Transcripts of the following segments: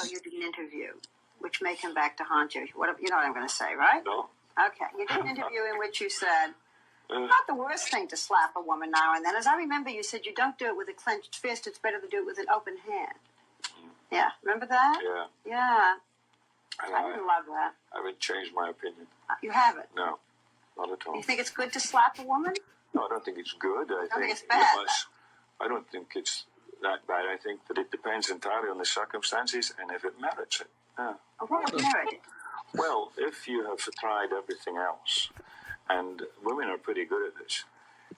you did an interview, which may come back to haunt you. You know what I'm going to say, right? No. Okay. You did an interview in which you said, not the worst thing to slap a woman now and then. As I remember, you said you don't do it with a clenched fist. It's better to do it with an open hand. Yeah. Remember that? Yeah. Yeah. I didn't love that. I haven't changed my opinion. You haven't? No. Not at all. You think it's good to slap a woman? No, I don't think it's good. I think it's bad. I don't think it's that bad. I think that it depends entirely on the circumstances and if it merits it. Yeah. What would merit it? Well, if you have tried everything else, and women are pretty good at this,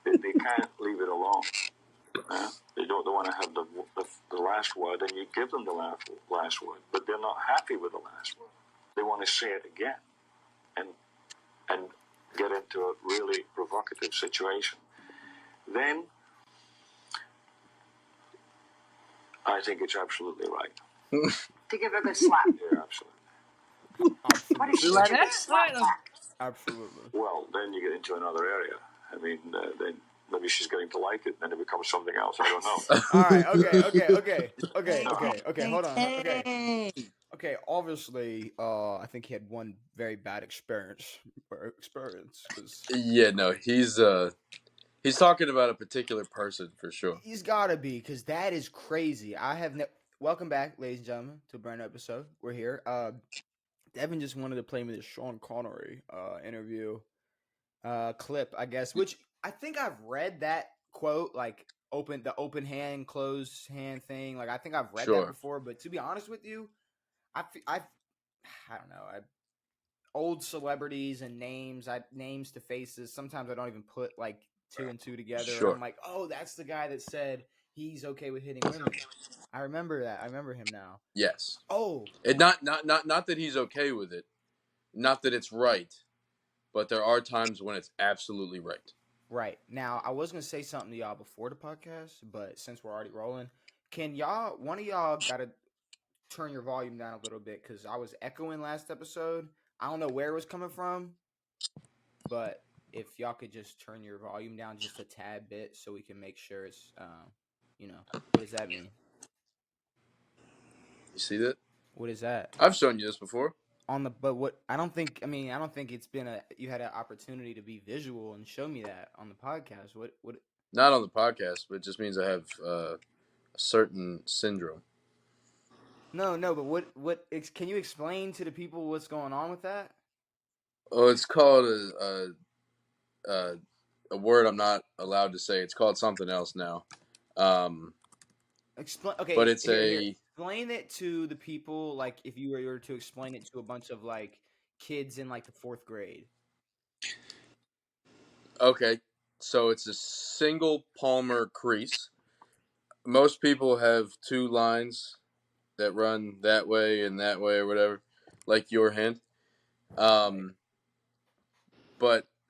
they can't leave it alone. They don't want to have the last word, and you give them the last word, but they're not happy with the last word. They want to say it again, and get into a really provocative situation. Then I think it's absolutely right. To give her a good slap. Yeah, absolutely. What if she gives you a slap back? Absolutely. Well, then you get into another area. I mean, then maybe she's getting to like it, then it becomes something else. I don't know. All right. Okay. Hold on. Okay. Obviously, I think he had one very bad experience. Yeah, no, he's talking about a particular person for sure. He's gotta be, because that is crazy. Welcome back, ladies and gentlemen, to a brand new episode. We're here. Devan just wanted to play me the Sean Connery interview clip, I guess, which I think I've read that quote, like the open hand, closed hand thing. Like, I think I've read that before, but to be honest with you, I don't know. Old celebrities and names to faces. Sometimes I don't even put like two and two together. Sure. I'm like, oh, that's the guy that said he's okay with hitting women. I remember that. I remember him now. Yes. Oh. And not that he's okay with it. Not that it's right. But there are times when it's absolutely right. Right. Now, I was going to say something to y'all before the podcast, but since we're already rolling, one of y'all got to turn your volume down a little bit, because I was echoing last episode. I don't know where it was coming from, but if y'all could just turn your volume down just a tad bit so we can make sure it's, what does that mean? You see that? What is that? I've shown you this before. I don't think it's been you had an opportunity to be visual and show me that on the podcast. What? Not on the podcast, but it just means I have a certain syndrome. No, but can you explain to the people what's going on with that? Oh, it's called a word I'm not allowed to say. It's called something else now. Okay, but it's explain it to the people, like if you were to explain it to a bunch of like kids in like the 4th grade. Okay, so it's a single palmar crease. Most people have 2 lines that run that way and that way or whatever, like your hand. But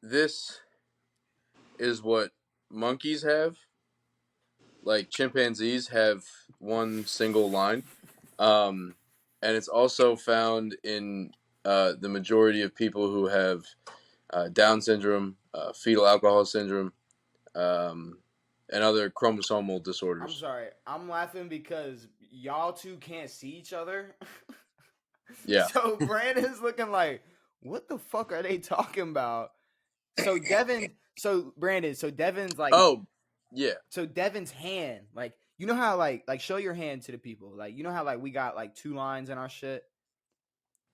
this is what monkeys have. Like chimpanzees have one single line. And it's also found in the majority of people who have Down syndrome, fetal alcohol syndrome, and other chromosomal disorders. I'm sorry. I'm laughing because y'all two can't see each other. Yeah. So Brandon's looking like, what the fuck are they talking about? So Devan's like, oh, yeah. So Devan's hand, like, you know how like show your hand to the people. Like, you know how like we got like 2 lines in our shit?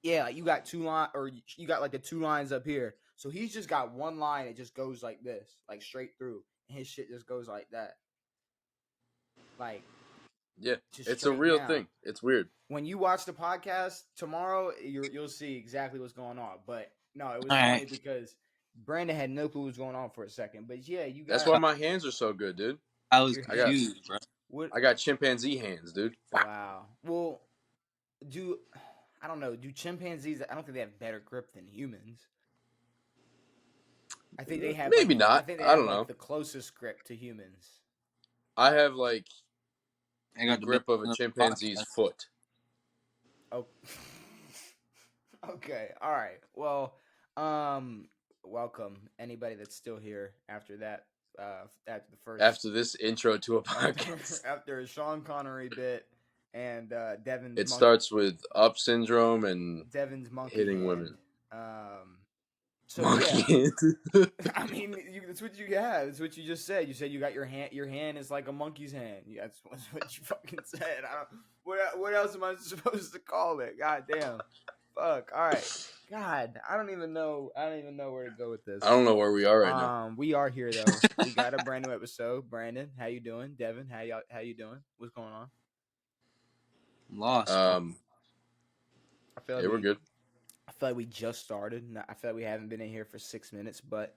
Yeah, like you got 2 lines, or you got like the 2 lines up here. So he's just got 1 line that just goes like this, like straight through. And his shit just goes like that. Like, yeah, it's a real thing. It's weird. When you watch the podcast tomorrow, you'll see exactly what's going on. But no, it was funny because Brandon had no clue what was going on for a second. But yeah, you guys. That's why my hands are so good, dude. I was confused, bro. I got chimpanzee hands, dude. Wow. Well, I don't know. Do chimpanzees? I don't think they have better grip than humans. I think they have maybe not. I think they have, don't know. The closest grip to humans. I have like the grip of a chimpanzee's foot. Oh. Okay. All right. Well, welcome anybody that's still here after that. After this intro to a podcast. After a Sean Connery bit and Devin's. It starts with up syndrome and Devin's monkey hitting hand. women. So Monkey yeah, hand. I mean, that's what you have. That's what you just said. You said you got your hand. Your hand is like a monkey's hand. That's what you fucking said. What else am I supposed to call it? God damn. Fuck. All right. God, I don't even know where to go with this. I don't know where we are right now. We are here though. We got a brand new episode. Brandon, how you doing? Devin, how you doing? What's going on? I'm lost. I feel like we're good. I feel like we just started. I feel like we haven't been in here for 6 minutes, but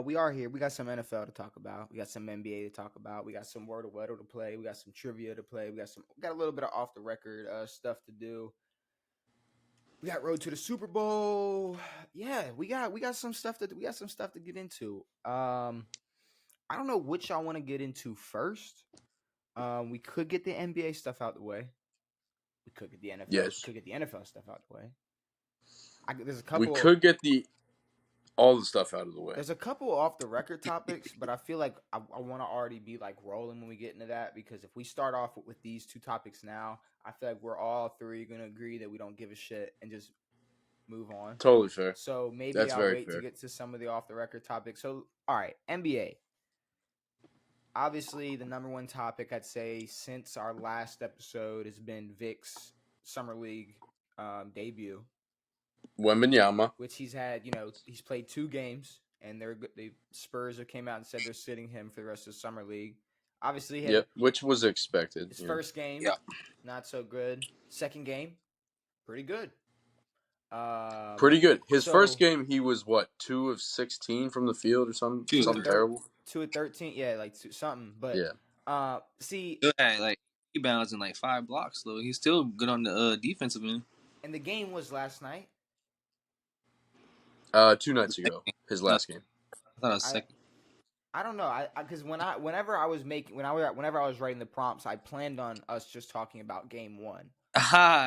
we are here. We got some NFL to talk about. We got some NBA to talk about. We got some Word of Weather to play. We got some trivia to play. We got a little bit of off the record stuff to do. We got road to the Super Bowl. Yeah, we got some stuff to get into. I don't know which y'all want to get into first. We could get the NBA stuff out the way. We could get the NFL. Yes. We could get the NFL stuff out the way. There's a couple. We could get all the stuff out of the way. There's a couple off the record topics, but I feel like I want to already be like rolling when we get into that, because if we start off with these two topics now, I feel like we're all three going to agree that we don't give a shit and just move on. Totally fair. So maybe That's I'll very wait fair. to get to some of the off the record topics. So, all right, NBA. Obviously, the number one topic I'd say since our last episode has been Vic's Summer League debut. Wembanyama, which he's had, he's played 2 games, and the Spurs came out and said they're sitting him for the rest of the Summer League. Obviously, which was expected. His first game, not so good. Second game, pretty good. Pretty good. His first game, he was 2 of 16 from the field or something terrible. 2 of 13, yeah, like something. But see, still had like rebounds and like 5 blocks though. He's still good on the defensive end. And the game was last night. 2 nights ago, his last game. I thought it was second. I don't know. Because whenever I was writing the prompts, I planned on us just talking about game 1.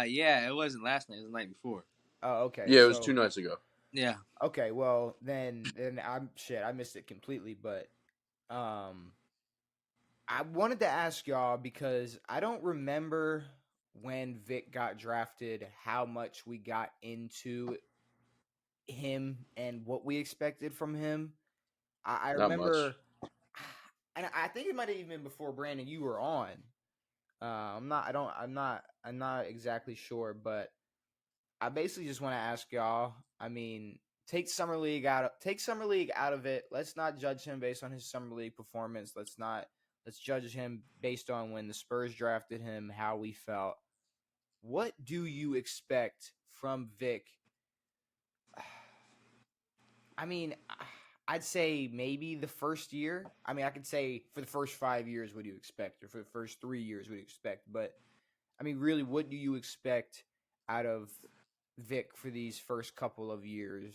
Yeah, it wasn't last night. It was the night before. Oh, okay. Yeah, it was 2 nights ago. Yeah. Okay, well then I missed it completely. But I wanted to ask y'all, because I don't remember when Vic got drafted how much we got into him and what we expected from him. I remember, and I think it might have even been before Brandon you were on. I'm not exactly sure, but I basically just want to ask y'all. I mean, take Summer League out of it. Let's not judge him based on his Summer League performance. Let's judge him based on when the Spurs drafted him, how we felt. What do you expect from Vic? I mean, I'd say maybe the first year. I mean, I could say for the first 5 years, what do you expect? Or for the first 3 years, what do you expect? But, I mean, really, what do you expect out of Vic for these first couple of years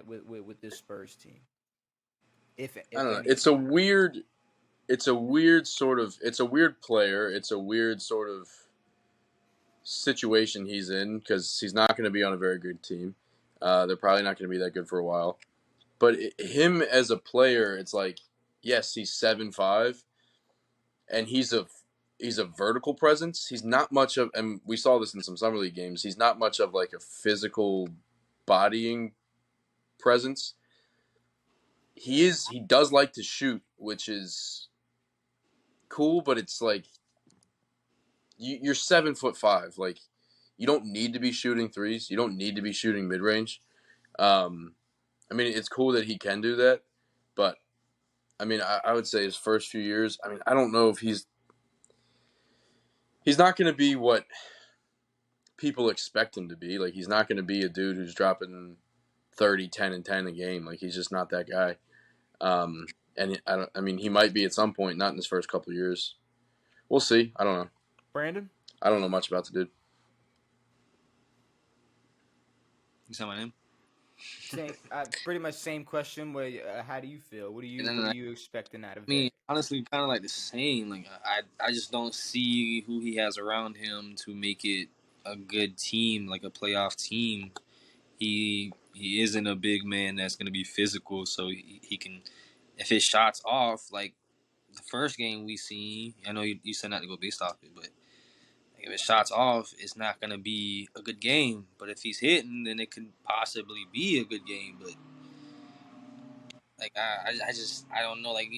with this Spurs team? If I don't know. It's a weird player. It's a weird sort of situation he's in, because he's not going to be on a very good team. They're probably not going to be that good for a while. But him as a player, it's like, yes, he's 7'5", and he's a vertical presence. He's not much of, and we saw this in some Summer League games, he's not much of like a physical bodying presence. He does like to shoot, which is cool, but it's like, you're 7'5". Like, you don't need to be shooting threes. You don't need to be shooting mid-range. I mean, it's cool that he can do that, but I mean, I would say his first few years, I mean, I don't know if he's not going to be what people expect him to be. Like, he's not going to be a dude who's dropping 30, 10, and 10 a game. Like, he's just not that guy. And I mean, he might be at some point, not in his first couple of years. We'll see. I don't know. Brandon? I don't know much about the dude. You said my name? Pretty much same question. How do you feel? What are you expecting out of Vic? I mean, honestly, kind of like the same. Like, I just don't see who he has around him to make it a good team, like a playoff team. He isn't a big man that's going to be physical, so he can, if his shot's off, like the first game we seen, I know you said not to go based off it, but If his shot's off, it's not gonna be a good game. But if he's hitting, then it could possibly be a good game. But like I don't know. Like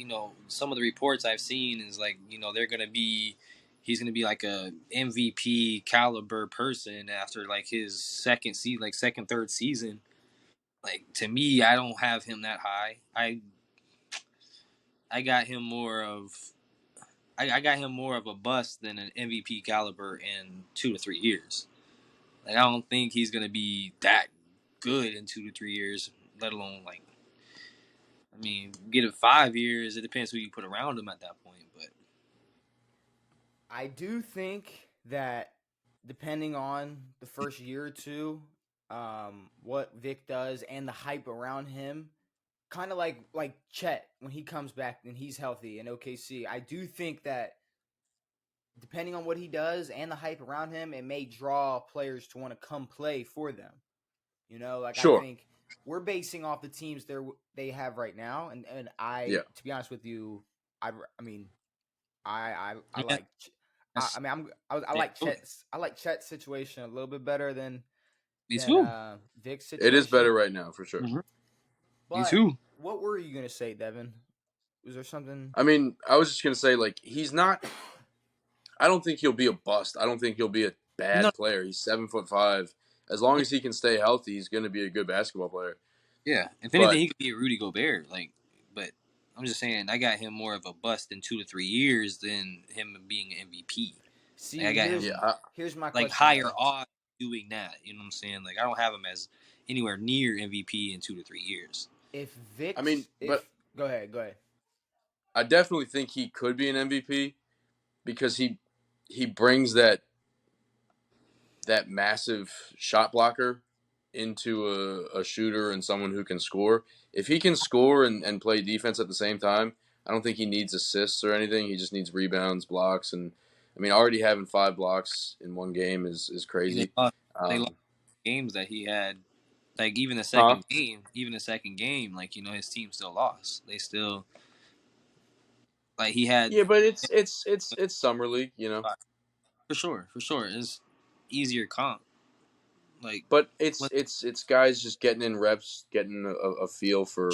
some of the reports I've seen is like he's gonna be like a MVP caliber person after like his second season, like second third season. Like to me, I don't have him that high. I got him more of I got him more of a bust than an MVP caliber in 2 to 3 years. Like I don't think he's gonna be that good in 2 to 3 years. Let alone like, I mean, get it 5 years. It depends who you put around him at that point. But I do think that depending on the first year or two, what Vic does and the hype around him, kind of like Chet when he comes back and he's healthy in OKC. I do think that depending on what he does and the hype around him, it may draw players to want to come play for them. Like I Sure. think we're basing off the teams they have right now, and Yeah. to be honest with you, I mean, I yeah, like. I mean, I like Chet's. I like Chet's situation a little bit better than me too. Vic's It is situation. better right now for sure. Mm-hmm. But Me too. what were you gonna say, Devin? Was there something? I mean, I was just gonna say like he's not. I don't think he'll be a bust. I don't think he'll be a No, bad player. He's 7'5". As long yeah, as he can stay healthy, he's gonna be a good basketball player. yeah. If anything, But he could be a Rudy Gobert. Like, but I'm just saying, I got him more of a bust in 2 to 3 years than him being an MVP. Like, I See, got him here's my like question. higher Though. odds doing that. You know what I'm saying? Like, I don't have him as anywhere near MVP in 2 to 3 years. If Vic's, I mean, but go ahead. I definitely think he could be an MVP because he brings that massive shot blocker into a shooter and someone who can score. If he can score and play defense at the same time, I don't think he needs assists or anything. He just needs rebounds, blocks, and I mean, already having 5 blocks in one game is They crazy. lost games that he had. Like even the Huh? second game, like his team still lost. They still like he had Yeah, but it's summer league, you know. for sure. It's easier comp. Like But when, it's guys just getting in reps, getting a feel for.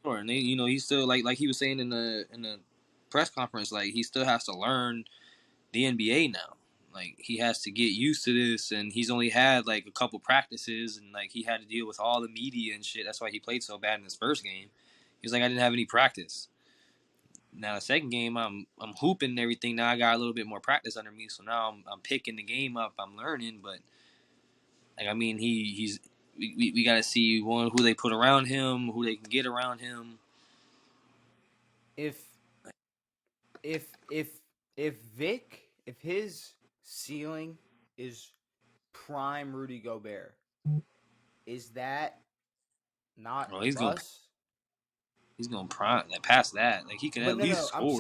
sure, and they, he's still like he was saying in the press conference, like he still has to learn the NBA now. Like he has to get used to this, and he's only had like a couple practices, and like he had to deal with all the media and shit. That's why he played so bad in his first game. He was like, I didn't have any practice. Now the second game, I'm hooping and everything. Now I got a little bit more practice under me, so now I'm picking the game up. I'm learning, but like I mean, we got to see who they put around him, who they can get around him. If if if if Vic, if his ceiling is prime Rudy Gobert, is that not Well, a bust? he's going prime like past that. Like he can But at least no, I'm score.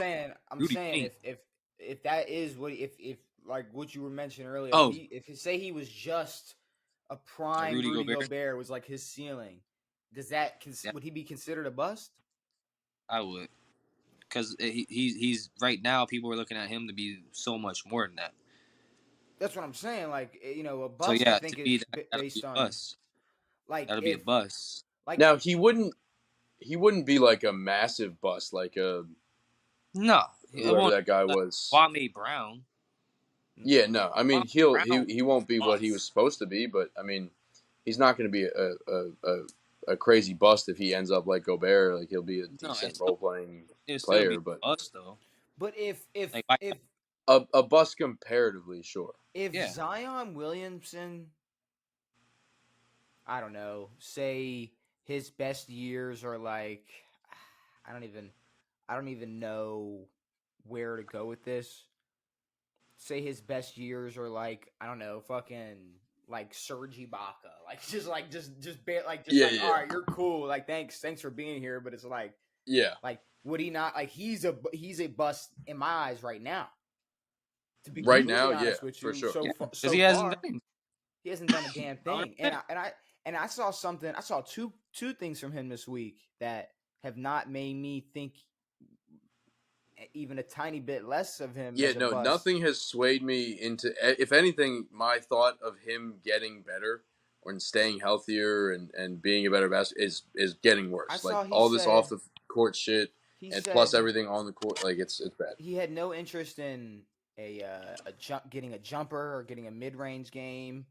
Rudy saying King. if that is what if like what you were mentioning earlier, Oh, if he say he was just a prime Rudy Rudy Gobert. Gobert was like his ceiling, does that Yeah, would he be considered a bust? I would, because he's right now. People are looking at him to be so much more than that. That's what I'm saying. Like a So bust, I yeah, to think me is that'll be based a on bust. like That'll be a if bust. like Now he wouldn't be like a massive bust like No, it whoever won't. that guy was. Kwame Brown. Yeah, no, I mean Kwame Brown he won't be what he was bust. supposed to be, but I mean he's not going to be a crazy bust if he ends up like Gobert. Like he'll be a No, decent role playing it'll still be player, a but bust though. but Like why a bust comparatively, sure. if yeah. Zion Williamson, I don't know, say his best years are like I don't even know where to go with this. Say his best years are like I don't know, fucking like Serge Ibaka, like Yeah, all yeah, right, you're cool, like thanks for being here, but it's yeah. like would he not like he's a bust in my eyes right now. To be Right now, completely yeah, honest with for you, sure. Yeah, because so he hasn't far done anything. he hasn't done a damn thing, 100%. and I saw something. I saw two things from him this week that have not made me think even a tiny bit less of him Yeah, as a no, bust. nothing has swayed me into. If anything, my thought of him getting better or staying healthier and being a better basketball is getting I worse. Like saw he all this said off the court shit, he and plus said everything on the court, like it's bad. he had no interest in getting a jumper or getting a mid range game.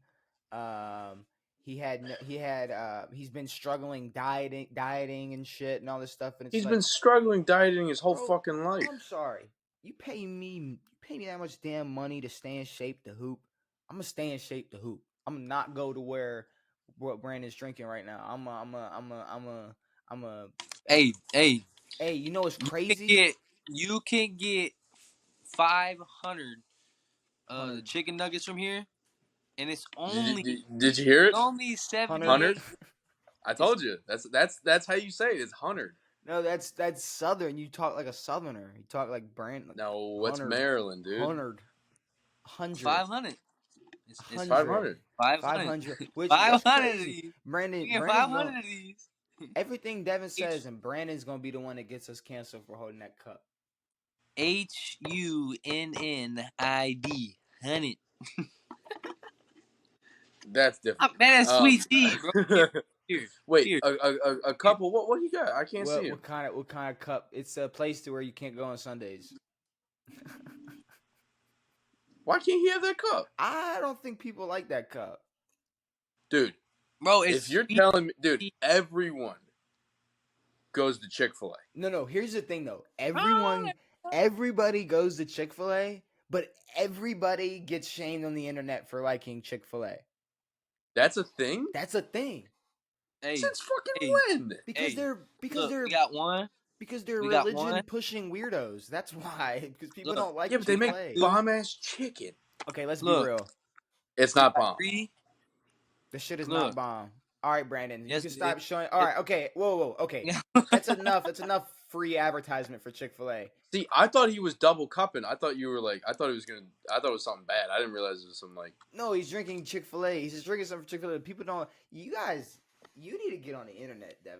Um, he's been struggling dieting and shit and all this stuff, and it's He's like, been struggling dieting his whole bro, fucking life. I'm sorry. You pay me that much damn money to stay in shape to hoop. I'm gonna stay in shape to hoop. I'm not go to where what Brandon's drinking right now. I'm a. Hey, Hey, you know what's you can crazy? get you can get 500 the 100, chicken nuggets from here, and it's Did you hear it? only 100. 78. I It's told you. That's how you say it. It's 100. No, that's Southern. You talk like a Southerner. You talk like Brand. Like No, it's 100, Maryland, dude. 100, 100, 500. It's 100, 500. 500. Which that's 500 of crazy. these. Brandon, You get Brandon's going 500 of these. everything Devin H says, and Brandon's gonna be the one that gets us canceled for holding that cup. HUNNID. 100. That's different. Man, that's sweet tea, bro. Here. Wait, Here. a couple. What do you got? I can't see him. What kind of cup? It's a place to where you can't go on Sundays. Why can't he have that cup, I don't think people like that cup. dude? Bro, it's If you're sweet telling me, dude, tea. everyone goes to Chick-fil-A. No. Here's the thing, though. Everybody goes to Chick-fil-A, but everybody gets shamed on the internet for liking Chick-fil-A. That's a thing. That's a thing. Hey, Since fucking hey, when? Because hey, look, they're we got one. because they're We got religion one. pushing weirdos. That's why. Because people Look, don't like Yeah, but they make Chick-fil-A. bomb ass chicken. Okay, let's be look. real. It's We not got bomb. 3. The shit is not Look. bomb. All right, Brandon, you Yes, can it stop is. showing. All right, okay, whoa, okay. That's enough. That's enough free advertisement for Chick-fil-A. See, I thought he was double cupping. I thought you were like, I thought it was something bad. I didn't realize it was some like. No, he's drinking Chick-fil-A. He's just drinking something from Chick-fil-A. People don't. You guys, you need to get on the internet, Devin.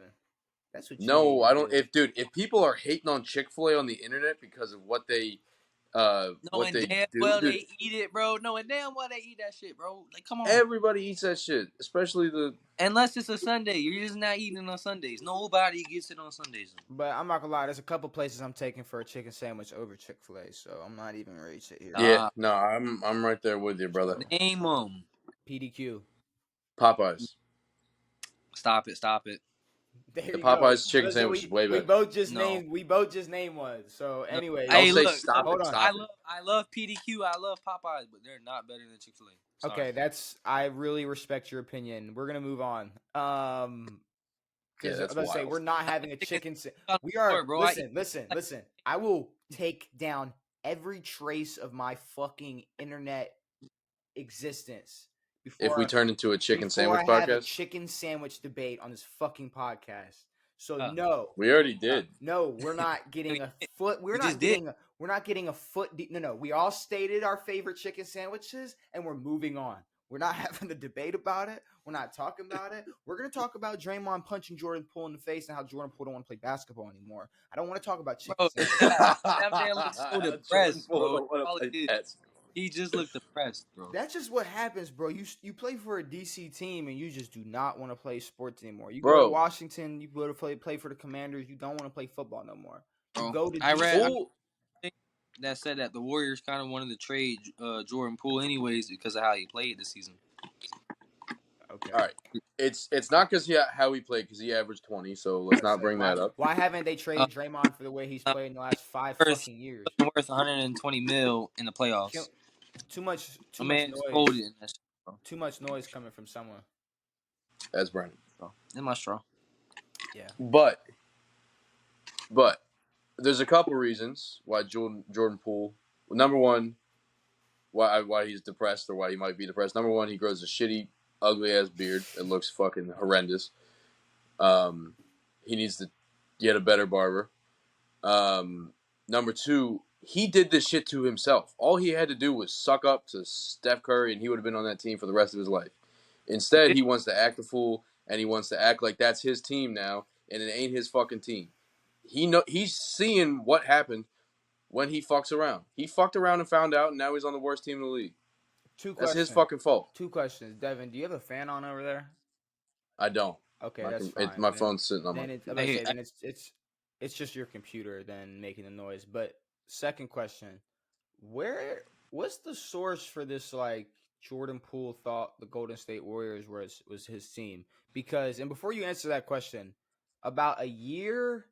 That's what you No, need I to don't. do. If people are hating on Chick-fil-A on the internet because of what they Knowing damn do, well dude, they eat it, bro. Knowing damn well they eat that shit, bro. Like, come on. everybody eats that shit, especially the. Unless it's a Sunday. You're just not eating on Sundays. Nobody gets it on Sundays. But I'm not gonna lie. There's a couple places I'm taking for a chicken sandwich over Chick-fil-A, so I'm not even ready to here. Yeah, no, I'm right there with you, brother. Name them. PDQ. Popeyes. Stop it. There The you go. Popeyes chicken Listen, sandwich is way we better. both just No. named one. So, No. anyways, Don't Hey, say look, stop hold it. on. Stop it. I love PDQ. I love Popeyes, but they're not better than Chick-fil-A. Sorry. Okay, I really respect your opinion. We're gonna move on. Because that's let's say wild. we're not having a chicken. On We the are. floor, bro. Listen. I will take down every trace of my fucking internet existence If we turn into a chicken sandwich I have a podcast, chicken sandwich debate on this fucking podcast. So Uh, we already did. no, we're not getting a foot. We're We not just did. getting. We're not getting a foot deep. No. We all stated our favorite chicken sandwiches, and we're moving on. We're not having a debate about it. We're not talking about it. We're gonna talk about Draymond punching Jordan Poole in the face and how Jordan Poole don't want to play basketball anymore. I don't want to talk about chicken Bro, sandwiches. that man looks so Jordan depressed, Poole bro. don't wanna All play he did. basketball. He just looked depressed, bro. That's just what happens, bro. You play for a DC team and you just do not want to play sports anymore. You go Bro. to Washington, you go to play for the Commanders. You don't want to play football no more. You Bro, go to I DC. read Poole, that said that the Warriors kind of wanted to trade Jordan Poole anyways because of how he played this season. Okay. all right. It's not because how he played, because he averaged 20. So let's not bring that up. Why haven't they traded Draymond for the way he's played in the last 5 fucking years? Worth 120 mil in the playoffs. Too much A noise. man's folded in that shit, bro. Too much noise coming from someone. That's Brandon. In my straw. Yeah. But there's a couple reasons why Jordan Poole. Number one, why he's depressed or why he might be depressed. Number one, he grows a shitty, ugly ass beard. It looks fucking horrendous. He needs to get a better barber. Number two, he did this shit to himself. All he had to do was suck up to Steph Curry, and he would have been on that team for the rest of his life. Instead, he wants to act a fool, and he wants to act like that's his team now, and it ain't his fucking team. He's seeing what happened when he fucks around. He fucked around and found out, and now he's on the worst team in the league. That's his fucking fault. 2 questions. Devin, do you have a fan on over there? I don't. Okay, that's fine. My phone's sitting on my. Then it's just your computer then making the noise. But second question, what's the source for this like Jordan Poole thought the Golden State Warriors was his team? Because and before you answer that question, about a year,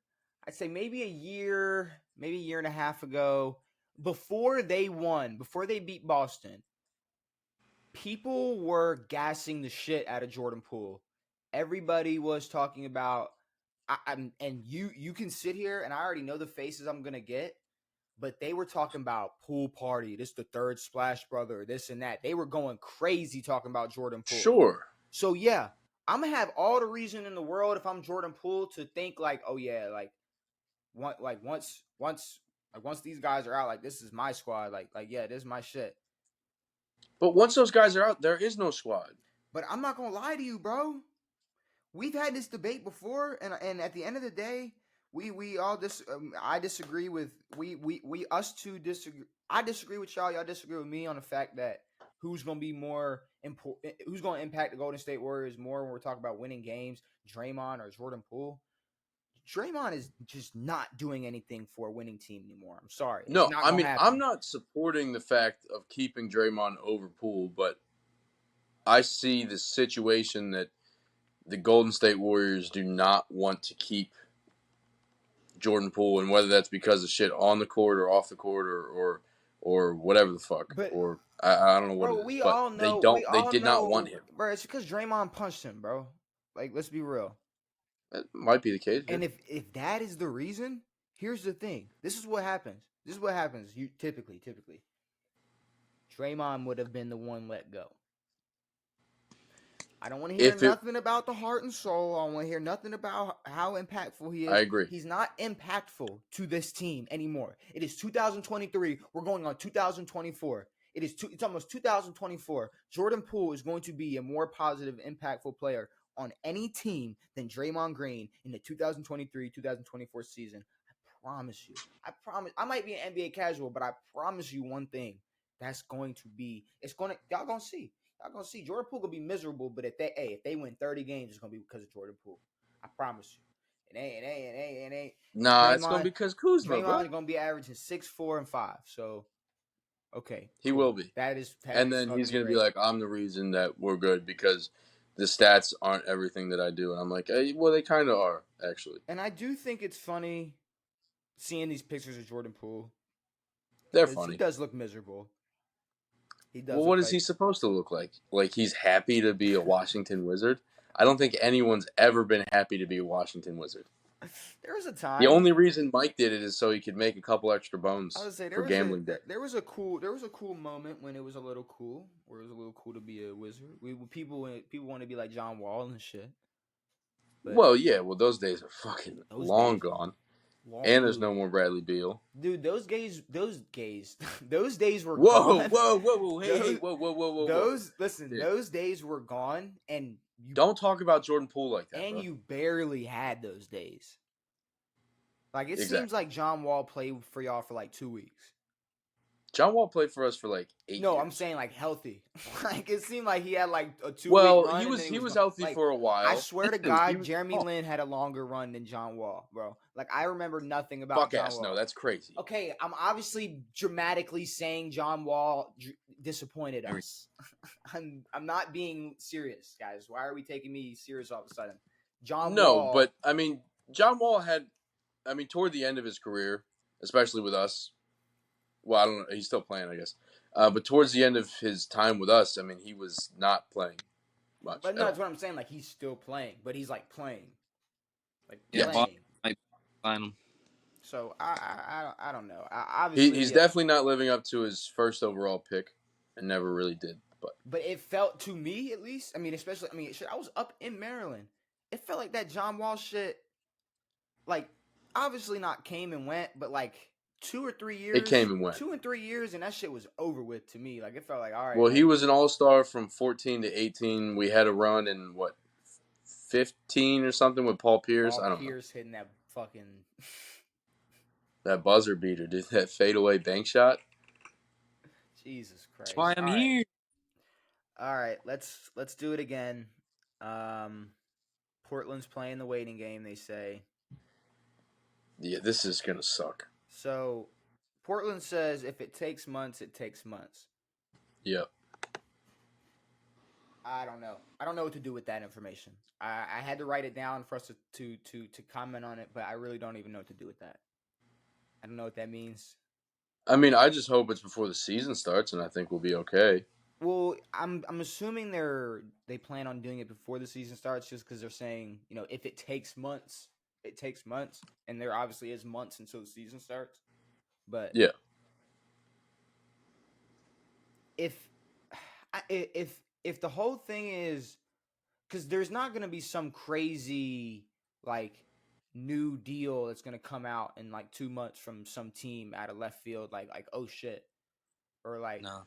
I'd say maybe a year and a half ago, before they beat Boston, people were gassing the shit out of Jordan Poole. Everybody was talking about, and you can sit here, and I already know the faces I'm gonna get, but they were talking about Poole party. This the third Splash brother, this and that. They were going crazy talking about Jordan Poole. Sure. So yeah, I'm gonna have all the reason in the world if I'm Jordan Poole to think like, oh yeah, once these guys are out, like this is my squad. Like yeah, this is my shit. But once those guys are out, there is no squad. But I'm not gonna lie to you, bro. We've had this debate before, and at the end of the day, we all I disagree with us two disagree. I disagree with y'all. Y'all disagree with me on the fact that who's gonna be more important, who's gonna impact the Golden State Warriors more when we're talking about winning games, Draymond or Jordan Poole. Draymond is just not doing anything for a winning team anymore. I'm sorry. No, I mean, I'm not supporting the fact of keeping Draymond over Poole, but I see the situation that the Golden State Warriors do not want to keep Jordan Poole, and whether that's because of shit on the court or off the court or whatever the fuck, or I don't know what it is. We but all know they did not want him. Bro, it's because Draymond punched him, bro. Like, let's be real. That might be the case. And if that is the reason, here's the thing. This is what happens. You typically. Draymond would have been the one let go. I don't want to hear nothing about the heart and soul. I don't want to hear nothing about how impactful he is. I agree. He's not impactful to this team anymore. It is 2023. We're going on 2024. It's almost 2024. Jordan Poole is going to be a more positive, impactful player on any team than Draymond Green in the 2023-2024 season. I promise you. I might be an NBA casual, but I promise you one thing. That's going to be. Y'all gonna see. Y'all gonna see Jordan Poole gonna be miserable, but if they win 30 games, it's gonna be because of Jordan Poole. I promise you. It ain't. Nah, it's gonna be because Kuzma. Draymond is gonna be averaging 6, 4, and 5. So, okay, he will be. And then he's gonna be like, I'm the reason that we're good because the stats aren't everything that I do, and I'm like, hey, well, they kind of are actually. And I do think it's funny seeing these pictures of Jordan Poole. They're funny. He does look miserable. Well, what is he supposed to look like? Like he's happy to be a Washington Wizard? I don't think anyone's ever been happy to be a Washington Wizard. There was a time. The only reason Mike did it is so he could make a couple extra bones for gambling debt. There was a cool moment when it was a little cool, where it was a little cool to be a Wizard. People want to be like John Wall and shit. But, well, those days are fucking long gone. And there's no more Bradley Beal. Dude, those days were gone. Whoa, hey, those days were gone, and you don't talk about Jordan Poole like that. And bro. You barely had those days. Like it seems like John Wall played for y'all for like 2 weeks. John Wall played for us for like 8 years. No, I'm saying like healthy. Like it seemed like he had like a 2 week run. Well, he was healthy for a while. I swear to God, Jeremy Lin had a longer run than John Wall, bro. Like I remember nothing about John Wall. No, that's crazy. Okay, I'm obviously dramatically saying John Wall disappointed us. I'm not being serious, guys. Why are we taking me serious all of a sudden? No, but I mean, John Wall had, toward the end of his career, especially with us. Well, I don't know. He's still playing, I guess. But towards the end of his time with us, he was not playing much. But no, that's what I'm saying. Like, he's still playing, but he's, like, playing. Like, playing. Final. So, I don't know. Obviously, he's definitely not living up to his first overall pick and never really did. But it felt, to me at least, I was up in Maryland. It felt like that John Wall shit, like, obviously not came and went, but, like, 2 or 3 years. It came and went. 2 and 3 years, and that shit was over with to me. Like, it felt like, all right. Well, he was an all-star from 14 to 18. We had a run in, 15 or something with Paul Pierce? I don't know. Pierce hitting that fucking... That buzzer beater, dude. That fadeaway bank shot. Jesus Christ! That's why I'm here. All right, let's do it again. Portland's playing the waiting game. They say. Yeah, this is gonna suck. So, Portland says if it takes months, it takes months. Yeah. I don't know. I don't know what to do with that information. I had to write it down for us to comment on it, but I really don't even know what to do with that. I don't know what that means. I mean, I just hope it's before the season starts, and I think we'll be okay. Well, I'm assuming they plan on doing it before the season starts, just because they're saying, if it takes months, it takes months, and there obviously is months until the season starts. But yeah, if the whole thing is, because there's not going to be some crazy new deal that's going to come out in 2 months from some team out of left field, like oh shit, or No.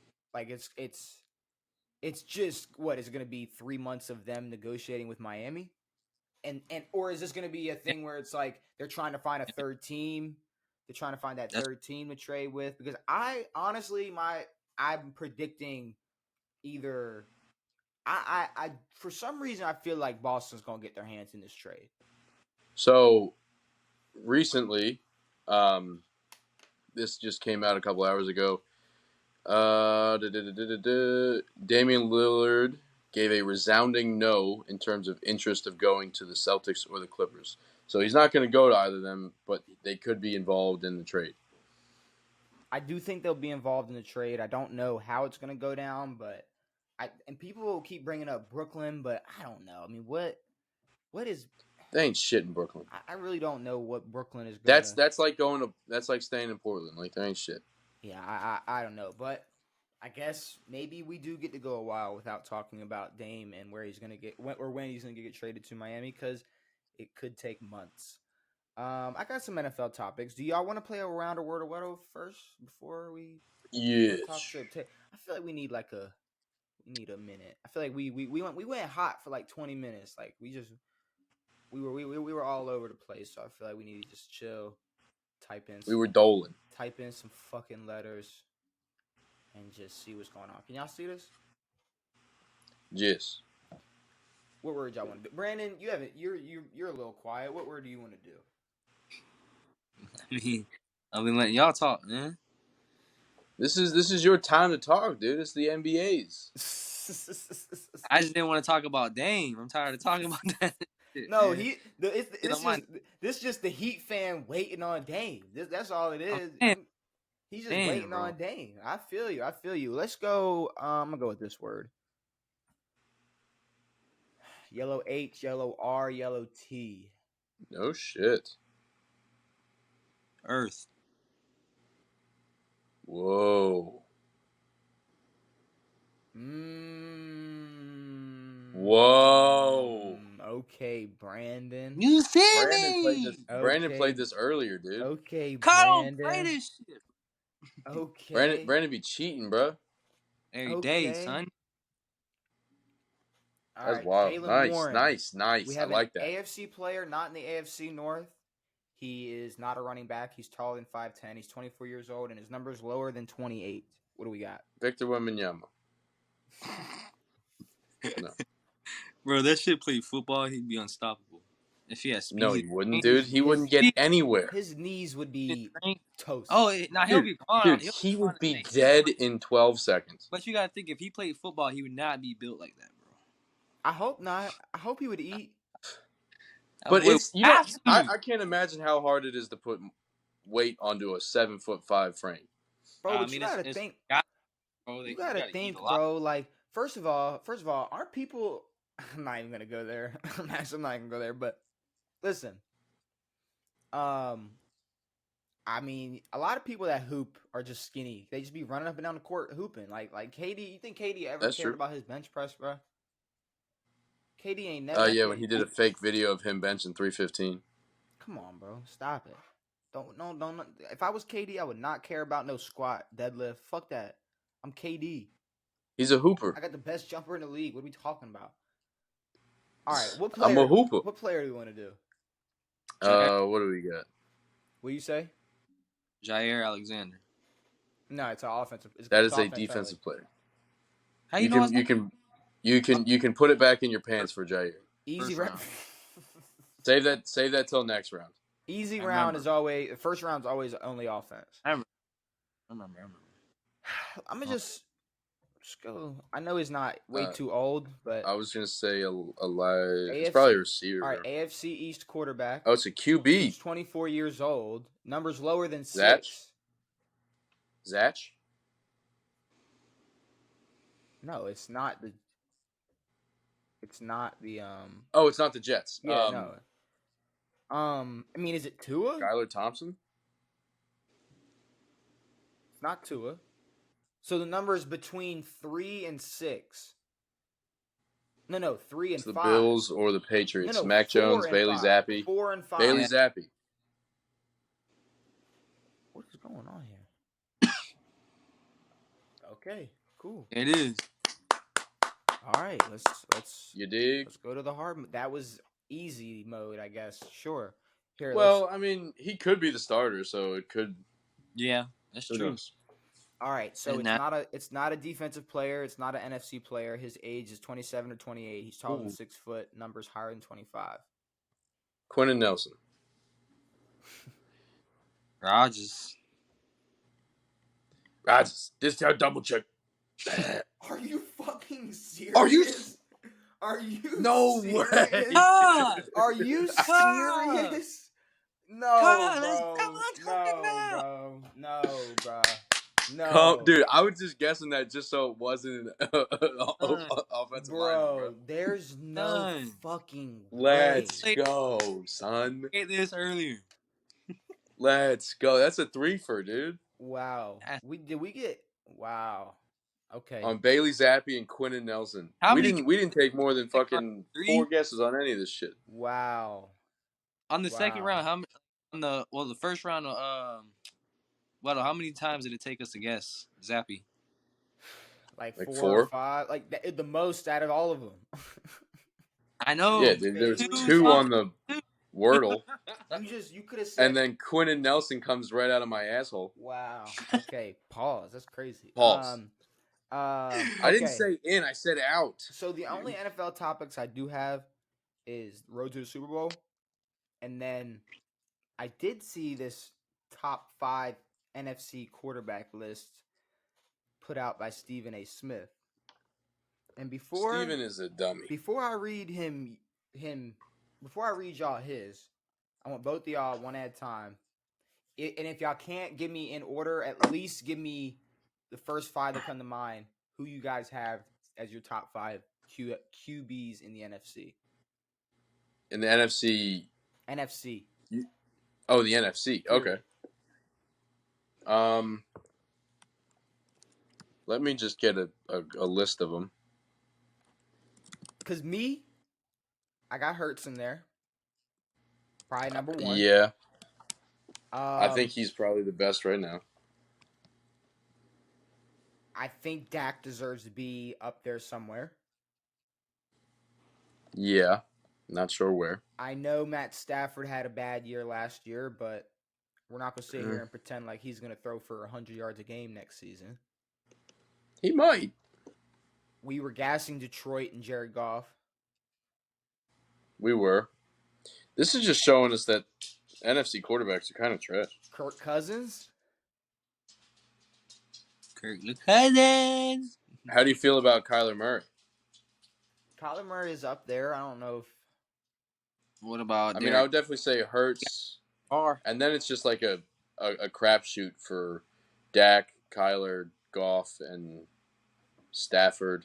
It's just what is it going to be 3 months of them negotiating with Miami, and or is this going to be a thing where it's like they're trying to find a third team, they're trying to find that third team to trade with? Because I honestly, I'm predicting either I for some reason I feel like Boston's going to get their hands in this trade. So recently, this just came out a couple hours ago. Damian Lillard gave a resounding no in terms of interest of going to the Celtics or the Clippers. So he's not going to go to either of them, but they could be involved in the trade. I do think they'll be involved in the trade. I don't know how it's going to go down, but and people will keep bringing up Brooklyn, but I don't know. I mean, what is? They ain't shit in Brooklyn. I really don't know what Brooklyn is going to. That's like staying in Portland. Like, they ain't shit. Yeah, I don't know, but I guess maybe we do get to go a while without talking about Dame and where he's going to get or when he's going to get traded to Miami, because it could take months. I got some NFL topics. Do y'all want to play a round of Word of Weddle first before we talk trip? I feel like we need a minute. I feel like we went hot for 20 minutes. Like we were all over the place. So I feel like we need to just chill, We were doling. Type in some fucking letters, and just see what's going on. Can y'all see this? Yes. What word y'all want to do? Brandon, you haven't. You're a little quiet. What word do you want to do? I've been letting y'all talk, man. This is your time to talk, dude. It's the NBA's. I just didn't want to talk about Dame. I'm tired of talking about that shit. No, man. This just the Heat fan waiting on Dame. That's all it is. He's just waiting on Dame. I feel you. Let's go. I'm gonna go with this word. Yellow H, yellow R, yellow T. No shit. Earth. Whoa. Whoa. Okay, Brandon. You see me? Brandon played this earlier, dude. Okay, Kyle, Brandon. play this shit. Okay. Brandon be cheating, bro. Every day, son. All That's right, wild. Jaylen Warren. Nice. We have I like an that. AFC player, not in the AFC North. He is not a running back. He's taller than 5'10". He's 24 years old, and his number is lower than 28. What do we got? Victor Wembanyama. No. Bro, that shit played football, he'd be unstoppable. If he had speed. No, he wouldn't, dude. He wouldn't get anywhere. His knees would be toast. Oh, now he'll be gone. Dude, he would be dead in 12 seconds. But you gotta think, if he played football, he would not be built like that, bro. I hope not. I hope he would eat. But it's I can't imagine how hard it is to put weight onto a 7'5" frame. Bro, but you gotta think. You gotta think, bro. Like, first of all, aren't people? I'm not even gonna go there. I'm not gonna go there. But listen, I mean, a lot of people that hoop are just skinny. They just be running up and down the court hooping. Like KD. You think KD ever cared about his bench press, bro? KD ain't never. Yeah, when he did a fake video of him benching 315. Come on, bro. Stop it. Don't. If I was KD, I would not care about no squat, deadlift. Fuck that. I'm KD. He's a hooper. I got the best jumper in the league. What are we talking about? All right, what player? I'm a hooper. What player do you want to do? What do we got? What do you say? Jair Alexander. No, it's an offensive. That it's is a offense defensive only. player. How you know? You can put it back in your pants for Jair. Easy First round. round. Save that till next round. Easy I round remember. is always the first round is always only offense. I remember. I'm gonna just go. I know he's not way too old, but I was gonna say a live. It's AFC probably a receiver. all right, AFC East quarterback. Oh, it's a He's QB. 24 years old. Numbers lower than Zach? 6. Zach? No, it's not the. It's not the. Oh, it's not the Jets. Yeah, no. I mean, is it Tua? Skylar Thompson? It's not Tua. So the number is between 3 and 6. No, 3 and It's the 5. Bills or the Patriots. No, Mac 4 Jones, and Bailey 5. Zappi. 4 and 5. Bailey Zappi. What is going on here? Okay, cool. It is. All right, let's You dig? let's go to the hard. That was easy mode, I guess. Sure. Here. Well, I mean, he could be the starter, so it could. Yeah, that's Who true. knows? All right, so And it's not a defensive player. It's not an NFC player. His age is 27 or 28. He's taller than 6 foot. Numbers higher than 25. Quentin Nelson. Rodgers. This time double check. Are you fucking serious? Are you? Are you? No serious? way. Are you serious? No, bro. No, bro. No, Dude, I was just guessing that just so it wasn't an offensive lineman, bro. There's no None. fucking Let's way. go, son. Get this earlier. Let's go. That's a threefer, dude. Wow. We get wow. Okay. On Bailey Zappi and Quentin Nelson. How we many didn't take more than fucking 3? 4 guesses on any of this shit. Wow. On the second Wow. round, how many? On the first round, how many times did it take us to guess Zappy? Like Like 4 4? or 5. Like the most out of all of them. I know. Yeah, dude, there was Two 2 on the Wordle. You could have said. And then Quentin Nelson comes right out of my asshole. Wow. Okay. Pause. That's crazy. Pause. Okay. I didn't say in, I said out. So the only NFL topics I do have is road to the Super Bowl, and then I did see this top 5 NFC quarterback list put out by Stephen A. Smith. And Steven is a dummy. before I read before I read y'all his, I want both of y'all one at a time. And if y'all can't give me in order, at least give me the first 5 that come to mind. Who you guys have as your top 5 QBs in the NFC? In the NFC. NFC. Oh, the NFC. Okay. Let me just get a list of them. Because I got Hurts in there. Probably number 1. Yeah. I think he's probably the best right now. I think Dak deserves to be up there somewhere. Yeah. Not sure where. I know Matt Stafford had a bad year last year, but we're not going to sit here and pretend like he's going to throw for 100 yards a game next season. He might. We were gassing Detroit and Jared Goff. We were. This is just showing us that NFC quarterbacks are kind of trash. Kirk Cousins. Cousins. How do you feel about Kyler Murray? Kyler Murray is up there. I don't know if... What about? I mean, I would definitely say Hurts. And then it's just like a crapshoot for Dak, Kyler, Goff, and Stafford.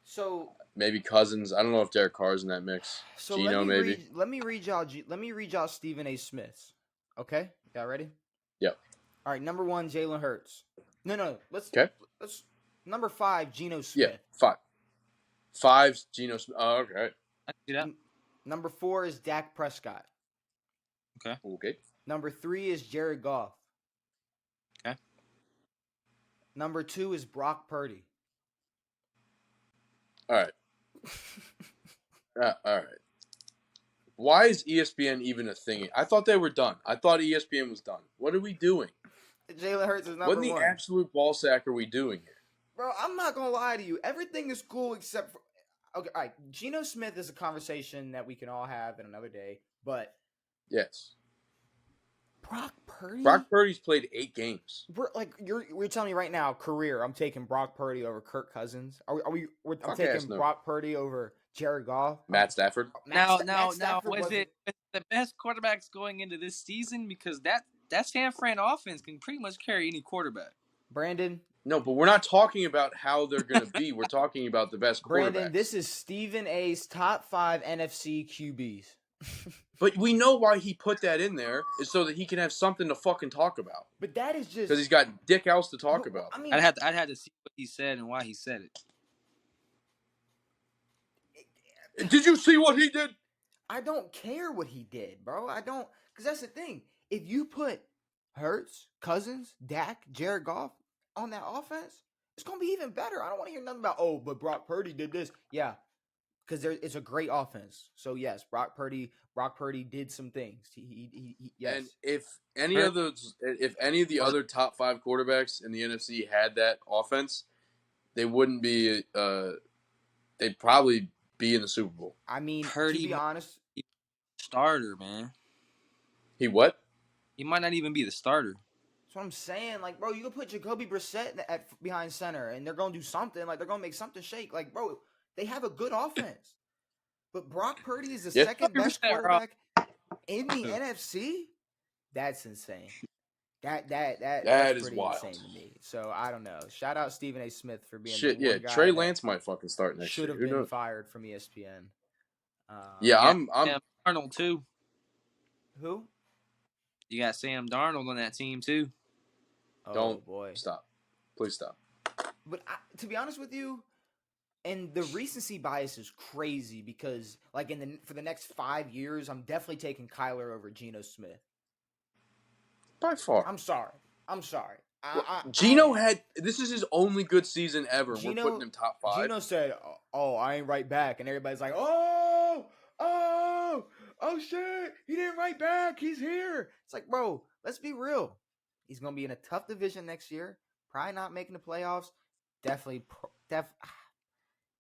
So maybe Cousins. I don't know if Derek Carr's in that mix. So Geno, maybe. Let me read y'all Stephen A. Smith's. Okay, y'all ready? Yep. All right, number 1, Jalen Hurts. No. Let's number 5, Geno Smith. Yeah, 5. 5's Geno Smith. Oh, okay. I see that. Number 4 is Dak Prescott. Okay. Number 3 is Jared Goff. Okay. Number 2 is Brock Purdy. All right. All right. Why is ESPN even a thing? I thought they were done. I thought ESPN was done. What are we doing? Jalen Hurts is number What in the one. absolute ball sack are we doing here? Bro, I'm not going to lie to you. Everything is cool except for... Okay, all right. Geno Smith is a conversation that we can all have in another day, but... Yes. Brock Purdy? Brock Purdy's played 8 games. You're telling me right now, career, I'm taking Brock Purdy over Kirk Cousins. I'm taking no. Brock Purdy over Jared Goff. Matt Stafford. Now, Stafford was it the best quarterbacks going into this season? Because that San Fran offense can pretty much carry any quarterback. Brandon? No, but we're not talking about how they're going to be. We're talking about the best quarterbacks. Brandon, this is Stephen A's top 5 NFC QBs. But we know why he put that in there is so that he can have something to fucking talk about. But that is just because he's got dick else to talk about. I mean, I'd have to see what he said and why he said it. Did you see what he did? I don't care what he did, bro. I don't, because that's the thing. If you put Hurts, Cousins, Dak, Jared Goff on that offense, it's gonna be even better. I don't want to hear nothing about but Brock Purdy did this. Yeah. Because it's a great offense. So yes, Brock Purdy did some things. He yes. And if any of the other top 5 quarterbacks in the NFC had that offense, they wouldn't be. They'd probably be in the Super Bowl. I mean, Purdy, to be honest, starter, man. He what? He might not even be the starter. That's what I'm saying. Like, bro, you can put Jacoby Brissett at behind center, and they're gonna do something. Like, they're gonna make something shake. Like, bro. They have a good offense. But Brock Purdy is the second best quarterback in the NFC? That's insane. That's is pretty wild. insane to me. So I don't know. Shout out Stephen A. Smith for being the one guy. Trey Lance might fucking start next year. Should have been fired from ESPN. I'm Sam Darnold too. Who? You got Sam Darnold on that team too. Don't boy. Stop. Please stop. But to be honest with you, and the recency bias is crazy because, like, for the next 5 years, I'm definitely taking Kyler over Geno Smith. By far. I'm sorry. Geno this is his only good season ever. We're putting him top 5. Geno said, "Oh, I ain't right back," and everybody's like, "Oh shit, he didn't write back. He's here." It's like, bro, let's be real. He's gonna be in a tough division next year. Probably not making the playoffs.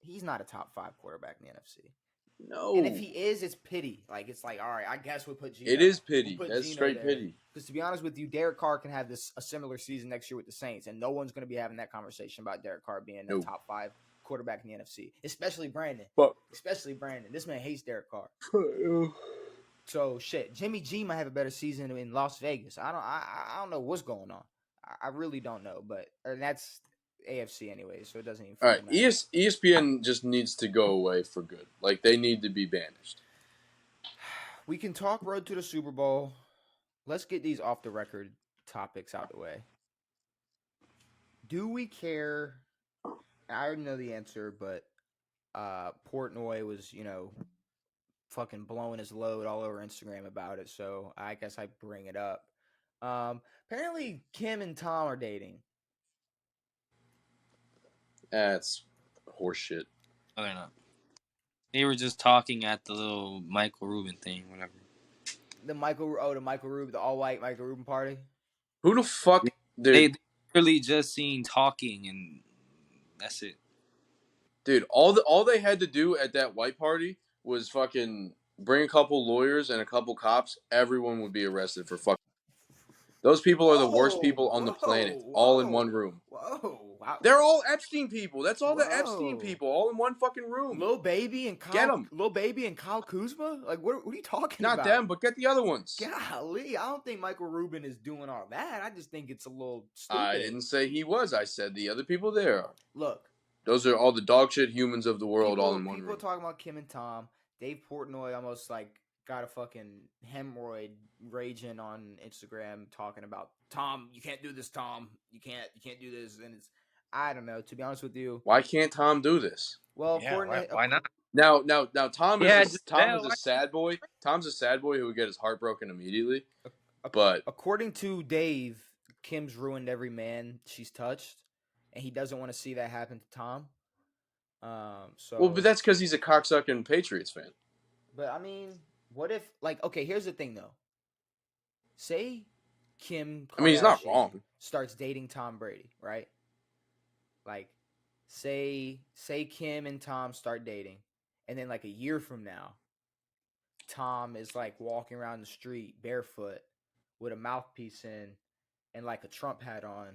He's not a top 5 quarterback in the NFC. No. And if he is, it's pity. Like, it's like, all right, I guess we'll put Geno. It is pity. That's straight pity. Because to be honest with you, Derek Carr can have a similar season next year with the Saints, and no one's going to be having that conversation about Derek Carr being a top 5 quarterback in the NFC. Especially Brandon. This man hates Derek Carr. So shit, Jimmy G might have a better season in Las Vegas. I don't know what's going on. I really don't know, but that's AFC anyway, so it doesn't even. All right, ESPN just needs to go away for good. Like, they need to be banished. We can talk road to the Super Bowl. Let's get these off the record topics out the way. Do we care? I already know the answer, but Portnoy was, fucking blowing his load all over Instagram about it, so I guess I bring it up. Apparently, Kim and Tom are dating. That's horseshit. Oh, they're not. They were just talking at the little Michael Rubin thing, whatever. The all-white Michael Rubin party? Who the fuck? They really just seen talking, and that's it. Dude, all they had to do at that white party was fucking bring a couple lawyers and a couple cops. Everyone would be arrested for fucking. Those people are the worst people on the planet, all in one room. Whoa. Wow. They're all Epstein people. That's all the Epstein people, all in one fucking room. Lil Baby and Kyle. Get them. Lil Baby and Kyle Kuzma? Like, what are you talking about? Not them, but get the other ones. Golly, I don't think Michael Rubin is doing all that. I just think it's a little stupid. I didn't say he was. I said the other people there are. Look. Those are all the dog shit humans of the world all in one room. People talking about Kim and Tom. Dave Portnoy almost, got a fucking hemorrhoid raging on Instagram talking about, Tom, you can't do this, Tom. You can't do this. And it's, I don't know, to be honest with you. Why can't Tom do this? Well, yeah, why not? Now Tom is a sad boy. Tom's a sad boy who would get his heart broken immediately. But according to Dave, Kim's ruined every man she's touched, and he doesn't want to see that happen to Tom. But that's because he's a cocksucking Patriots fan. But I mean, what if, okay, here's the thing though. Say Kim Kardashian, he's not wrong. starts dating Tom Brady, right? Like, say Kim and Tom start dating, and then like a year from now, Tom is like walking around the street barefoot with a mouthpiece in and like a Trump hat on,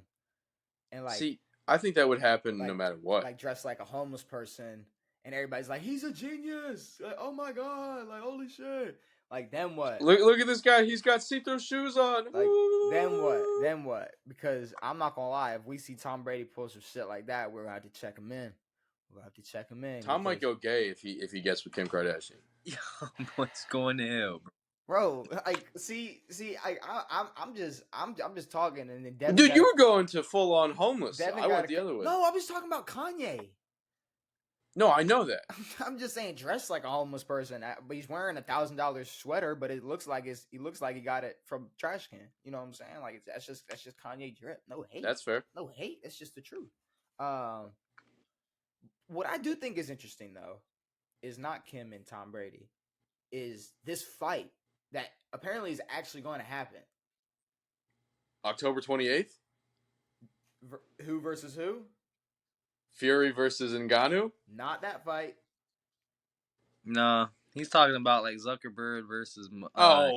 and See, I think that would happen no like matter what. like dressed like a homeless person, and everybody's like, he's a genius. Like, oh my god, like holy shit. Like, then what? Look at this guy. He's got see-through shoes on. Like, then what? Then what? Because I'm not gonna lie, if we see Tom Brady post some shit like that, we're gonna have to check him in. We'll have to check him in. Tom might go gay if he gets with Kim Kardashian. Yo, what's going to hell, bro. Like, I'm just talking, and then Devin Dude, you were going to full on homeless. I went the other way. No, I was talking about Kanye. No, I know that. I'm just saying, dressed like a homeless person, but he's wearing $1,000 sweater, but it looks like he got it from trash can. You know what I'm saying? Like, that's just Kanye drip. No hate. That's fair. No hate. It's just the truth. What I do think is interesting though is not Kim and Tom Brady, is this fight that apparently is actually going to happen. October 28th. Who versus who? Fury versus Ngannou? Not that fight. Nah, he's talking about like Zuckerberg versus. I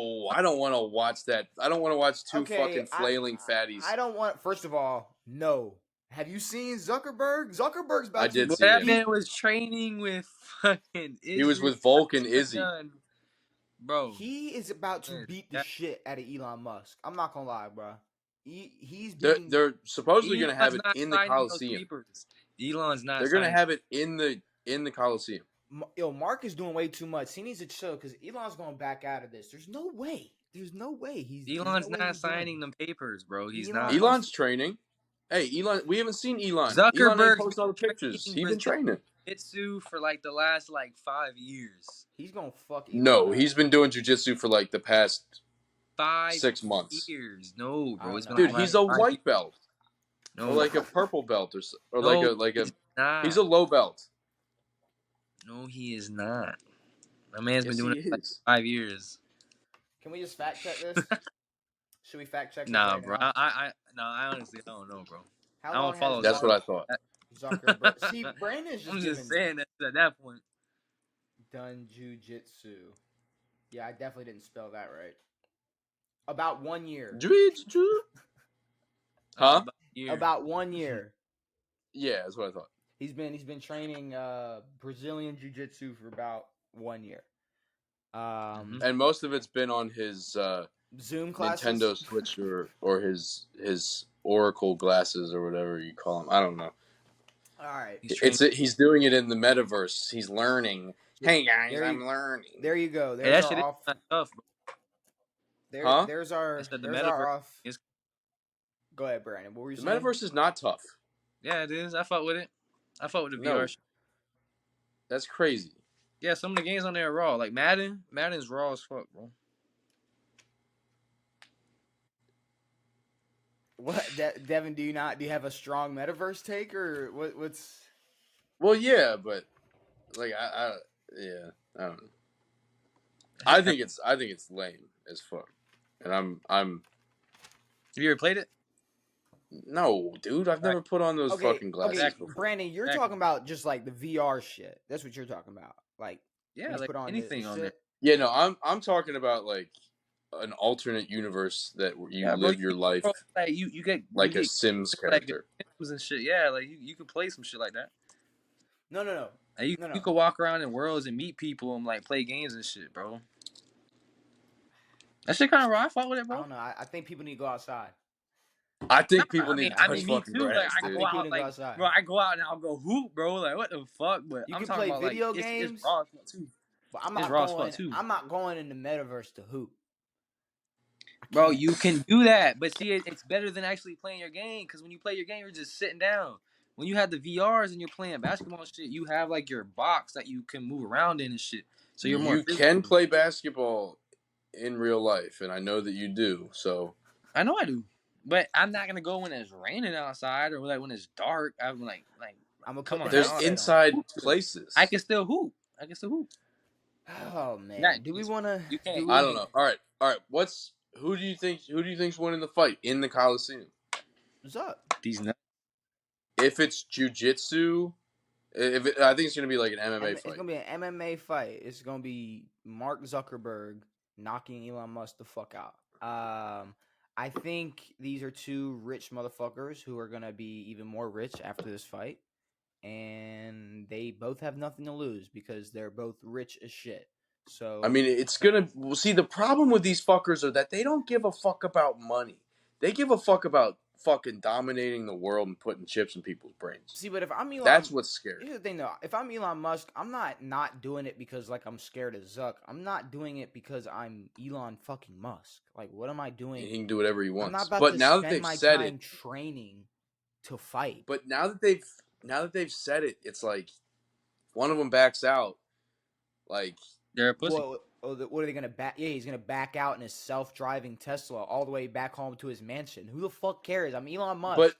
don't want to watch that. I don't want to watch two fucking flailing fatties. I don't want. First of all, no. Have you seen Zuckerberg? Zuckerberg's about I to. did see that it. man was training with fucking. He was with Volk and Izzy. Bro, he is about to beat the shit out of Elon Musk. I'm not gonna lie, bro. They're supposedly going to have it in the Coliseum. Elon's not. They're going to have it in the Coliseum. Yo, Mark is doing way too much. He needs to chill because Elon's going to back out of this. There's no way. Elon's not signing them papers, bro. He's not. Elon's training. Hey, Elon. We haven't seen Elon. Zuckerberg Elon post all the pictures. He's been training. Jiu-jitsu for like the last 5 years. He's gonna fuck Elon. No, he's been doing jiu-jitsu for like the past 6 months. Years. No, bro. Dude, he's a white belt. No, or like a purple belt, or like a. He's a low belt. No, he is not. My man's been doing it for 5 years. Can we just fact check this? Should we fact check? Nah, bro. I honestly don't know, bro. I don't follow. That's what I thought. Zuckerberg. See, Brandon's I'm just saying that at that point. Done jiu-jitsu. Yeah, I definitely didn't spell that right. About 1 year. Jiu-jitsu. Huh? About 1 year. Yeah, that's what I thought. He's been training Brazilian jiu-jitsu for about 1 year. And most of it's been on his Zoom classes? Nintendo Switch or his Oracle glasses or whatever you call them. I don't know. All right. He's doing it in the metaverse. He's learning. Hey guys, I'm learning. There you go. There's our off. Tough, bro. There's our off. Go ahead, Brandon. What were you saying? The metaverse is not tough. Yeah, it is. I fuck with it. I fuck with the VR. That's crazy. Yeah, some of the games on there are raw. Like Madden's raw as fuck, bro. What, Devin? Do you have a strong metaverse take, or what's? Well, yeah, but like I don't know. I think it's lame as fuck, and I'm. Have you ever played it? No, dude, I've never put on those fucking glasses. Okay. Brandon, you're talking about just like the VR shit. That's what you're talking about. Like, yeah, like put on anything on there. Yeah, no, I'm talking about like an alternate universe that you live your life. Bro, like you get like a Sims character. Like Sims and shit. Yeah, like you can play some shit like that. No. Like you can walk around in worlds and meet people and like play games and shit, bro. That shit kind of raw. I fought with it, bro. I don't know. I think people need to go outside. I think people need to touch me fucking too. grass, like, dude. I go out and I'll go hoop, bro. Like what the fuck? But you I'm can talking play about video like, games. It's raw too. But I'm not going in the metaverse to hoop. Bro, you can do that, but see, it's better than actually playing your game. Because when you play your game, you're just sitting down. When you have the VRs and you're playing basketball and shit, you have like your box that you can move around in and shit. So you're more. You can play basketball in real life, and I know that you do. So I know I do, but I'm not gonna go when it's raining outside or like when it's dark. I'm like I'm gonna come on. There's inside places. I can still hoop. Oh man, do we want to? You can't. I don't know. All right. Who do you think's winning the fight in the Coliseum? Zuck. These nuts. If it's jujitsu, I think it's gonna be like an MMA It's fight. gonna be an MMA fight. It's gonna be Mark Zuckerberg knocking Elon Musk the fuck out. I think these are two rich motherfuckers who are gonna be even more rich after this fight, and they both have nothing to lose because they're both rich as shit. So I mean, it's gonna. See, the problem with these fuckers are that they don't give a fuck about money. They give a fuck about fucking dominating the world and putting chips in people's brains. see, but if I'm Elon, That's what's scary. here's the thing though. If I'm Elon Musk, I'm not doing it because like I'm scared of Zuck. I'm not doing it because I'm Elon fucking Musk. Like, what am I doing? He can do whatever he I'm wants. not about But to now that spend they've my said time it, training to fight. but now that they've said it, it's like one of them backs out. Like, They're a pussy. Well, what are they gonna back? Yeah, he's gonna back out in his self-driving Tesla all the way back home to his mansion. Who the fuck cares? I'm Elon Musk.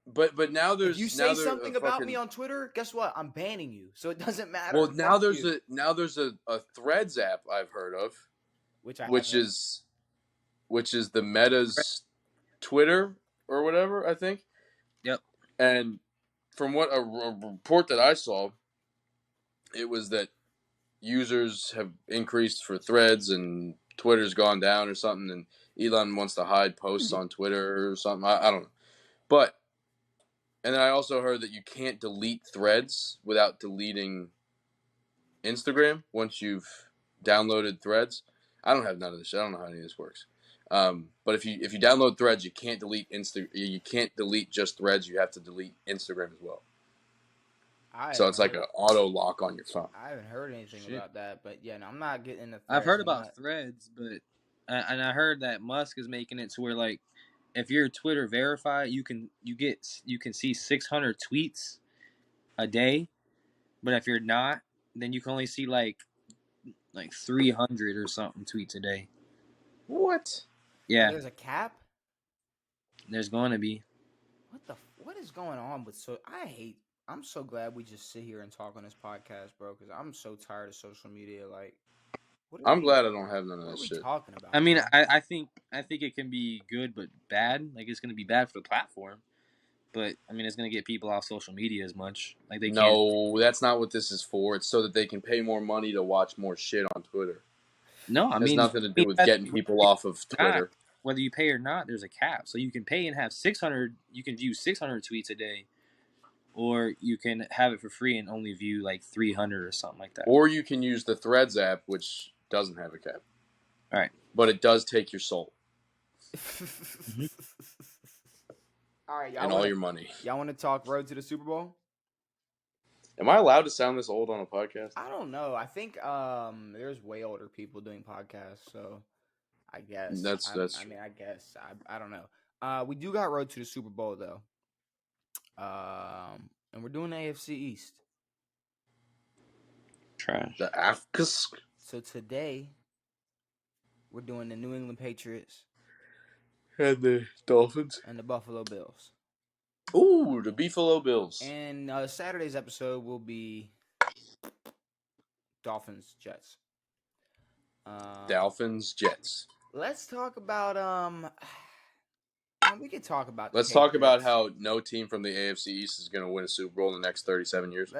but now if there's you say something about me on Twitter, guess what? I'm banning you. So it doesn't matter. well now Fuck there's you. a Threads app I've heard of, which I which haven't. is the Meta's Twitter or whatever, I think. Yep. And from what a report that I saw, it was that users have increased for Threads and Twitter's gone down or something, and Elon wants to hide posts on Twitter or something. I don't know. But, and then I also heard that you can't delete Threads without deleting Instagram once you've downloaded Threads. I don't have none of this shit. I don't know how any of this works. But if you download Threads, you can't delete You can't delete just Threads. You have to delete Instagram as well. So it's like an auto lock on your phone. I haven't heard anything Shit. about that, but yeah, no, I'm not getting into. I've heard I'm about not- Threads, but and I heard that Musk is making it to where like if you're Twitter verified, you can see 600 tweets a day, but if you're not, then you can only see like 300 or something tweets a day. What? Yeah, There's a cap. there's going to be. What is going on with I'm so glad we just sit here and talk on this podcast, bro, because I'm so tired of social media. Like, I'm glad I don't have none of what that are we shit. talking about? I mean, bro? I think it can be good but bad. Like it's going to be bad for the platform, but I mean it's going to get people off social media as much. Like they can't. No, that's not what this is for. It's so that they can pay more money to watch more shit on Twitter. No, I It has mean nothing to do with getting people off of Twitter. Whether you pay or not, there's a cap. So you can pay and have 600. You can view 600 tweets a day, or you can have it for free and only view like 300 or something like that. Or you can use the Threads app, which doesn't have a cap. All right, but it does take your soul All right, y'all and all your money. Y'all want to talk Road to the Super Bowl? Am I allowed to sound this old on a podcast? I don't know. I think there's way older people doing podcasts, so I guess That's I mean, I guess I don't know. We do got Road to the Super Bowl though, and we're doing the AFC East. trash. The AFCS. So today we're doing the New England Patriots And the Dolphins. and the Buffalo Bills. Ooh, the Buffalo Bills. And Saturday's episode will be Dolphins Jets. Dolphins Jets. Let's talk about we can talk about. Let's talk about how no team from the AFC East is going to win a Super Bowl in the next 37 years.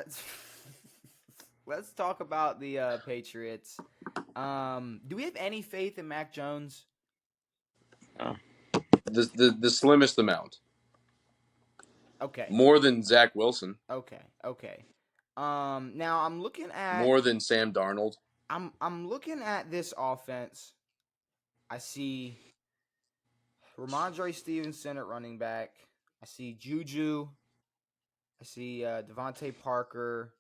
Let's talk about the Patriots. Do we have any faith in Mac Jones? No. The slimmest amount. Okay. More than Zach Wilson. Okay. Now I'm looking at more than Sam Darnold. I'm looking at this offense. I see Ramondre Stevenson at running back. I see Juju. I see Devontae Parker.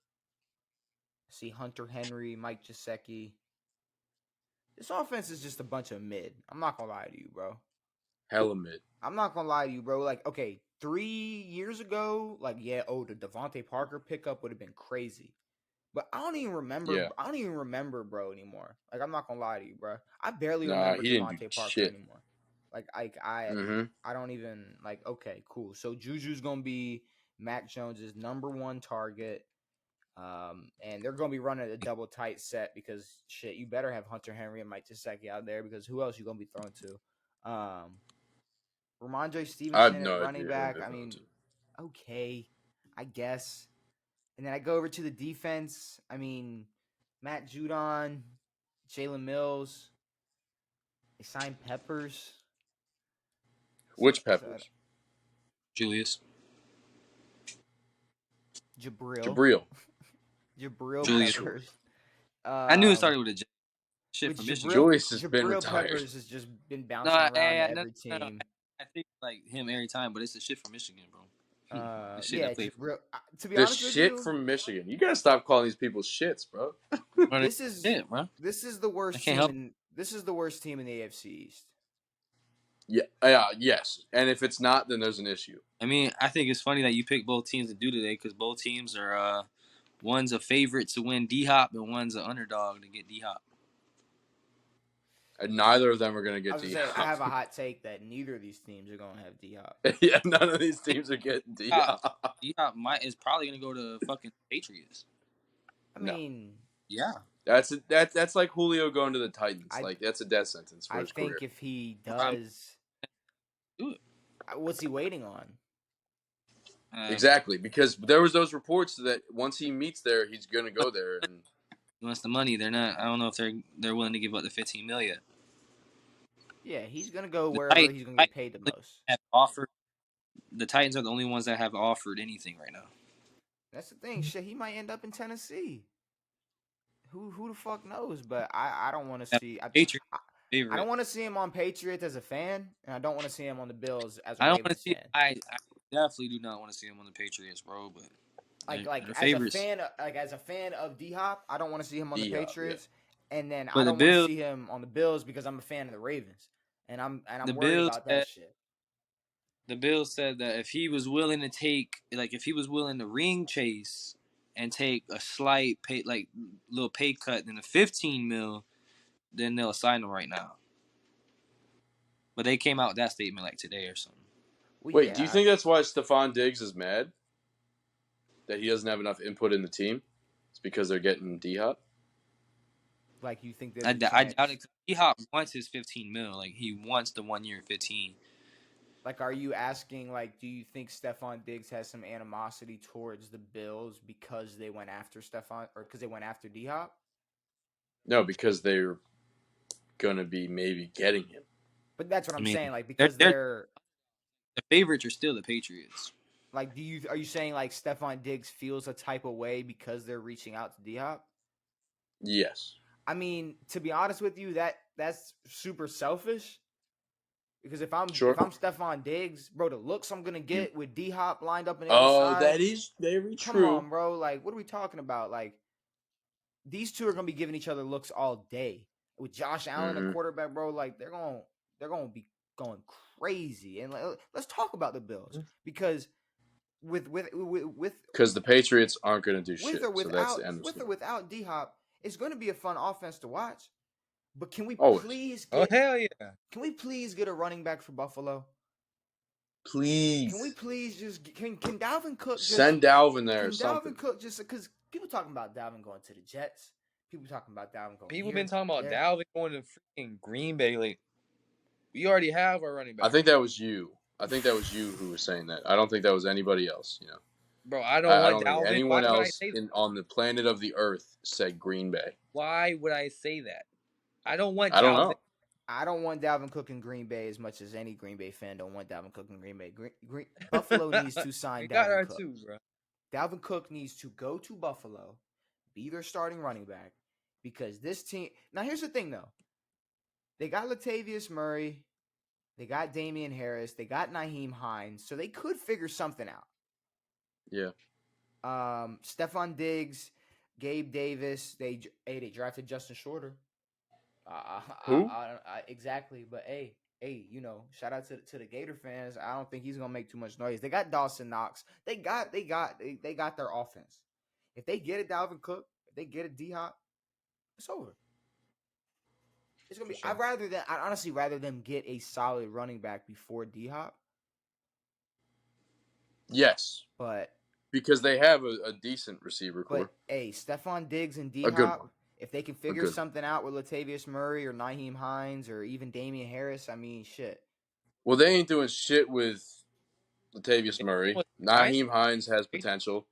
I see Hunter Henry, Mike Gesicki. This offense is just a bunch of mid. I'm not gonna lie to you, bro. Hella mid. I'm not gonna lie to you, bro. Like, okay, 3 years ago, like, yeah, the Devontae Parker pickup would have been crazy. But I don't even remember. Yeah. I don't even remember, bro, anymore. Like, I'm not gonna lie to you, bro. I barely remember Devontae Parker anymore. Like, I don't even like. Okay, cool. So Juju's gonna be Mac Jones's #1 target. And they're gonna be running a double tight set because shit, you better have Hunter Henry and Mike Gesicki out there because who else you gonna be throwing to? But Juju's gonna be Mac Jones's #1 target. And they're gonna be running a double tight set because shit, you better have Hunter Henry and Mike Gesicki out there because who else you gonna be throwing to? But Juju's gonna be Mac Jones's #1 target. And they're gonna be running a double tight set because shit, you better have Hunter Henry and Mike Gesicki out there because who else you gonna be throwing to? Ramondre I Stevenson have at no running idea. back. I mean, okay, I guess. And then I go over to the defense. I mean, Matt Judon, Jalen Mills. They signed Peppers. Which So Peppers? Julius. Jabril Julius. Julius. Peppers. I knew it started with a J. Shit Which from Michigan. Julius has been Jabril retired. Peppers has just been No, bouncing around to no, every team. I think like him every time, but it's the shit from Michigan, bro. The shit Yeah, I played Jabril. To be The honest with shit you, from Michigan. You gotta stop calling these people shits, bro. for. this is shit, bro. this is the I worst can't team help. in this is the worst team in the AFC East. Yes. And if it's not, then there's an issue. I mean, I think it's funny that you picked both teams to do today because both teams are one's a favorite to win D-Hop and one's an underdog to get D-Hop. And neither of them are gonna I get was gonna say I have a hot take that neither of these teams are gonna have D Hop. Yeah, none of these teams are getting D-Hop. D-Hop is probably gonna go to fucking Patriots. I mean, Yeah. That's like Julio going to the Titans. That's a death sentence for I his think career. if he does, Do it. what's he waiting on? Exactly, because there was those reports that once he meets there, he's gonna go there. And he wants the money. They're not. I don't know if they're willing to give up the $15 million yet. Yeah, he's gonna go wherever he's gonna get paid the most. The Titans are the only ones that have offered anything right now. That's the thing. Shit, he might end up in Tennessee. Who the fuck knows? But I don't want to see. I don't want to see him on Patriots as a fan, and I don't want to see him on the Bills as a Ravens fan. I definitely do not want to see him on the Patriots, bro. But as a fan of D Hop, I don't want to see him on the Patriots, and then but I don't want to see him on the Bills because I'm a fan of the Ravens, and I'm worried about that shit. The Bills said that if he was willing to take, if he was willing to ring chase and take a slight little pay cut than the $15 million, then they'll sign him right now. But they came out with that statement like today or something. Wait, do you think that's why Stephon Diggs is mad? That he doesn't have enough input in the team? It's because they're getting D-Hop? Like, you think I doubt it. D-Hop wants his $15 million. Like, he wants the 1 year 15. Like, are you asking, like, do you think Stephon Diggs has some animosity towards the Bills because they went after Stephon, or because they went after D-Hop? No, because they're going to be maybe getting him. But that's what I'm saying, like, because they're the favorites are still the Patriots. Like, are you saying, like, Stephon Diggs feels a type of way because they're reaching out to D-Hop? Yes. I mean, to be honest with you, that's super selfish. Because if I'm Stephon Diggs, bro, the looks I'm gonna get with D-Hop lined up on the other side. That is very true. Come on, bro. Like, what are we talking about? Like, these two are gonna be giving each other looks all day. With Josh Allen, a quarterback, bro, like they're gonna be going crazy. And let's talk about the Bills because because the Patriots aren't gonna do shit. So that's the end. With or without D-Hop, it's gonna be a fun offense to watch. But can we please get? Oh hell yeah! Can we please get a running back for Buffalo? Please. Can we please just can Dalvin Cook send Dalvin there? Can or something. Dalvin Cook just because people talking about Dalvin going to the Jets? People talking about Dalvin going. People been talking about Dalvin going to freaking Green Bay. Like, we already have our running back. I think that was you. Who was saying that. I don't think that was anybody else. You know. Bro, I don't want Dalvin. Think anyone else on the planet of the Earth said Green Bay. Why would I say that? I don't want Dalvin. I don't know. I don't want Dalvin Cook in Green Bay as much as any Green Bay fan don't want Dalvin Cook in Green Bay. Buffalo needs to sign Dalvin Cook. Bro. Dalvin Cook needs to go to Buffalo, be their starting running back, because this team. Now, here's the thing, though. They got Latavius Murray, they got Damian Harris, they got Nyheim Hines, so they could figure something out. Yeah. Stephon Diggs, Gabe Davis. They drafted Justin Shorter. Who? Exactly, but hey, shout out to the Gator fans. I don't think he's gonna make too much noise. They got Dawson Knox. They got their offense. If they get a Dalvin Cook, if they get a D-Hop, it's over. It's gonna be. Sure. I'd honestly rather them get a solid running back before D-Hop. Yes, but because they have a decent receiver core. But hey, Stephon Diggs and D-Hop. If they can figure something out with Latavius Murray or Nyheim Hines or even Damian Harris, I mean, shit. Well, they ain't doing shit with Latavius Murray. Naheem Hines has potential.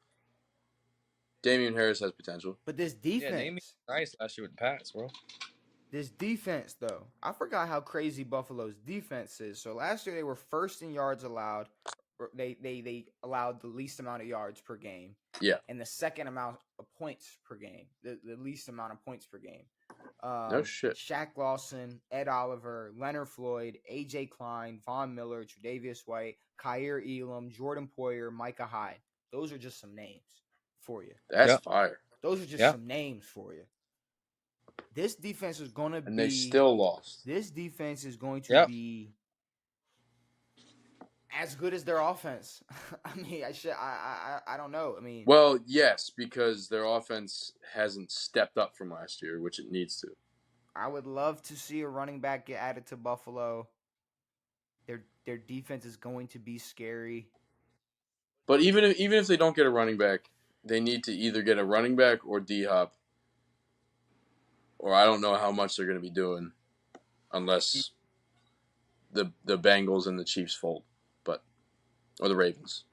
Damian Harris has potential. But this Yeah, Damian defense, nice last year with the Pats, bro. this defense though, I forgot how crazy Buffalo's defense is. So last year they were first in yards allowed. They allowed the least amount of yards per game. Yeah. And the second amount of points per game. The least amount of points per game. No shit. Shaq Lawson, Ed Oliver, Leonard Floyd, AJ Klein, Von Miller, Tre'Davious White, Kyer Elam, Jordan Poyer, Micah Hyde. Those are just some names for you. That's fire. Those are just some names for you. This defense is going to be. And they still lost. This defense is going to be as good as their offense. I mean, I don't know. I mean, well, yes, because their offense hasn't stepped up from last year, which it needs to. I would love to see a running back get added to Buffalo. Their defense is going to be scary. But even if they don't get a running back, they need to either get a running back or D-Hop. Or I don't know how much they're going to be doing unless the Bengals and the Chiefs fold. Or the Ravens.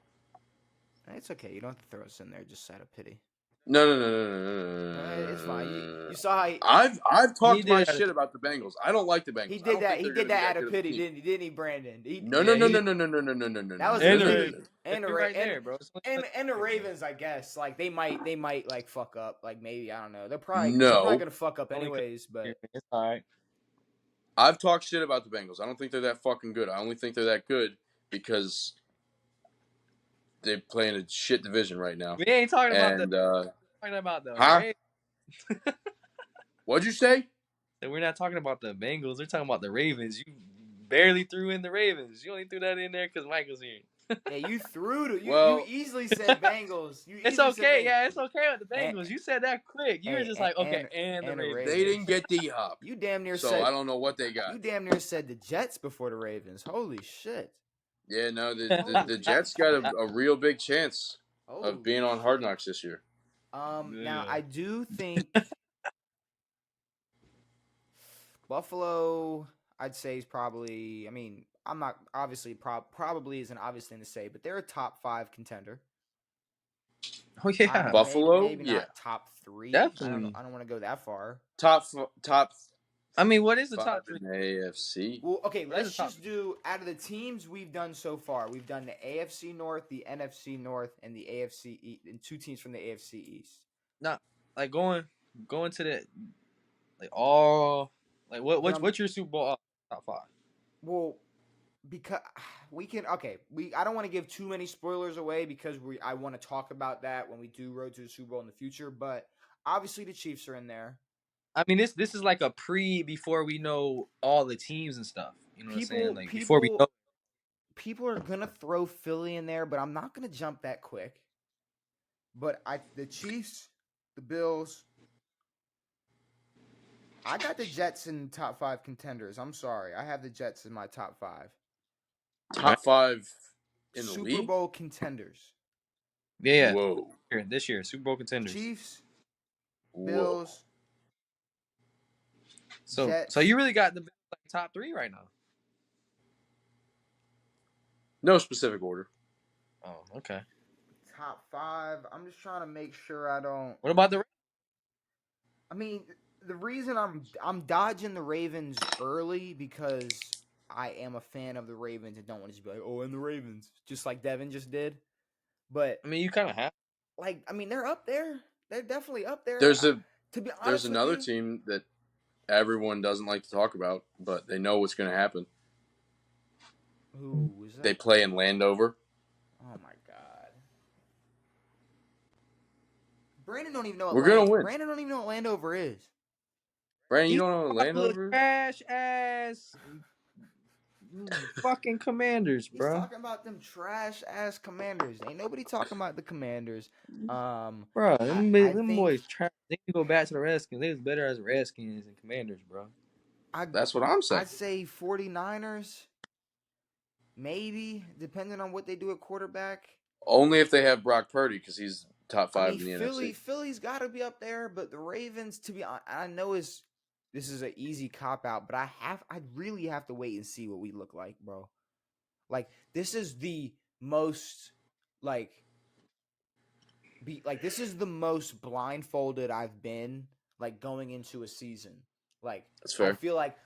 It's okay. You don't have to throw us in there just out of pity. No. It's fine. You saw how I've talked my shit about the Bengals. I don't like the Bengals. He did that. He did that out of pity, didn't he, Brandon? No. That was and the Ravens. I guess like they might like fuck up. Like maybe I don't know. They're probably gonna fuck up anyways. But it's all right. I've talked shit about the Bengals. I don't think they're that fucking good. I only think they're that good because they're playing a shit division right now. We ain't talking about the Ravens. What'd you say? We're not talking about the Bengals. We're talking about the Ravens. You barely threw in the Ravens. You only threw that in there because Michael's here. Yeah, you threw to you easily said Bengals. It's okay. Yeah, it's okay with the Bengals. You said that quick. You were just like, okay, and the Ravens. They didn't get D-Hop. You damn near said. So I don't know what they got. You damn near said the Jets before the Ravens. Holy shit. Yeah, no, the Jets got a real big chance of being on Hard Knocks this year. Now I do think Buffalo, I'd say is probably. I mean, I'm not obviously probably isn't obvious thing to say, but they're a top 5 contender. Oh yeah, Buffalo, maybe not top 3. Definitely. I don't want to go that far. Top. I mean, what is the top 3 in the AFC? Well, okay, let's just do out of the teams we've done so far. We've done the AFC North, the NFC North, and the AFC East, and 2 teams from the AFC East. Not like going to the like all like what's your Super Bowl top 5? Well, because we can I don't want to give too many spoilers away because I want to talk about that when we do Road to the Super Bowl in the future. But obviously the Chiefs are in there. I mean, this is like a before we know all the teams and stuff. You know what I'm saying? Like before we know. People are gonna throw Philly in there, but I'm not gonna jump that quick. But the Chiefs, the Bills. I got the Jets in top 5 contenders. I'm sorry, I have the Jets in my top 5. Top 5 in the Super league? Bowl contenders. Yeah. Whoa. This year, Super Bowl contenders. Chiefs, Bills. Bills. So you really got the top 3 right now. No specific order. Oh, okay. Top 5. I'm just trying to make sure I don't. What about the? I mean, the reason I'm dodging the Ravens early because I am a fan of the Ravens and don't want to just be like, and the Ravens, just like Devin just did. But I mean, you kind of have. Like, I mean, they're up there. They're definitely up there. To be honest, there's another team that everyone doesn't like to talk about, but they know what's going to happen. Who is that? They play in Landover. Oh my god. Brandon don't even know. We're gonna win. Brandon don't even know what Landover is. Brandon, you don't know what Landover? Trash ass. Fucking Commanders, bro. He's talking about them trash ass Commanders. Ain't nobody talking about the Commanders. Bro, them boys trash. They need to go back to the Redskins. They was better as Redskins than Commanders, bro. That's what I'm saying. I'd say 49ers. Maybe, depending on what they do at quarterback. Only if they have Brock Purdy, because he's top 5 in the NFC. Philly's got to be up there, but the Ravens, to be honest, I know this is an easy cop out, but I really have to wait and see what we look like, bro. Like this is the most this is the most blindfolded I've been going into a season. That's I fair. feel like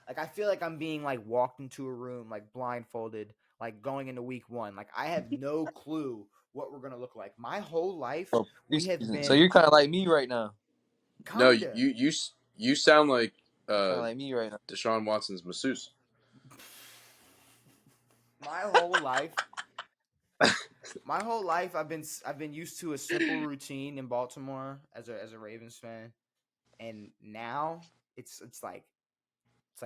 I'm being walked into a room blindfolded going into week 1. I have no clue what we're gonna look like. My whole life we have been. So you're kind of like me right now. No, Kinda. you sound like Kind of like me right now. Deshaun Watson's masseuse. My whole life I've been used to a simple routine in Baltimore as a Ravens fan, and now it's like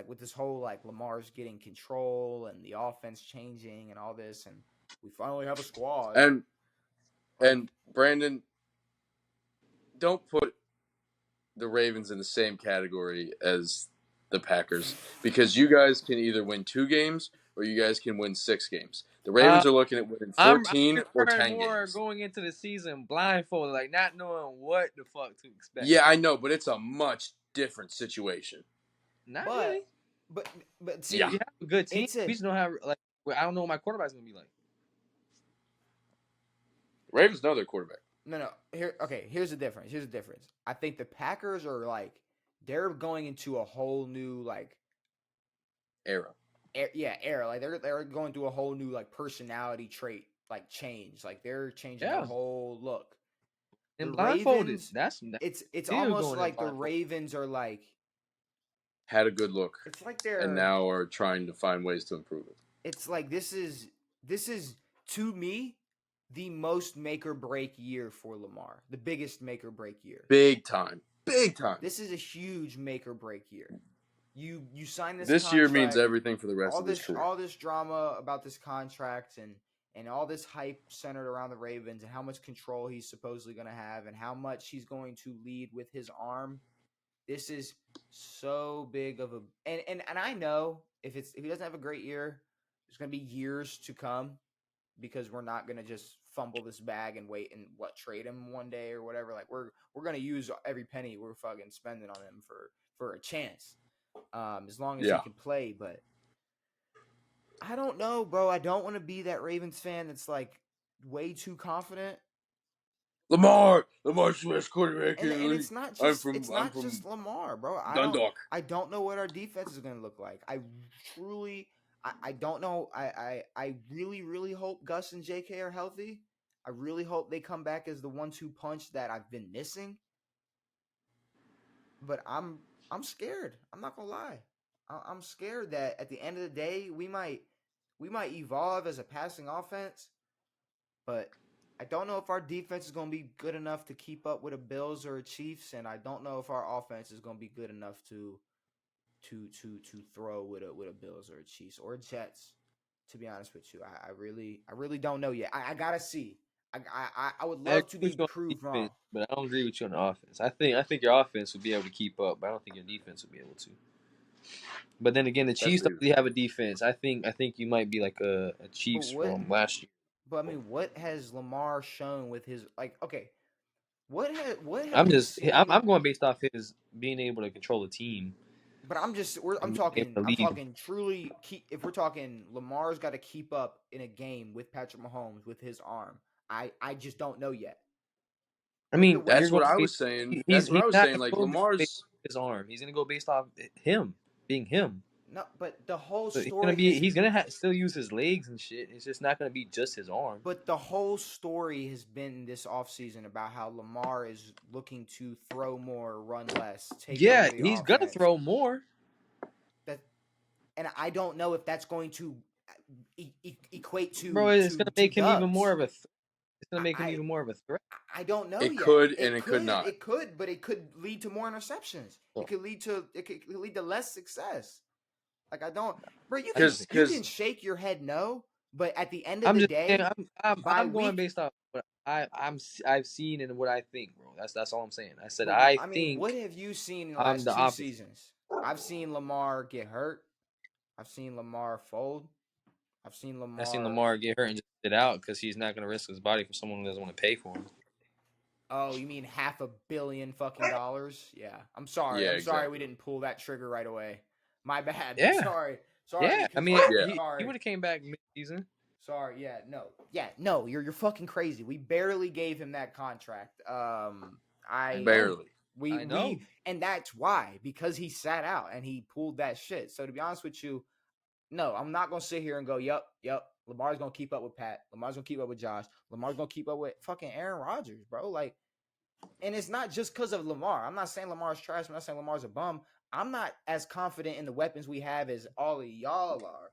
with this whole Lamar's getting control and the offense changing and all this, and we finally have a squad. And Brandon, don't put the Ravens in the same category as the Packers, because you guys can either win 2 games or you guys can win 6 games. The Ravens are looking at winning 14 or 10 games. Going into the season blindfolded, not knowing what the fuck to expect. Yeah, I know, but it's a much different situation. Not really. But see, you have a good team. We just don't have I don't know what my quarterback's gonna be like. The Ravens know their quarterback. No. Here's the difference. I think the Packers are they're going into a whole new era. Era. They're going through a whole new personality trait change. They're changing their whole look. And blindfolded. Ravens, it's still almost like the Ravens are had a good look. It's like they're and now are trying to find ways to improve it. It's like this is to me the most make or break year for Lamar. The biggest make or break year. Big time. This is a huge make or break year. You sign this contract, year means everything for the rest of his career. All this drama about this contract and all this hype centered around the Ravens and how much control he's supposedly going to have and how much he's going to lead with his arm. This is so big of a and I know if he doesn't have a great year, there's going to be years to come because we're not going to just fumble this bag and wait and trade him one day or whatever. We're going to use every penny we're fucking spending on him for a chance. As long as he can play, but I don't know, bro. I don't want to be that Ravens fan that's way too confident. Lamar's the best quarterback. And it's not just just Lamar, bro. I don't know what our defense is going to look like. I don't know. I really, really hope Gus and JK are healthy. I really hope they come back as the 1-2 punch that I've been missing. But I'm scared. I'm not gonna lie. I'm scared that at the end of the day we might evolve as a passing offense, but I don't know if our defense is gonna be good enough to keep up with a Bills or a Chiefs, and I don't know if our offense is gonna be good enough to throw with a Bills or a Chiefs or a Jets. To be honest with you, I really don't know yet. I gotta see. I would love to be proved wrong, but I don't agree with you on the offense. I think your offense would be able to keep up, but I don't think your defense would be able to. But then again, the Chiefs don't really have a defense. I think you might be like a Chiefs from last year. But I mean, what has Lamar shown with his What I'm going based off his being able to control a team. But I'm talking truly. If we're talking, Lamar's got to keep up in a game with Patrick Mahomes with his arm. I just don't know yet. I mean, that's what I was saying. That's what I was saying. Lamar's his arm. He's gonna go based off him being him. No, but the whole story. He's gonna still use his legs and shit. It's just not gonna be just his arm. But the whole story has been this offseason about how Lamar is looking to throw more, run less. He's gonna throw more. And I don't know if that's going to equate to. Bro, it's gonna make him even more of a. It's gonna make him even more of a threat. I don't know. It could and it could not. It could, but it could lead to more interceptions. It could lead to less success. I don't, bro. You can shake your head no, but at the end of the day, I'm going based off what I've seen and what I think, bro. That's all I'm saying. I said think. What have you seen in the last 2 seasons? I've seen Lamar get hurt. I've seen Lamar fold. I've seen Lamar get hurt and just sit out because he's not going to risk his body for someone who doesn't want to pay for him. Oh, you mean $500 million fucking dollars? Yeah. I'm sorry. Sorry we didn't pull that trigger right away. My bad. Yeah. Sorry. Yeah. I mean, he would have came back mid-season. Sorry, no. You're fucking crazy. We barely gave him that contract. Barely. I know. And that's why, because he sat out and he pulled that shit. So to be honest with you, no, I'm not gonna sit here and go, yep. Lamar's gonna keep up with Pat. Lamar's gonna keep up with Josh. Lamar's gonna keep up with fucking Aaron Rodgers, bro. Like, and it's not just because of Lamar. I'm not saying Lamar's trash. I'm not saying Lamar's a bum. I'm not as confident in the weapons we have as all of y'all are,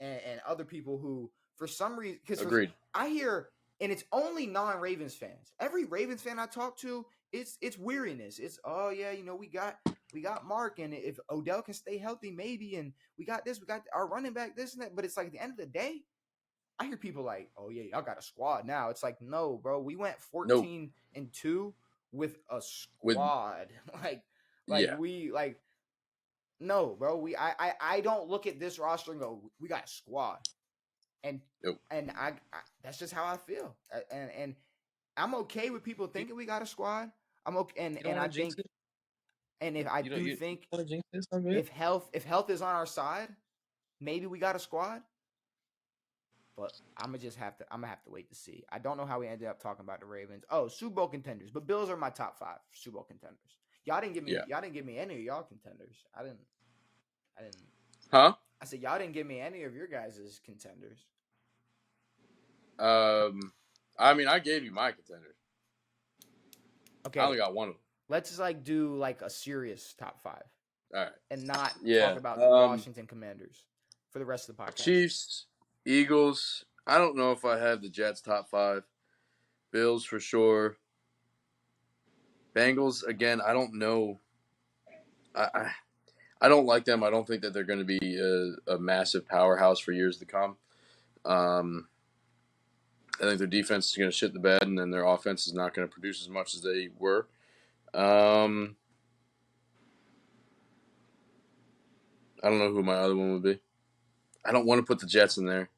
and other people who, for some reason, Agreed. I hear, and it's only non-Ravens fans. Every Ravens fan I talk to, it's weariness. It's we got Mark, and if Odell can stay healthy, maybe, and we got our running back, this and that. But it's like at the end of the day, I hear people like, oh yeah, y'all got a squad now. It's like, no, bro, we went 14-2 with a squad. No, bro. I don't look at this roster and go, we got a squad. And I that's just how I feel. And I'm okay with people thinking we got a squad. I'm okay, and I think, and if I do think if health is on our side, maybe we got a squad. But I'm gonna have to wait to see. I don't know how we ended up talking about the Ravens. Oh, Super Bowl contenders, but Bills are my top 5 Super Bowl contenders. Y'all didn't give me any of y'all contenders. I didn't. Huh? I said y'all didn't give me any of your guys' contenders. I mean, I gave you my contenders. Okay. I only got one of them. Let's just do a serious top 5. All right. And not talk about the Washington Commanders for the rest of the podcast. Chiefs, Eagles. I don't know if I have the Jets top 5. Bills for sure. Bengals, again, I don't know. I don't like them. I don't think that they're going to be a massive powerhouse for years to come. I think their defense is going to shit the bed, and then their offense is not going to produce as much as they were. I don't know who my other one would be. I don't want to put the Jets in there.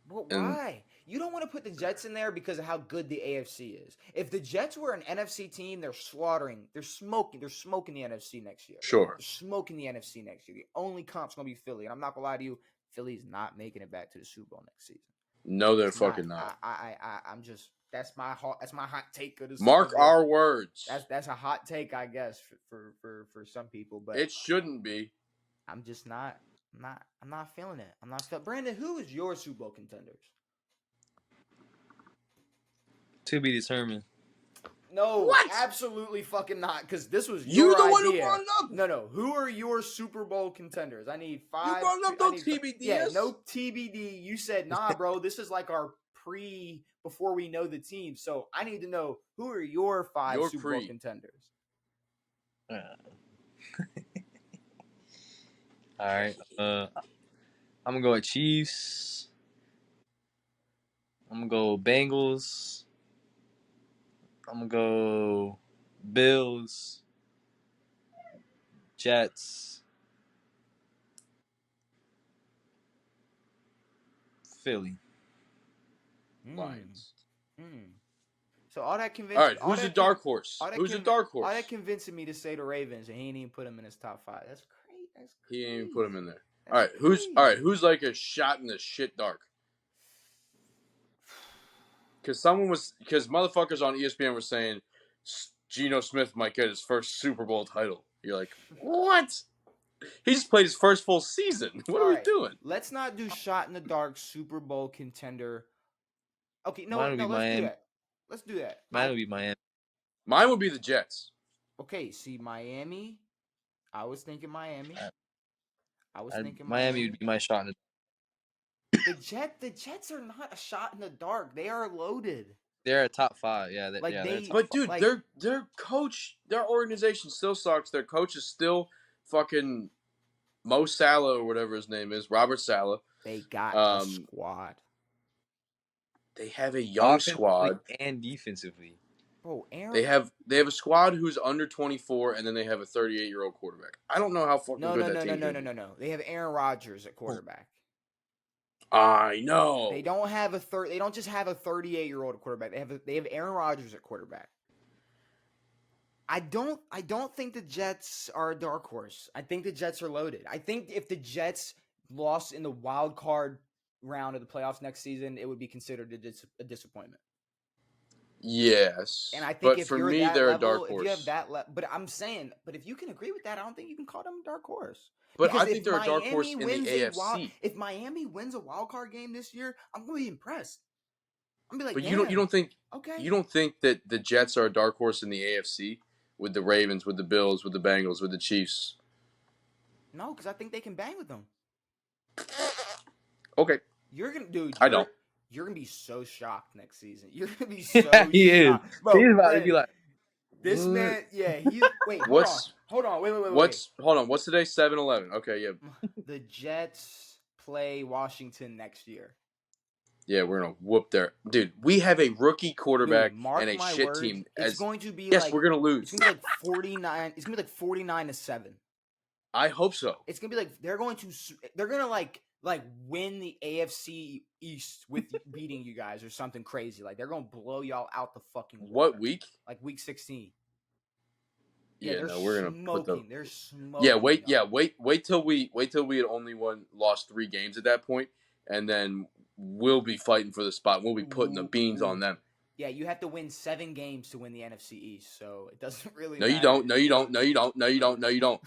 But why? You don't want to put the Jets in there because of how good the AFC is. If the Jets were an NFC team, they're slaughtering. They're smoking the NFC next year. Sure. They're smoking the NFC next year. The only comp's going to be Philly. And I'm not going to lie to you, Philly's not making it back to the Super Bowl next season. No, they're fucking not. I'm just, that's my hot take of the Mark our words. That's a hot take, I guess, for some people, but it shouldn't be. I'm just not feeling it. I'm not feeling. Brandon, who is your Super Bowl contenders? To be determined. No, what? Absolutely fucking not. Because this was you your the idea. One who brought it up. No. Who are your Super Bowl contenders? I need 5. You brought it up. No TBD. Yeah, no TBD. You said nah, bro. This is like our before we know the team. So I need to know who are your 5 Super Bowl contenders. All right. I'm gonna go with Chiefs. I'm gonna go Bengals. I'm gonna go Bills, Jets, Philly, Lions. So all that convinced. All right, who's the dark horse? Who's the dark horse? All that convincing me to say the Ravens, and he ain't even put him in his top 5. That's crazy. He ain't even put him in there. All right, who's like a shot in the shit dark? Because motherfuckers on ESPN were saying Geno Smith might get his first Super Bowl title. You're like, what? He just played his first full season. What are we doing? Let's not do shot in the dark Super Bowl contender. Okay, no, let's Miami. do that. Let's do that. Mine would be Miami. Mine would be the Jets. Okay, see, Miami. I was thinking Miami. Miami would be my shot in the The Jets are not a shot in the dark. They are loaded. They're a top 5. Yeah, but dude, their coach, their organization still sucks. Their coach is still fucking Mo Salah or whatever his name is, Robert Salah. They got a squad. They have a young squad and defensively. Bro, they have a squad who's under 24, and then they have a 38-year-old quarterback. I don't know how fucking good that team is. No. They have Aaron Rodgers at quarterback. I know. They don't have They don't just have a 38-year-old quarterback. They have Aaron Rodgers at quarterback. I don't think the Jets are a dark horse. I think the Jets are loaded. I think if the Jets lost in the wild card round of the playoffs next season, it would be considered a disappointment. Yes. And I think but if for you're me, that they're level, a dark if horse. you have that but I'm saying, but if you can agree with that, I don't think you can call them a dark horse. But Because I think they're a dark horse in the AFC. If Miami wins a wild card game this year, I'm going to be impressed. I'm gonna be like, But damn. you don't think Okay. You don't think that the Jets are a dark horse in the AFC with the Ravens, with the Bills, with the Bengals, with the Chiefs? No, because I think they can bang with them. Okay. You're gonna, dude. I don't. You're gonna be so shocked next season. You're gonna be so he is. shocked. Bro, He's about to Brandon, be like, this what? man. Yeah, he's. Wait, hold on. Wait. Hold on. What's today? 7-11. Okay, yeah. The Jets play Washington next year. Yeah, we're gonna whoop their dude. We have a rookie quarterback and a shit words, team. It's going to be yes, we're gonna lose. It's gonna be like 49. It's gonna be like 49-7. I hope so. It's gonna be like they're gonna like win the AFC East with beating you guys or something crazy. Like they're gonna blow y'all out the fucking water. What week? Like week 16. Yeah, no, we're gonna put them. They're smoking. Wait till we had only lost 3 games at that point, and then we'll be fighting for the spot. We'll be putting the beans on them. Yeah, you have to win 7 games to win the NFC East, so it doesn't really No, matter. you don't.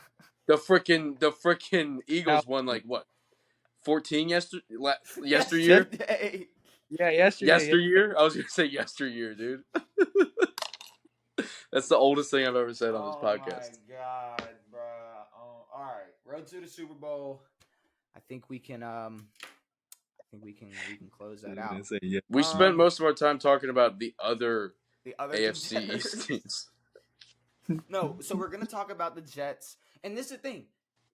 The freaking Eagles won like what? 14 yesteryear? Yeah, yesteryear. I was gonna say yesteryear, dude. That's the oldest thing I've ever said on this podcast. Oh my god, bro. All right, road to the Super Bowl. I think we can close that out. We spent most of our time talking about the other AFC East teams. No, so we're gonna talk about the Jets, and this is the thing,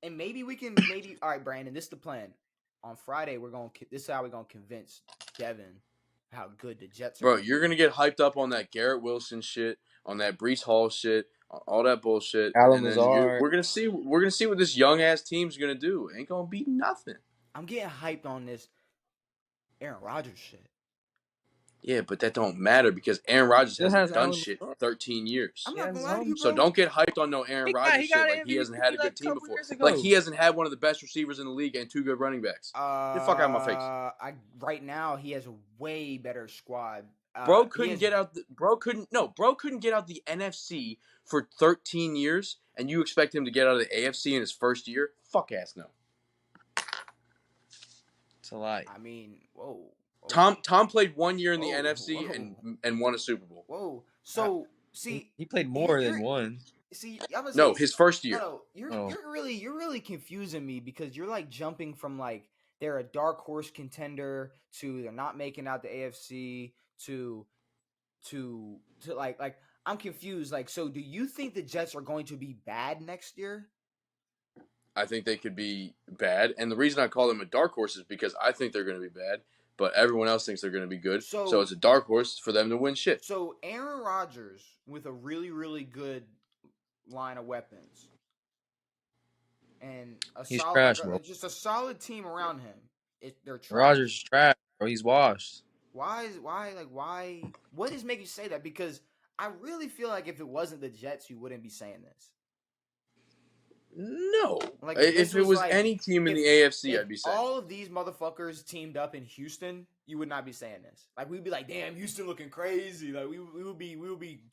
and maybe we can all right, Brandon. This is the plan. On Friday, this is how we're gonna convince Devin how good the Jets are. Bro, you're gonna get hyped up on that Garrett Wilson shit, on that Breece Hall shit, all that bullshit, and then we're gonna see what this young ass team's gonna do. Ain't gonna be nothing. I'm getting hyped on this Aaron Rodgers shit. Yeah, but that don't matter because Aaron Rodgers hasn't done shit in 13 years. I'm not gonna lie to you, bro. So don't get hyped on no Aaron Rodgers shit like he hasn't had a good team before. Like he hasn't had one of the best receivers in the league and 2 good running backs. Get the fuck out of my face. Right now he has a way better squad. Bro couldn't get out the NFC for 13 years, and you expect him to get out of the AFC in his first year? Fuck ass no. It's a lie. I mean, whoa. Tom played 1 year in the NFC and won a Super Bowl. Whoa. So see, he played more than one. See, his first year. No, you're really confusing me because you're like jumping from like they're a dark horse contender to they're not making out the AFC to like I'm confused. Like, so do you think the Jets are going to be bad next year? I think they could be bad, and the reason I call them a dark horse is because I think they're going to be bad, but everyone else thinks they're going to be good. So it's a dark horse for them to win shit. So Aaron Rodgers with a really, really good line of weapons and he's trash, bro. Just a solid team around him. They're trash. Rodgers is trash, bro. He's washed. Why? What is making you say that? Because I really feel like if it wasn't the Jets, you wouldn't be saying this. No. Like if it was like, any team in the AFC, I'd be saying. All of these motherfuckers teamed up in Houston, you would not be saying this. Like we'd be like, "Damn, Houston looking crazy." Like we would be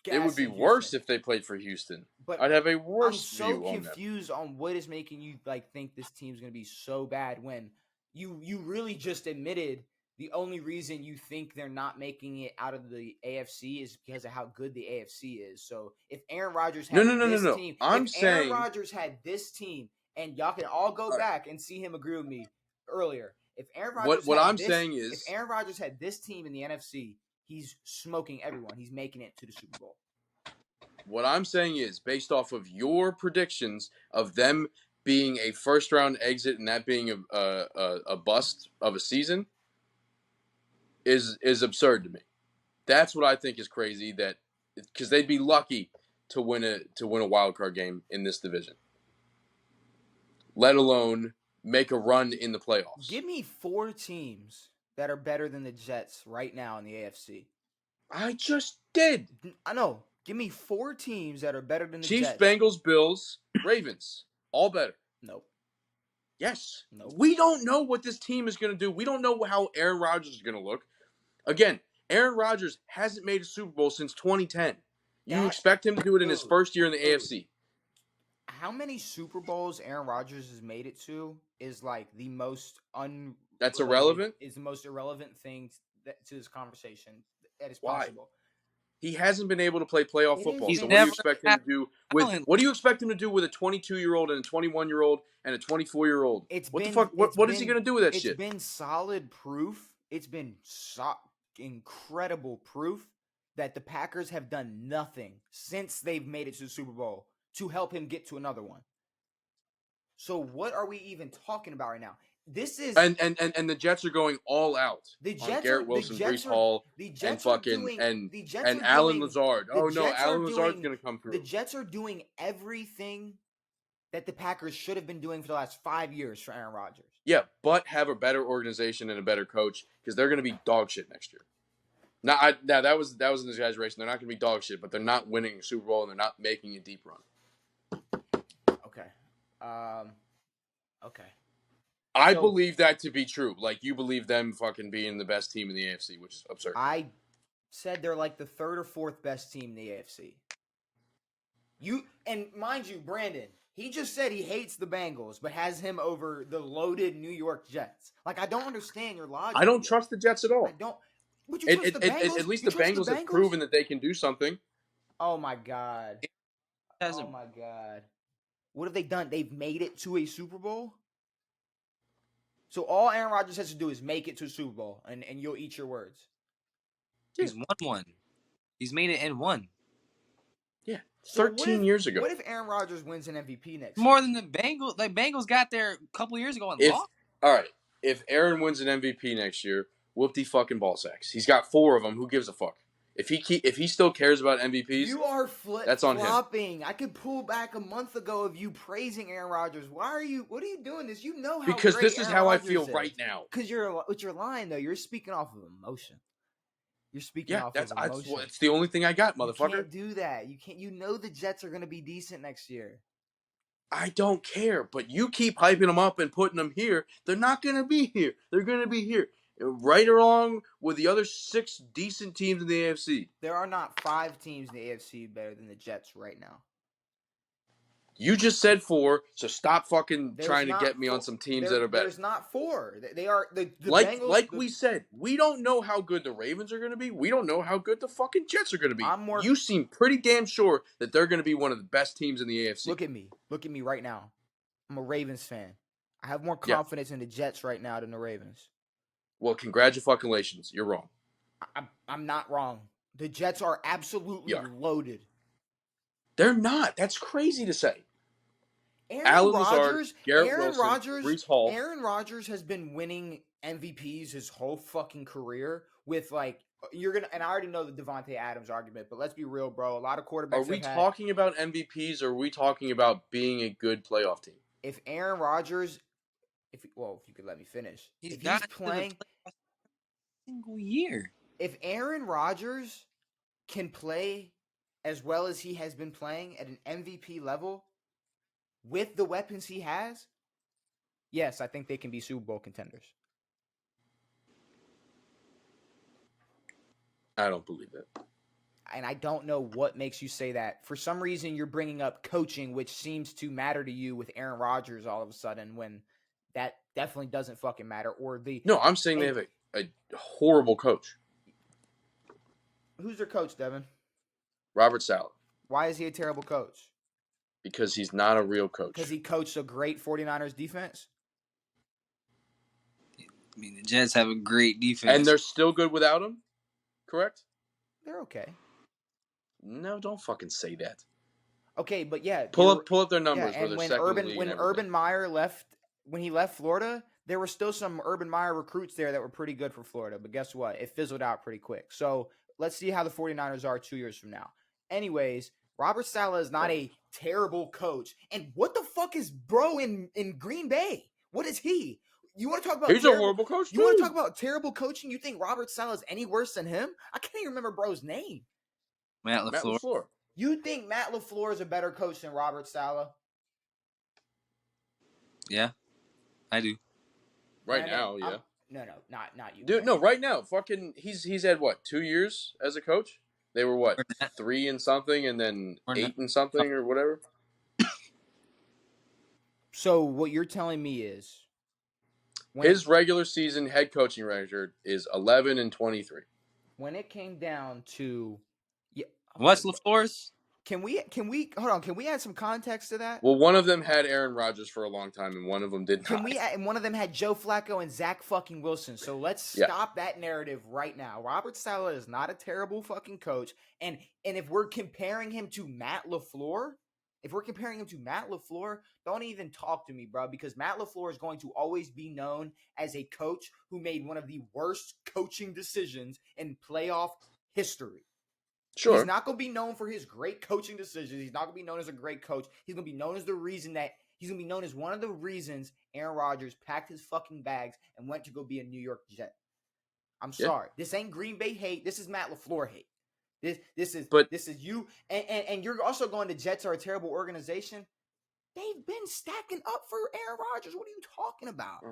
It would be worse if they played for Houston. But I'd have a worse view on them. I'm so confused on what is making you like think this team's going to be so bad when you really just admitted the only reason you think they're not making it out of the AFC is because of how good the AFC is. So if Aaron Rodgers had this team, Aaron Rodgers had this team, and y'all can all go back and see him agree with me earlier. If Aaron Rodgers if Aaron Rodgers had this team in the NFC, he's smoking everyone. He's making it to the Super Bowl. What I'm saying is, based off of your predictions of them being a first-round exit and that being a bust of a season, is absurd to me. That's what I think is crazy. That because they'd be lucky to win a wild card game in this division, let alone make a run in the playoffs. Give me 4 teams that are better than the Jets right now in the AFC. I just did. I know. Give me 4 teams that are better than the Chiefs, Jets. Bengals, Bills, Ravens, all better. Nope. Yes. Nope. We don't know what this team is going to do. We don't know how Aaron Rodgers is going to look. Again, Aaron Rodgers hasn't made a Super Bowl since 2010. You expect him to do it in his first year in the AFC. How many Super Bowls Aaron Rodgers has made it to is like the most That's irrelevant? Is the most irrelevant thing to this conversation that is Why? possible. He hasn't been able to play playoff football. He's So what do you never expect him to do with talent. what do you expect him to do with a 22-year-old and a 21-year-old and a 24-year-old? What the fuck? What is he going to do with that shit? It's been solid proof. It's been incredible proof that the Packers have done nothing since they've made it to the Super Bowl to help him get to another one. So what are we even talking about right now? This is and the Jets are going all out. The Jets on Garrett Wilson, Breece Hall, and fucking Alan Lazard. Oh no, Alan Lazard's going to come through. The Jets are doing everything that the Packers should have been doing for the last 5 years for Aaron Rodgers. Yeah, but have a better organization and a better coach because they're going to be dog shit next year. Now that was an exaggeration. They're not going to be dog shit, but they're not winning a Super Bowl and they're not making a deep run. Okay. Okay. I believe that to be true. Like, you believe them fucking being the best team in the AFC, which is absurd. I said they're like the third or fourth best team in the AFC. And mind you, Brandon, he just said he hates the Bengals, but has him over the loaded New York Jets. Like, I don't understand your logic. I don't trust the Jets at all. I don't. Would you trust the Bengals? At least the Bengals have proven that they can do something. Oh, my God. Oh, my God. What have they done? They've made it to a Super Bowl? So all Aaron Rodgers has to do is make it to a Super Bowl, and you'll eat your words. He's won one. He's made it and won. Yeah, 13 years ago. What if Aaron Rodgers wins an MVP next More year? than the Bengals. Like, Bengals got there a couple years ago and lost. All right, if Aaron wins an MVP next year, whoop-de fucking ball sacks. He's got 4 of them. Who gives a fuck? If he still cares about MVPs, you are that's on him. I could pull back a month ago of you praising Aaron Rodgers. What are you doing this? You know how because great this is Aaron how Rodgers I feel is. right now. Because you're lying though. You're speaking off of emotion. You're speaking off of emotion. It's the only thing I got, motherfucker. You can't do that. You can't. You know the Jets are going to be decent next year. I don't care, but you keep hyping them up and putting them here. They're not going to be here. They're going to be here. Right along with the other 6 decent teams in the AFC. There are not 5 teams in the AFC better than the Jets right now. You just said 4, so stop fucking trying to get me on some teams that are better. There's not 4. They are the Bengals. Like we said, we don't know how good the Ravens are going to be. We don't know how good the fucking Jets are going to be. You seem pretty damn sure that they're going to be one of the best teams in the AFC. Look at me right now. I'm a Ravens fan. I have more confidence in the Jets right now than the Ravens. Well, congratulations. You're wrong. I'm not wrong. The Jets are absolutely loaded. They're not. That's crazy to say. Aaron Rodgers, Breece Hall. Aaron Rodgers has been winning MVPs his whole fucking career with and I already know the Devontae Adams argument, but let's be real, bro. A lot of quarterbacks. Are we talking about MVPs or are we talking about being a good playoff team? If Aaron Rodgers, if you could let me finish. If he's playing single year. If Aaron Rodgers can play as well as he has been playing at an MVP level with the weapons he has, yes, I think they can be Super Bowl contenders. I don't believe it. And I don't know what makes you say that. For some reason, you're bringing up coaching, which seems to matter to you with Aaron Rodgers all of a sudden when that definitely doesn't fucking matter. No, I'm saying they have a horrible coach. Who's their coach, Devin? Robert Saleh. Why is he a terrible coach? Because he's not a real coach. Because he coached a great 49ers defense? I mean, the Jets have a great defense. And they're still good without him? Correct? They're okay. No, don't fucking say that. Okay, but yeah. Pull up their numbers and when Urban Meyer left, when he left Florida, there were still some Urban Meyer recruits there that were pretty good for Florida. But guess what? It fizzled out pretty quick. So let's see how the 49ers are 2 years from now. Anyways, Robert Saleh is not a terrible coach. And what the fuck is bro in Green Bay? What is he? You want to talk about? He's a horrible coach. You want to talk about terrible coaching? You think Robert Saleh is any worse than him? I can't even remember bro's name. Matt LaFleur. You think Matt LaFleur is a better coach than Robert Saleh? Yeah. I do. Right Brandon, now, yeah. No, not you. Dude, Brandon. no, right now, fucking, he's had what, 2 years as a coach? They were what, More than that. 3 and something, and then More than 8 and something, or whatever. So what you're telling me is His regular season head coaching record is 11-23. When it came down to, What's LaFleur's? Can we hold on? Can we add some context to that? Well, one of them had Aaron Rodgers for a long time, and one of them did not. Can we? And one of them had Joe Flacco and Zach fucking Wilson. So let's stop that narrative right now. Robert Saleh is not a terrible fucking coach, and if we're comparing him to Matt LaFleur, don't even talk to me, bro, because Matt LaFleur is going to always be known as a coach who made one of the worst coaching decisions in playoff history. Sure. He's not going to be known for his great coaching decisions. He's not going to be known as a great coach. He's going to be known as one of the reasons Aaron Rodgers packed his fucking bags and went to go be a New York Jet. I'm sorry. This ain't Green Bay hate. This is Matt LaFleur hate. This is you. And you're also going to Jets are a terrible organization. They've been stacking up for Aaron Rodgers. What are you talking about?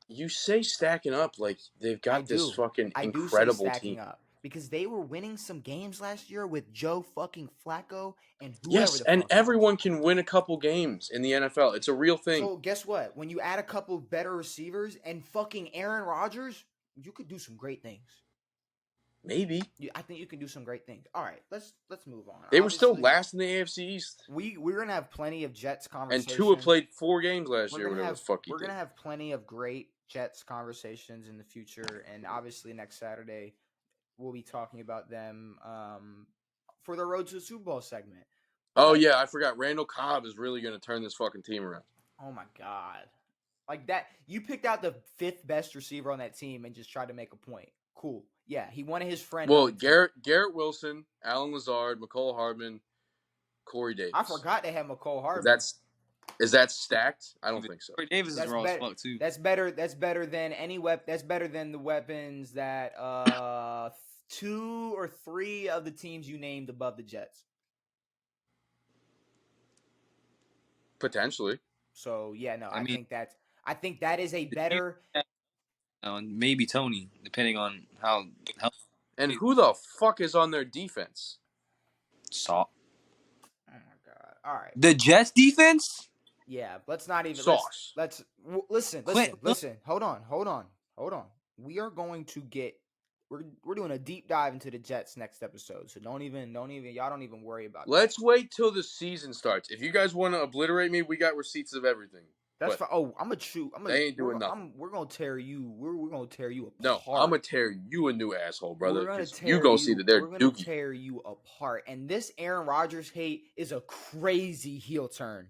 You say stacking up like they've got this fucking incredible team. Up. Because they were winning some games last year with Joe fucking Flacco and whoever. Yes, and everyone can win a couple games in the NFL. It's a real thing. So guess what? When you add a couple better receivers and fucking Aaron Rodgers, you could do some great things. Maybe. I think you can do some great things. All right, let's move on. They were still last in the AFC East. We're gonna have plenty of Jets conversations. And Tua played 4 games last year. We're gonna have plenty of great Jets conversations in the future, and obviously next Saturday. We'll be talking about them for the Road to the Super Bowl segment. Yeah, I forgot. Randall Cobb is really going to turn this fucking team around. Oh, my God. Like that. You picked out the 5th best receiver on that team and just tried to make a point. Cool. Yeah, he wanted his friend. Well, Garrett Wilson, Alan Lazard, McCole Hardman, Corey Davis. I forgot they had McCole Hardman. Is that stacked? I don't think so. Corey Davis is raw as fuck too. That's better than any That's better than the weapons that 2 or 3 of the teams you named above the Jets. Potentially. So yeah, no, I think that is a better. And maybe Tony, depending on how. And who the fuck is on their defense? Sauce. Oh my God! All right. The Jets defense. Yeah, let's not even. Sauce. Let's listen. Hold on. We are going to get. We're doing a deep dive into the Jets next episode, so don't even y'all don't even worry about. Let's wait till the season starts. If you guys want to obliterate me, we got receipts of everything. That's fine. Oh, I'm gonna chew. They ain't doing nothing. We're gonna tear you. We're gonna tear you apart. No, I'm gonna tear you a new asshole, brother. You gonna see that they're dookie. We're gonna tear you apart. And this Aaron Rodgers hate is a crazy heel turn.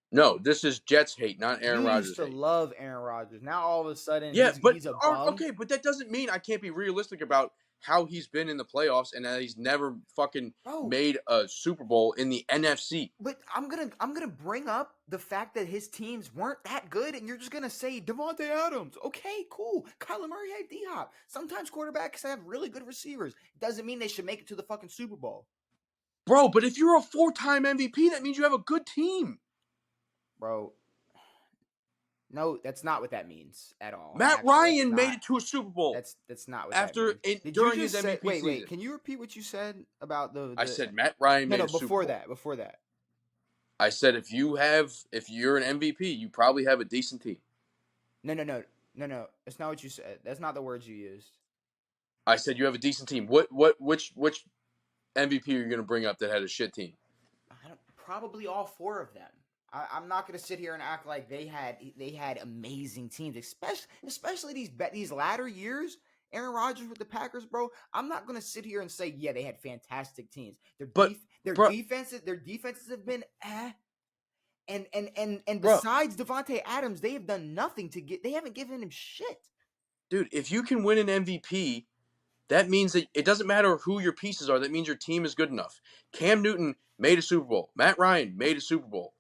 No, this is Jets hate, not Aaron Rodgers. You used to love Aaron Rodgers. Now all of a sudden, he's a bum. Okay, but that doesn't mean I can't be realistic about how he's been in the playoffs and that he's never fucking made a Super Bowl in the NFC. But I'm gonna bring up the fact that his teams weren't that good, and you're just gonna say Devontae Adams. Okay, cool. Kyler Murray had D-Hop. Sometimes quarterbacks have really good receivers. Doesn't mean they should make it to the fucking Super Bowl. Bro, but if you're a 4-time MVP, that means you have a good team. Bro, no, that's not what that means at all. Matt Ryan made it to a Super Bowl. That's not what that means. During his MVP season. Wait, can you repeat what you said about the I said Matt Ryan made a Super Bowl. Before that. I said if you're an MVP, you probably have a decent team. No. That's not what you said. That's not the words you used. I said you have a decent team. Which MVP are you going to bring up that had a shit team? Probably all 4 of them. I'm not going to sit here and act like they had amazing teams, especially these latter years. Aaron Rodgers with the Packers, bro. I'm not going to sit here and say they had fantastic teams. Their defenses have been and besides Devontae Adams, they have done nothing to get. They haven't given him shit. Dude, if you can win an MVP, that means that it doesn't matter who your pieces are. That means your team is good enough. Cam Newton made a Super Bowl. Matt Ryan made a Super Bowl.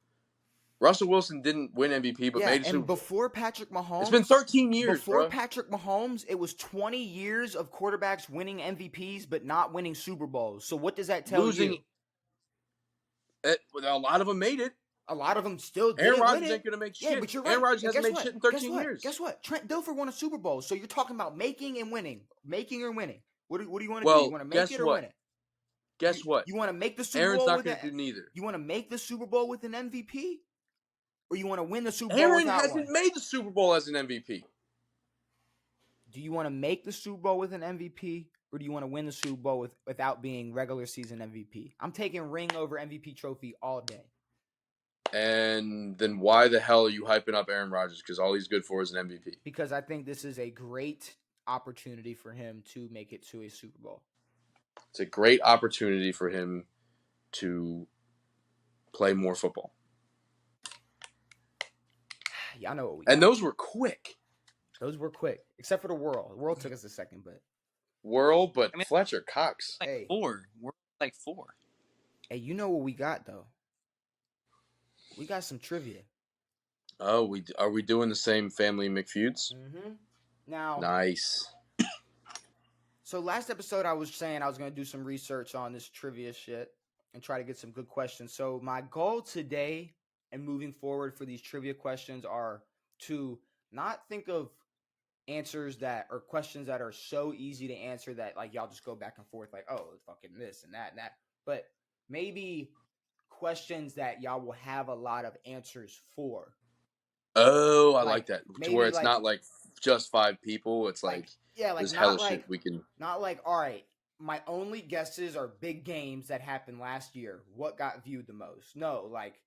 Russell Wilson didn't win MVP, but made a Super Bowl. And before Patrick Mahomes... It's been 13 years, Before Patrick Mahomes, it was 20 years of quarterbacks winning MVPs, but not winning Super Bowls. So what does that tell you? A lot of them made it. A lot of them still didn't Aaron win Rodgers it. ain't gonna make Yeah, shit. but you're right. Aaron Rodgers And hasn't guess made what? shit in Guess 13 what? years. Guess what? Trent Dilfer won a Super Bowl. So you're talking about making and winning. Making or winning. What do you want to do? You want to make guess it or what? win it? Guess what? You want to make the Super Aaron's Bowl not with going to do neither. You want to make the Super Bowl with an MVP? Or you want to win the Super Bowl Aaron without hasn't one? made the Super Bowl as an MVP. Do you want to make the Super Bowl with an MVP? Or do you want to win the Super Bowl without being regular season MVP? I'm taking ring over MVP trophy all day. And then why the hell are you hyping up Aaron Rodgers? Because all he's good for is an MVP. Because I think this is a great opportunity for him to make it to a Super Bowl. It's a great opportunity for him to play more football. Y'all know what we And got. those were quick. Those were quick. Except for the World. The World took us a second, but... Fletcher Cox. Like Hey. 4. We're like 4. Hey, you know what we got, though? We got some trivia. Oh, are we doing the same family McFeuds? Mm-hmm. Now... Nice. So last episode, I was saying I was going to do some research on this trivia shit and try to get some good questions. So my goal today and moving forward for these trivia questions are to not think of answers that or questions that are so easy to answer that like y'all just go back and forth like, oh, fucking this and that, but maybe questions that y'all will have a lot of answers for. Oh, I like that. To where it's like, not like just 5 people. It's like yeah, like there's not hella like shit we can. not like, all right, my only guesses are big games that happened last year. What got viewed the most? No, like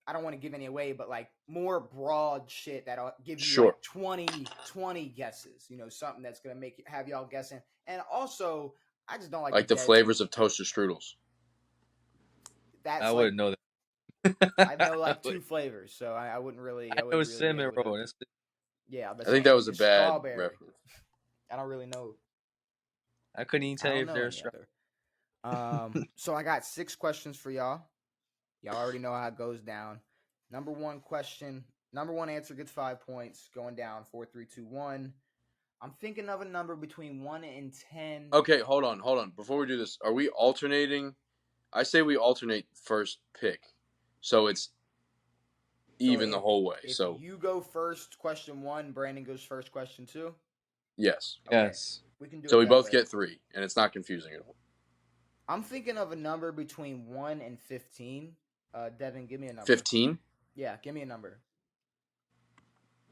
I don't want to give any away, but like more broad shit that'll give you like 20 guesses. You know, something that's gonna have y'all guessing. And also, I just don't like the flavors of toaster strudels. That's I wouldn't know that. I know like 2 flavors, so I wouldn't really. I know really cinnamon roll. Yeah, I think that was a bad strawberry. reference. I don't really know. I couldn't even tell you if there's So I got 6 questions for y'all. Y'all already know how it goes down. Number 1 question. Number 1 answer gets 5 points. Going down 4, 3, 2, 1. I'm thinking of a number between 1 and 10. Okay, hold on. Before we do this, are we alternating? I say we alternate first pick, so it's even the whole way. If so you go first, question 1. Brandon goes first, question 2. yes, Okay. Yes. We can do. So it we that both way. get 3, and it's not confusing at all. I'm thinking of a number between 1 and 15. Devin, give me a number. 15? Yeah, give me a number.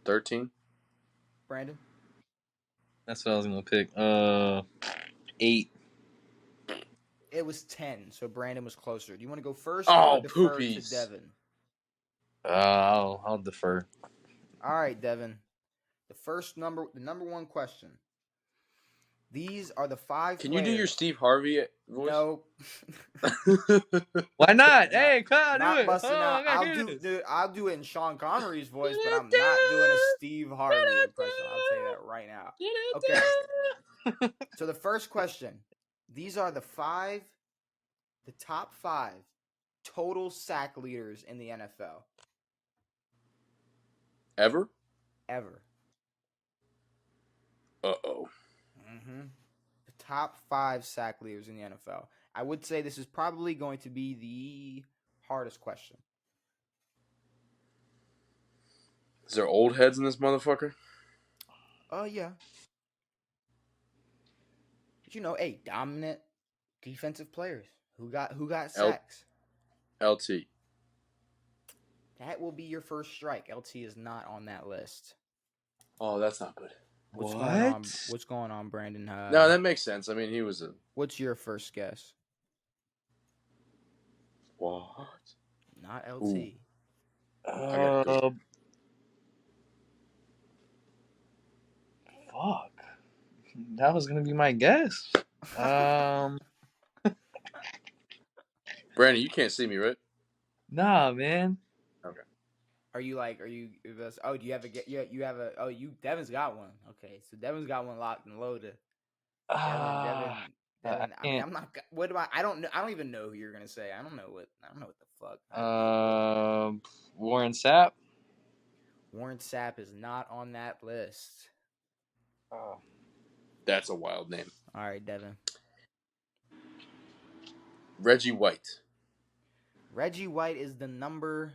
13? Brandon? That's what I was gonna pick. 8. It was 10, so Brandon was closer. Do you want to go first Oh, or defer poopies. to Devin? I'll defer. All right, Devin. The number 1 question. These are the 5 Can you do your Steve Harvey voice? No. Why not? Hey, come on, Not do it. busting out. I'll do it in Sean Connery's voice, but I'm not doing a Steve Harvey impression. I'll tell you that right now. Okay. So the first question. These are the top 5 total sack leaders in the NFL. Ever? Ever. Uh-oh. Mm-hmm. The top 5 sack leaders in the NFL. I would say this is probably going to be the hardest question. Is there old heads in this motherfucker? Yeah. But you know, dominant defensive players. Who got sacks? LT. That will be your first strike. LT is not on that list. Oh, that's not good. What's going on, Brandon? No, that makes sense. I mean, he was a... What's your first guess? What? Not LT. Fuck. That was gonna be my guess. Brandon, you can't see me, right? Nah, man. Okay. Do you have Devin's got one. Okay, so Devin's got one locked and loaded. Devin. I'm not. What about? I don't know. I don't even know who you're gonna say. I don't know what the fuck. Warren Sapp. Warren Sapp is not on that list. Oh. That's a wild name. All right, Devin. Reggie White. Reggie White is the number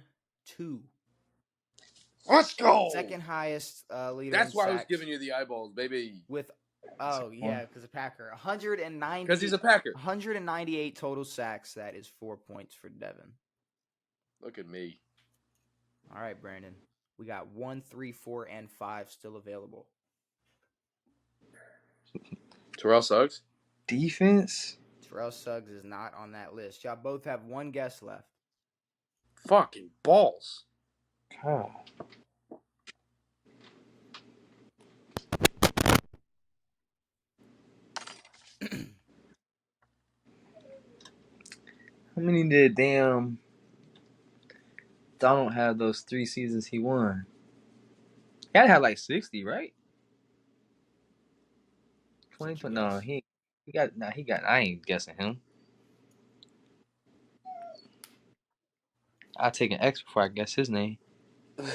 2. Let's go. Second highest leader. That's in why I was sacks giving you the eyeballs, baby. with. Oh yeah, because a Packer. 190. Because he's a Packer. 198 total sacks. That is 4 points for Devin. Look at me. All right, Brandon. We got 1, 3, 4, and 5 still available. Terrell Suggs? Defense? Terrell Suggs is not on that list. Y'all both have one guess left. Fucking balls. God. How many did Donald have those 3 seasons he won? He had to have like 60, right? 20. No, he got. I ain't guessing him. I'll take an X before I guess his name. I'm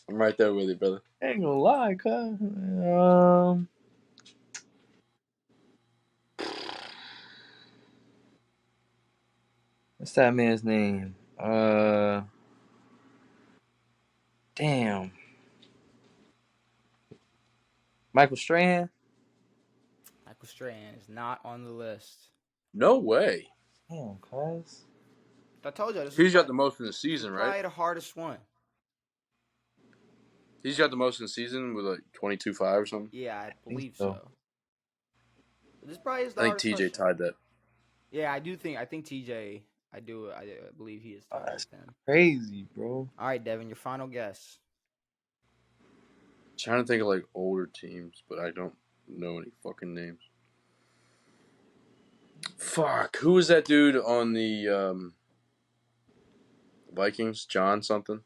right there with you, brother. I ain't gonna lie, cuz. What's that man's name? Damn. Michael Strahan? Michael Strahan is not on the list. No way. Damn, cuz. I told you this. He's got the most in the season, right? Probably the hardest one. He's got the most in the season with like 22-5 or something. Yeah, I believe so. so. This probably is the I think hardest TJ question. tied that. Yeah, I think TJ. I believe he is tied with him. Crazy, bro. All right, Devin, your final guess. Trying to think of like older teams, but I don't know any fucking names. Fuck, who was that dude on the Vikings? John something.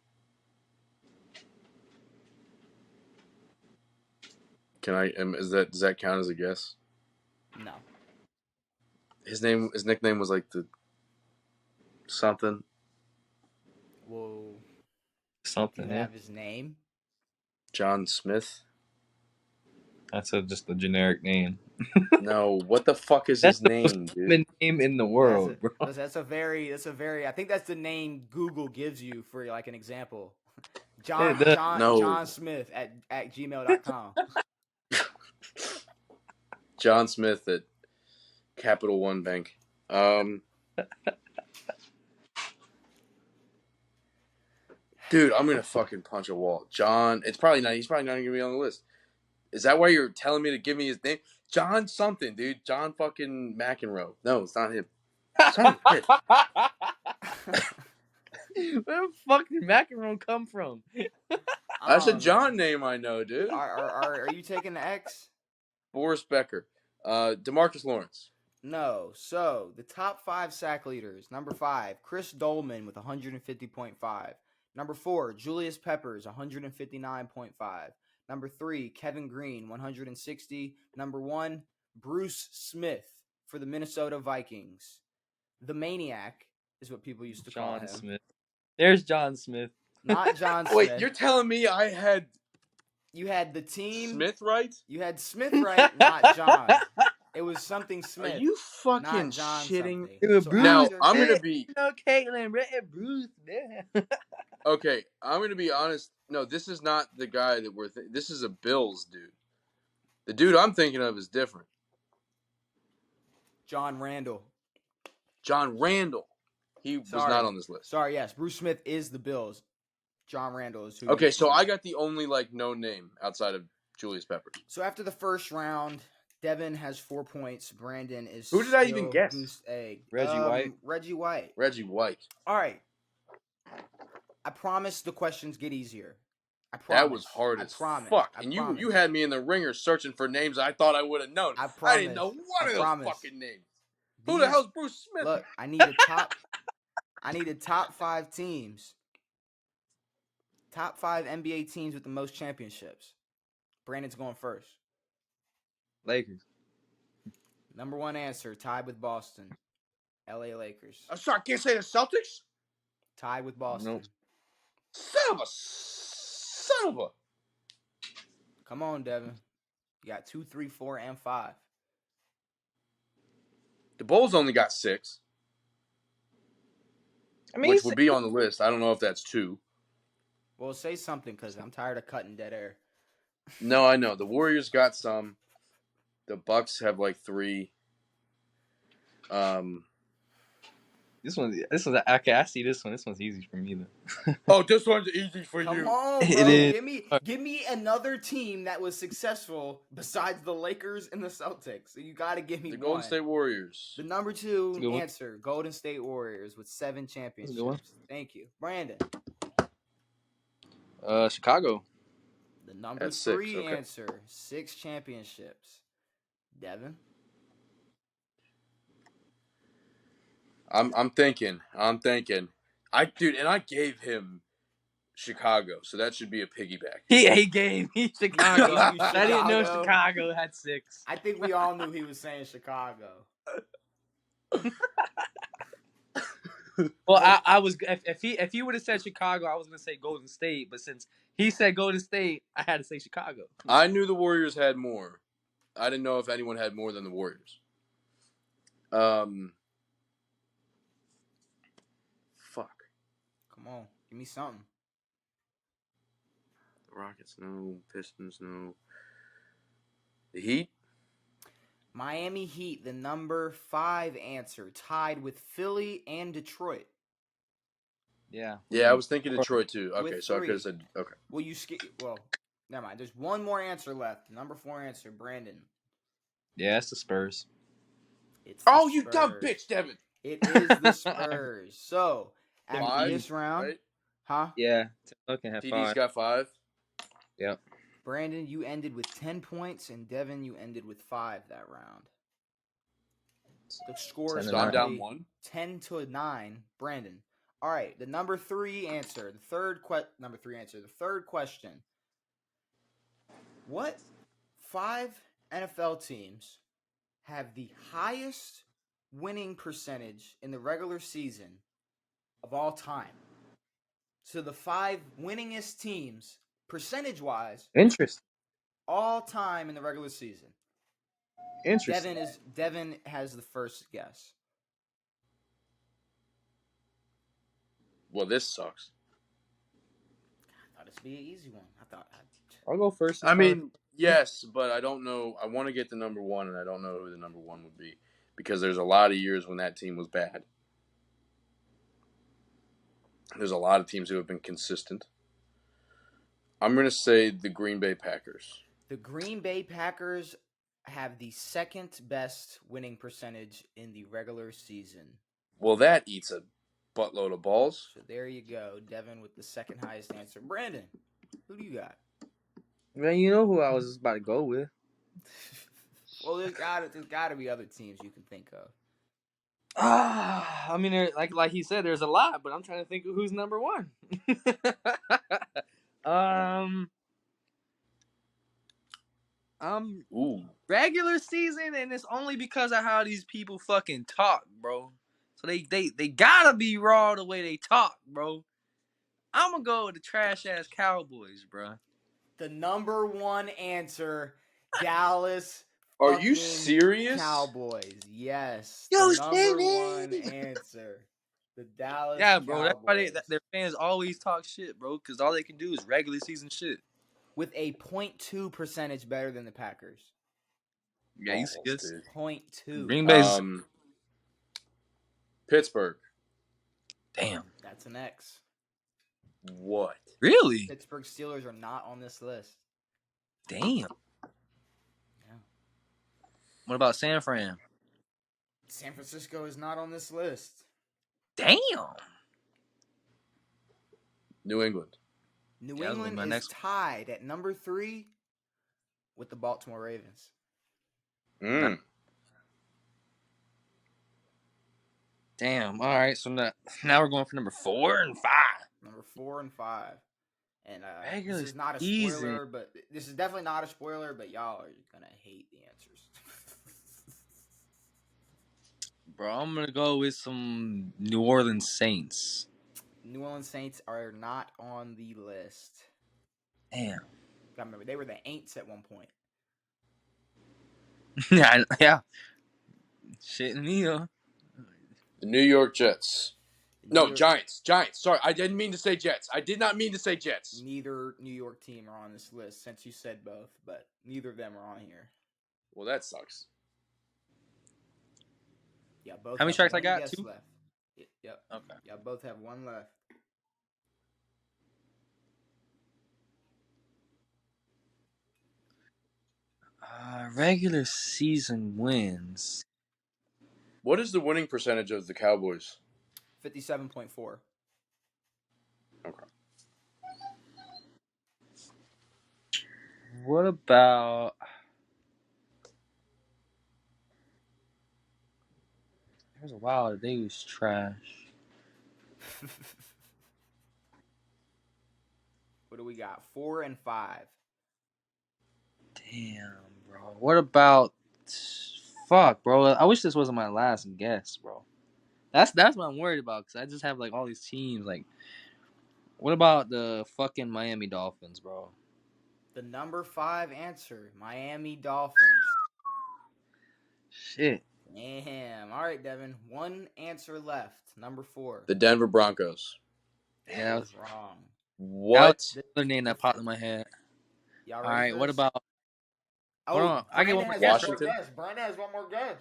Does that count as a guess? No. His nickname was like the something. Whoa. Something, Do you yeah. have his name? John Smith. That's just a generic name. No, what the fuck is his name, dude? The name in the world, bro. That's a very. I think that's the name Google gives you for like an example. John Smith at gmail.com. John Smith at Capital One Bank. Dude, I'm gonna fucking punch a wall. John, he's probably not gonna be on the list. Is that why you're telling me to give me his name? John something, dude. John fucking McEnroe. No, it's not him. Son of a bitch. Where the fuck did McEnroe come from? That's a John name I know, dude. Are you taking the X? Boris Becker. DeMarcus Lawrence. No. So the top 5 sack leaders. Number 5, Chris Dolman with 150.5. Number 4, Julius Peppers, 159.5. Number 3, Kevin Green, 160. Number 1, Bruce Smith for the Minnesota Vikings. The Maniac is what people used to call him. John Smith. There's John Smith. Not John Smith. Wait, you're telling me I had... You had the team... Smith right? You had Smith right, not John. It was something Smith. Are you fucking not John shitting? It was Bruce. Now, I'm going to be... No, Caitlin, Bruce. Okay, I'm going to be honest. No, this is not the guy that we're thinking. This is a Bills dude. The dude I'm thinking of is different. John Randall. John Randall. He was not on this list. Sorry, yes. Bruce Smith is the Bills. John Randall is who. Okay, so I got the only known name outside of Julius Peppers. So after the first round, Devin has 4 points. Brandon is who did I even guess? Goose egg. Reggie White. Reggie White. Reggie White. All right. I promise the questions get easier. I promise. That was hard as fuck. And you had me in the ringer searching for names I thought I would have known. I didn't know one of those fucking names. Who the hell's Bruce Smith? Look, I need a top 5 teams. Top 5 NBA teams with the most championships. Brandon's going first. Lakers. Number 1 answer, tied with Boston. LA Lakers. I'm sorry, I can't say the Celtics? Tied with Boston. Nope. Son of a. Come on, Devin. You got 2, 3, 4, and 5. The Bulls only got 6. I mean, which would be on the list. I don't know if that's 2. Well, say something because I'm tired of cutting dead air. No, I know the Warriors got some. The Bucks have like 3. this one's okay. I see this one. This one's easy for me though. Oh, this one's easy for Come you. on, It bro. is. Give me another team that was successful besides the Lakers and the Celtics. So you got to give me The one. Golden State Warriors. The number That's a good 2 one. answer: Golden State Warriors with 7 That's a good one. championships. Thank you, Brandon. Chicago. The number That's 3 6, okay. answer: 6 championships. Devin. I'm thinking. Dude, and I gave him Chicago, so that should be a piggyback. He gave me Chicago. Gave you I didn't know Chicago. Chicago had 6. I think we all knew he was saying Chicago. Well, I was if he would have said Chicago, I was gonna say Golden State, but since he said Golden State, I had to say Chicago. I knew the Warriors had more. I didn't know if anyone had more than the Warriors. Fuck. Come on, give me something. The Rockets, no. Pistons, no. The Heat? Miami Heat, the number 5 answer, tied with Philly and Detroit. Yeah. Yeah, I was thinking Detroit too. Okay, With so I 3. could have said okay. Well, never mind. There's one more answer left. Number 4 answer, Brandon. Yeah, it's the Spurs. It's the Oh, you Spurs. dumb bitch, Devin. It is the Spurs. So, after 5, this round, right? huh? Yeah. Looking at TD's 5. got 5. Yep. Brandon, you ended with 10 points, and Devin, you ended with 5 that round. The score is 10 So I'm down currently 1. 10-9. Brandon. All right, the number 3 answer, the third question. What 5 NFL teams have the highest winning percentage in the regular season of all time? So the 5 winningest teams, percentage-wise, Interesting. all time in the regular season. Interesting. Devin has the first guess. Well, this sucks. I thought this would be an easy one. I'll go first. I mean, yes, but I don't know. I want to get the number 1, and I don't know who the number 1 would be because there's a lot of years when that team was bad. There's a lot of teams who have been consistent. I'm going to say the Green Bay Packers. The Green Bay Packers have the second best winning percentage in the regular season. Well, that eats a buttload of balls. So there you go. Devin with the second highest answer. Brandon, who do you got? Man, you know who I was about to go with. Well, there's got to be other teams you can think of. I mean, like he said, there's a lot, but I'm trying to think of who's number 1. Ooh. Regular season, and it's only because of how these people fucking talk, bro. So they gotta be raw the way they talk, bro. I'm gonna go with the trash ass Cowboys, bro. The number 1 answer, Dallas. Are you serious? Cowboys, yes. Yo, the number Steven! 1 answer. The Dallas Yeah, bro. Cowboys. That's why their fans always talk shit, bro. Because all they can do is regular season shit. With a 0.2 percentage better than the Packers. Yeah, you see this? 0.2. Green Bay's. Pittsburgh. Damn. That's an X. What? Really? Pittsburgh Steelers are not on this list. Damn. Yeah. What about San Fran? San Francisco is not on this list. Damn. New England. New England is tied at number 3 with the Baltimore Ravens. Damn. All right. So now we're going for number 4 and 5. Number 4 and 5. And Regular this is not a season. spoiler, but this is definitely not a spoiler, but y'all are gonna hate the answers. Bro, I'm gonna go with some New Orleans Saints. New Orleans Saints are not on the list. Damn. I remember they were the Aints at one point. Yeah. Shitting me, huh? The New York Jets. The No, Giants. Sorry, I didn't mean to say Jets. I did not mean to say Jets. Neither New York team are on this list since you said both, but neither of them are on here. Well, that sucks. Yeah, both. How many have strikes I one got? guess 2? left. Yep. Okay. Yeah, both have one left. Regular season wins. What is the winning percentage of the Cowboys? 57.4. Okay. What about? There was a while that they was trash. What do we got? 4 and 5. Damn, bro. What about? Fuck, bro. I wish this wasn't my last guess, bro. That's what I'm worried about because I just have like all these teams. Like, what about the fucking Miami Dolphins, bro? The number 5 answer, Miami Dolphins. Shit. Damn. All right, Devin. One answer left. Number 4. The Denver Broncos. That Yeah, is wrong. What? That was the other name that popped in my head. Y'all All ready right, for what this? about? Hold on, I get one more Has guess. Washington? One more guess. Brandon has one more guess.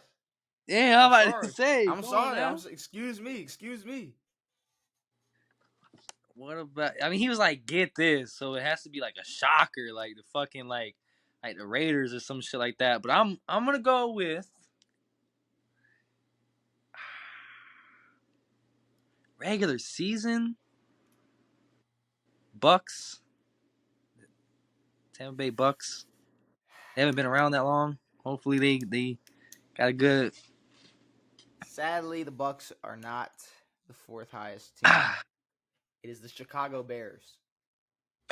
Yeah, I'm about to say. I'm sorry. Excuse me. What about? I mean, he was like, "Get this," so it has to be like a shocker, like the fucking like the Raiders or some shit like that. But I'm gonna go with regular season Bucks, Tampa Bay Bucks. They haven't been around that long. Hopefully, they got a good. Sadly, the Bucks are not the 4th highest team. It is the Chicago Bears.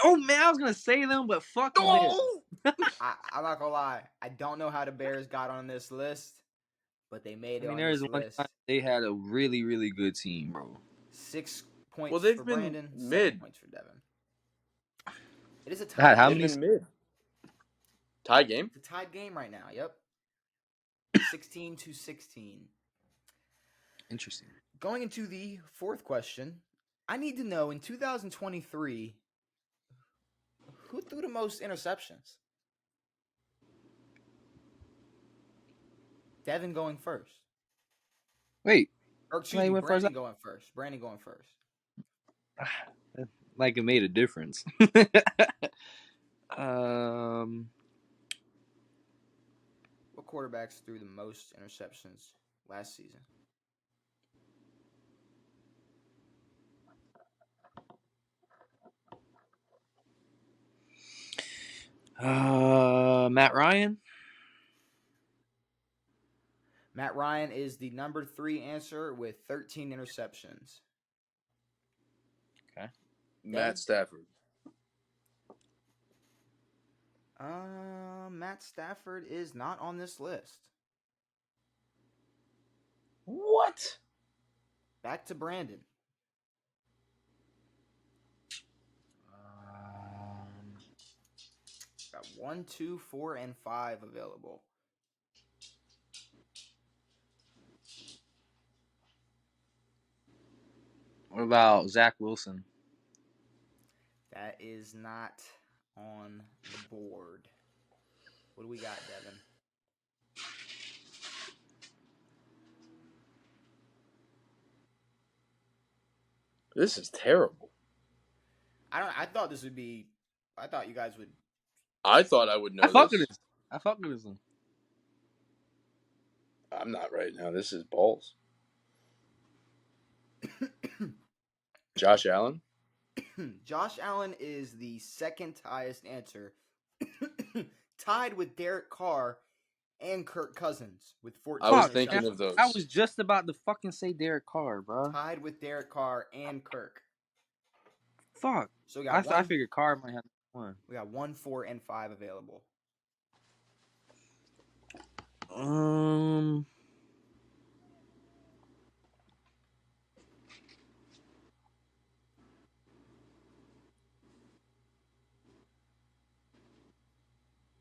Oh man, I was gonna say them, but fuck the Bears. I'm not gonna lie. I don't know how the Bears got on this list, but they made it on there this was one list. time they had a really, really good team, bro. 6 points Well, they've for been Brandon, mid. 7 points for Devin. It is a tie. God, how They've many? been mid. Tie game? It's a tied game right now. Yep. 16-16. Interesting. Going into the 4th question, I need to know in 2023 who threw the most interceptions? Devin going first. Wait, Or excuse Somebody me, went first? Brandon going first. Brandon going first. like it made a difference. What quarterbacks threw the most interceptions last season? Matt Ryan. Matt Ryan is the number 3 answer with 13 interceptions. Okay. Matt Stafford. Matt Stafford is not on this list. What? Back to Brandon. Got 1, 2, 4, and 5 available. What about Zach Wilson? That is not on the board. What do we got, Devin? This is terrible. I thought this would be. I thought you guys would. I thought I would know I fuck this. with this. I fuck with this one. I'm not right now. This is balls. Josh Allen? Josh Allen is the 2nd highest answer, tied with Derek Carr and Kirk Cousins with 14. I was Fuck, thinking man. of those. I was just about to fucking say Derek Carr, bro. Tied with Derek Carr and Kirk. Fuck. So we got I figured Carr might have one. We got 1, 4, and 5 available.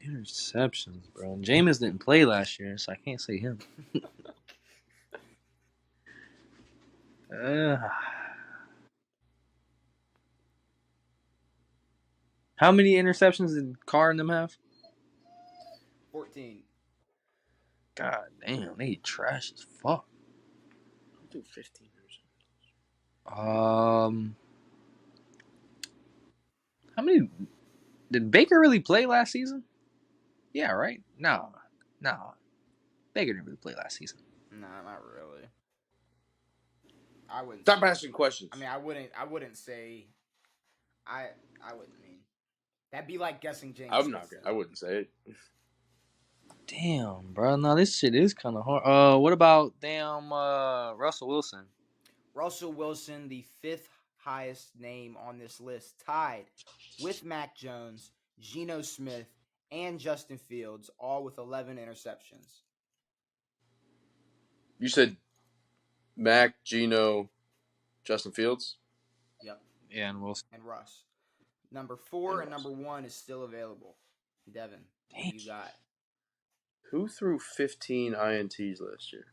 Interceptions, bro. Jameis didn't play last year, so I can't say him. How many interceptions did Carr and them have? 14. God damn, they trash as fuck. I'll do 15 years. How many did Baker really play last season? Yeah, right? No. Baker didn't really play last season. Nah, not really. I wouldn't. Stop asking questions. I mean, I wouldn't say. I wouldn't mean. That'd be like guessing James. I'm not. I wouldn't say it. Damn, bro. No, this shit is kind of hard. What about Russell Wilson? Russell Wilson, the 5th highest name on this list, tied with Mac Jones, Geno Smith, and Justin Fields, all with 11 interceptions. You said Mac, Geno, Justin Fields? Yep. Yeah, and Wilson. And Russ. Number 4 and number 1 is still available. Devin, what do you got? Who threw 15 INTs last year?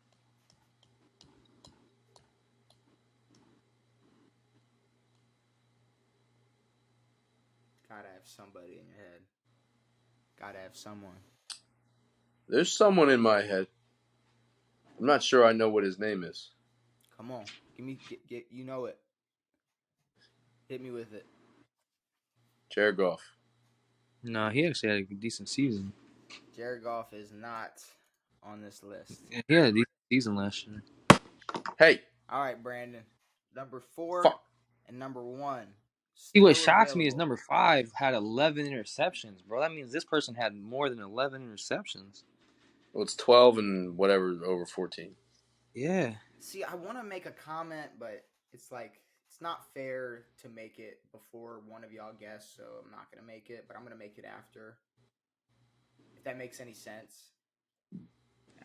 Gotta have somebody in your head. Gotta have someone. There's someone in my head. I'm not sure I know what his name is. Come on. Give me, get you know it. Hit me with it. Jared Goff. No, he actually had a decent season. Jared Goff is not on this list. Yeah, he had a decent season last year. Hey. All right, Brandon. Number 4 and number 1. See, what shocks me is number 5 had 11 interceptions, bro. That means this person had more than 11 interceptions. Well, it's 12 and whatever over 14. Yeah. See, I want to make a comment, but it's like it's not fair to make it before one of y'all guess, so I'm not going to make it, but I'm going to make it after. If that makes any sense.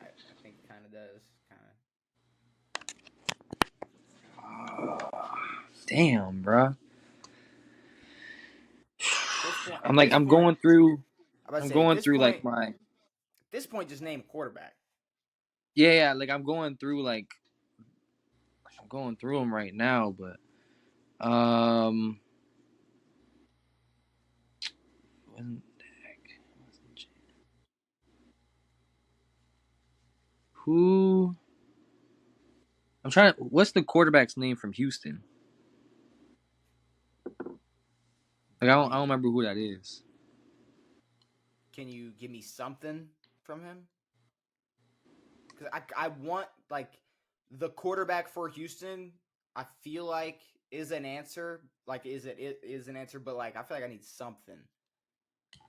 I think it kind of does. Damn, bro. I'm going through like my. At this point, just name quarterback. Yeah, like I'm going through them right now, but who? I'm trying. What's the quarterback's name from Houston? Like I don't remember who that is. Can you give me something from him? Because I want like the quarterback for Houston. I feel like is an answer. Like is an answer, but like I feel like I need something.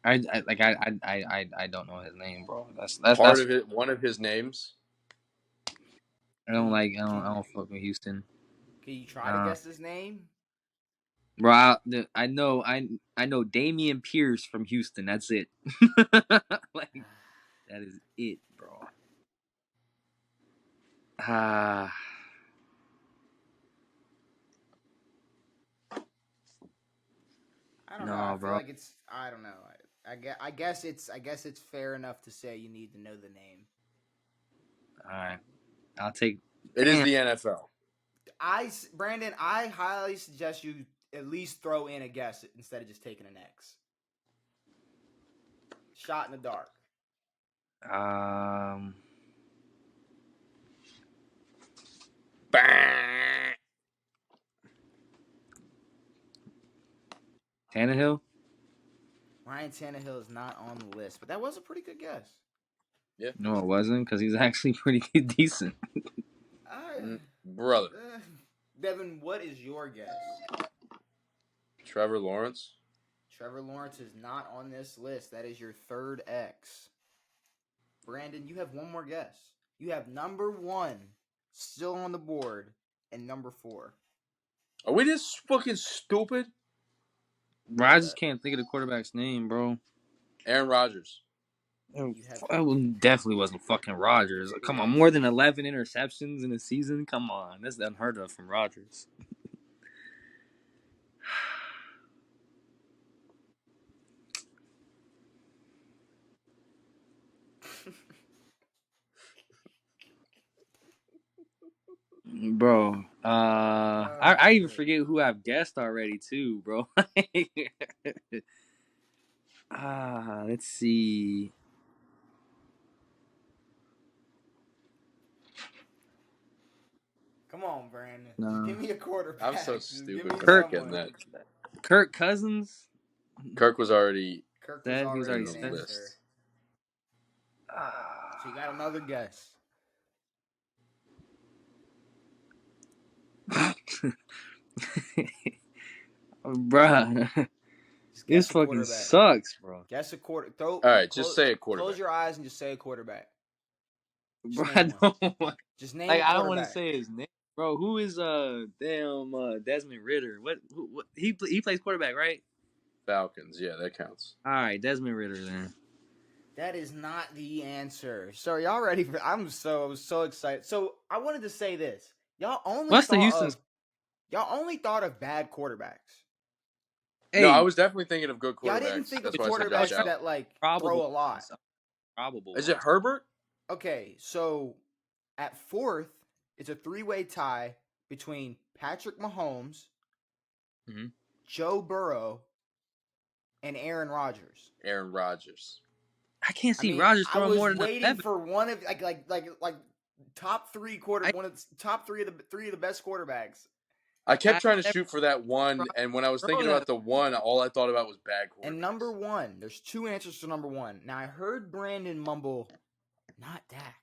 I don't know his name, bro. That's part of it. One of his names. I don't fuck with Houston. Can you try to guess his name? Bro, I know Damian Pierce from Houston. That's it. Like that is it, bro. I don't know. I feel like it's. I don't know. I guess it's fair enough to say you need to know the name. All right, I'll take. It is the NFL. Brandon, I highly suggest you at least throw in a guess instead of just taking an X. Shot in the dark. Tannehill? Ryan Tannehill is not on the list, but that was a pretty good guess. Yeah. No, it wasn't, because he's actually pretty decent. Brother. Devin, what is your guess? Trevor Lawrence? Trevor Lawrence is not on this list. That is your third X. Brandon, you have one more guess. You have number 1 still on the board and number 4. Are we this fucking stupid? Bro, I just can't think of the quarterback's name, bro. Aaron Rodgers. It definitely wasn't fucking Rodgers. Come on, more than 11 interceptions in a season? Come on, that's unheard of from Rodgers. Bro, I even forget who I've guessed already too, bro. Let's see. Come on, Brandon. No. Just give me a quarterback. I'm so Just stupid give me for not someone. getting that. Kirk Cousins. Kirk was already Kirk was He was already already an in the answer. list. So you got another guess. Bruh. Just This guess a fucking quarterback. sucks, bro. Guess a quarter. All right, just say a quarterback. Close your eyes and just say a quarterback. Just Bro, name I one. don't want. Just name Like a I don't want to quarterback. say his name, bro. Who is Desmond Ritter? What he plays quarterback, right? Falcons, yeah, that counts. All right, Desmond Ritter then. That is not the answer. So y'all ready for? I'm so excited. So I wanted to say this. Y'all only What's the thought Houston? of bad quarterbacks. Hey, No, I was definitely thinking of good Y'all quarterbacks. didn't think of That's why I said Josh quarterbacks Allen. that like probable throw a lot. Probable. Is it Herbert? Okay, so at fourth, it's a three-way tie between Patrick Mahomes, Mhm. Joe Burrow, and Aaron Rodgers. Aaron Rodgers. I can't see I mean, Rodgers I throwing was more than waiting 11. for one of like top three one of the top three of the best quarterbacks. I kept I've trying to never shoot for that one, Rodgers and when I was throw thinking that. about the one, all I thought about was bad quarterbacks. And number one, there's two answers to number one. Now I heard Brandon mumble, not Dak.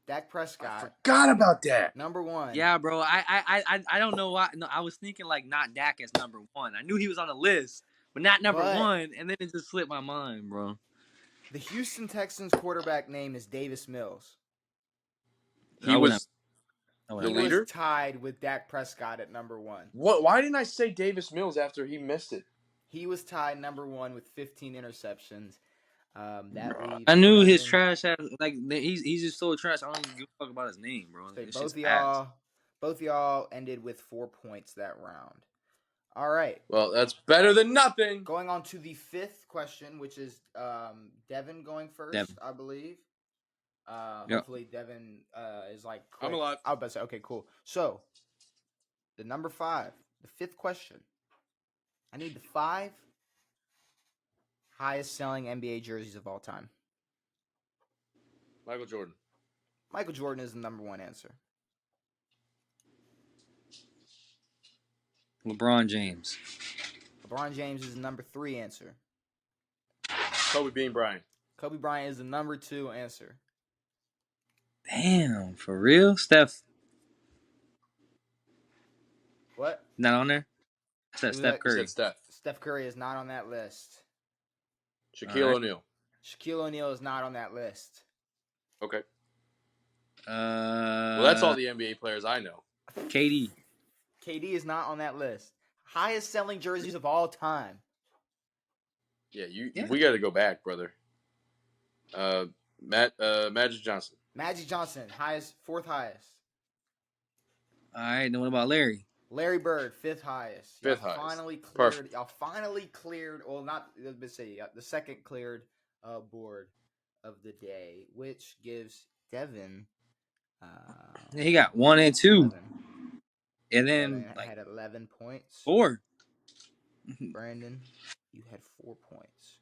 Dak Prescott. I forgot about that. Number one. Yeah, bro. I don't know why. No, I was thinking like not Dak as number one. I knew he was on the list, but not number one. And then it just slipped my mind, bro. The Houston Texans quarterback name is Davis Mills. He was the He leader. was tied with Dak Prescott at number one. What? Why didn't I say Davis Mills after he missed it? He was tied number one with 15 interceptions. That leaves. I knew Brandon. his trash had like he's just so trash. I don't even give a fuck about his name, bro. So both of y'all ended with 4 points that round. All right. Well, that's better than nothing. Going on to the fifth question, which is Devin going first, I believe. Hopefully Devin is like quick. I'm alive. I was about to say, okay, cool. So the number 5, the fifth question. I need the 5 highest selling NBA jerseys of all time. Michael Jordan. Michael Jordan is the number 1 answer. LeBron James. LeBron James is the number 3 answer. Kobe Bean Bryant. Kobe Bryant is the number 2 answer. Damn, for real? Steph. What? Not on there? Steph Curry. Steph Curry is not on that list. Shaquille O'Neal. Shaquille O'Neal is not on that list. Okay. Well, that's all the NBA players I know. KD. KD is not on that list. Highest selling jerseys of all time. Yeah, we got to go back, brother. Magic Johnson. Magic Johnson, fourth highest. All right, then what about Larry? Larry Bird, fifth highest. Fifth highest. Finally cleared. Perfect. Y'all finally cleared. Well, not let's say the second cleared board of the day, which gives Devin. He got 1 and 2, 11. and then Devin had 11 points. 4. Brandon, you had 4 points.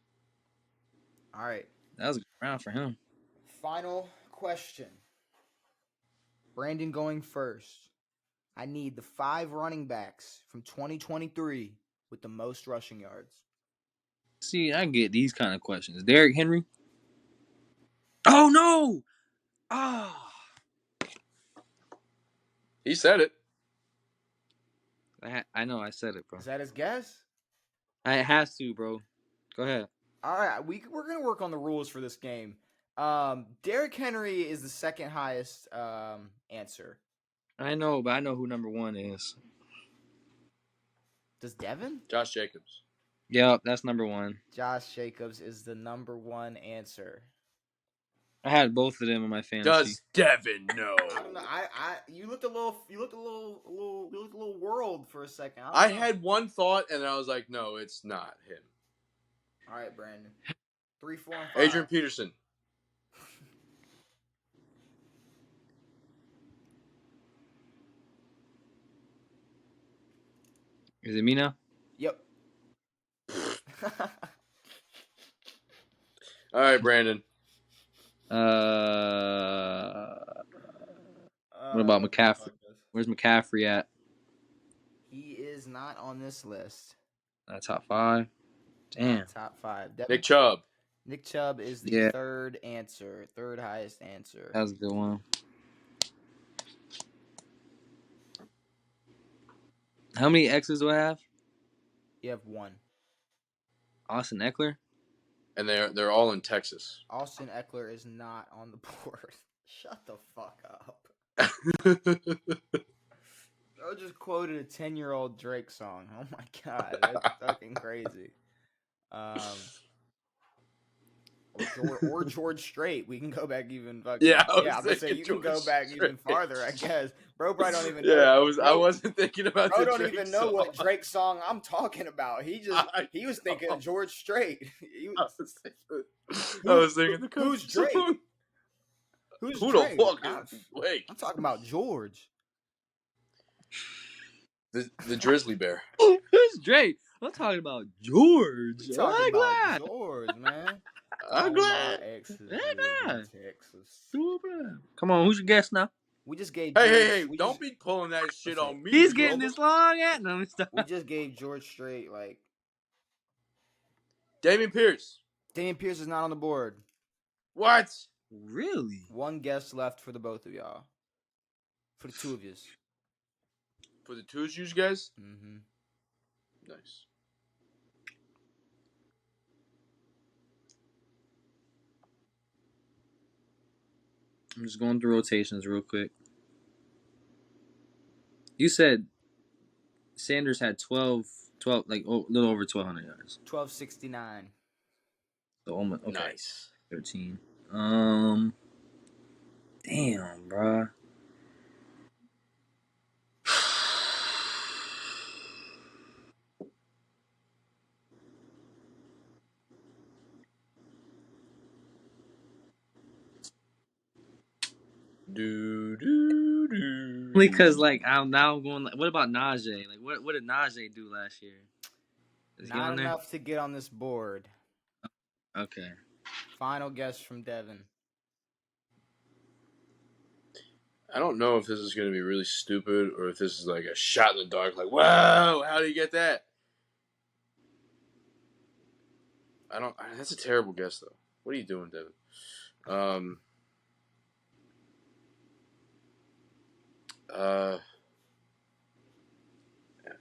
All right. That was a good round for him. Final question. Brandon going first. I need the 5 running backs from 2023 with the most rushing yards. See, I get these kind of questions. Derrick Henry. Oh no! Ah. He said it. I know I said it, bro. Is that his guess? It has to, bro. Go ahead. All right, we're gonna work on the rules for this game. Derrick Henry is the second highest answer. I know, but I know who number 1 is. Does Devin? Josh Jacobs. Yep, that's number 1. Josh Jacobs is the number 1 answer. I had both of them in my fantasy. Does Devin know? I don't know. You looked a little world for a second. I had one thought, and I was like, no, it's not him. All right, Brandon. 3, 4, and 5. Adrian Peterson. Is it me now? Yep. All right, Brandon. What about McCaffrey? Where's McCaffrey at? He is not on this list. Top 5. Damn. Not top 5. Devin? Nick Chubb. Nick Chubb is the third highest answer. That was a good one. How many X's do I have? You have 1. Austin Eckler? And they're all in Texas. Austin Eckler is not on the board. Shut the fuck up. I just quoted a 10-year-old Drake song. Oh my god, that's fucking crazy. Or George Strait. We can go back even fucking. Yeah, I'm gonna say you can go back even farther. I guess. Bro, I don't even know. Yeah, I wasn't thinking about. Bro, the don't Drake even know song. what Drake song I'm talking about. He was thinking of George Strait. I was thinking the who's Drake? song. Who's Who Drake? the fuck is Drake? I'm talking about George. The Drizzly Bear. Who's Drake? I'm talking about George. We talking about George, man. I'm glad. Texas. Come on, who's your guest now? We just gave. Hey! Don't be pulling that shit on me. He's getting this long at. No, we just gave George Strait like. Dameon Pierce. Dameon Pierce is not on the board. What? Really? 1 guest left for the both of y'all. For the 2 of you. For the 2 of you guys? Mm-hmm. Nice. I'm just going through rotations real quick. You said Sanders had 12 like a little over 1,200 yards. 1269. So almost okay. Nice. 13. Damn, bro. Because I'm going. What about Najee? Like, what did Najee do last year? Is Not enough to get on this board. Okay. Final guess from Devin. I don't know if this is going to be really stupid or if this is like a shot in the dark. Like, wow, how do you get that? That's a terrible guess, though. What are you doing, Devin?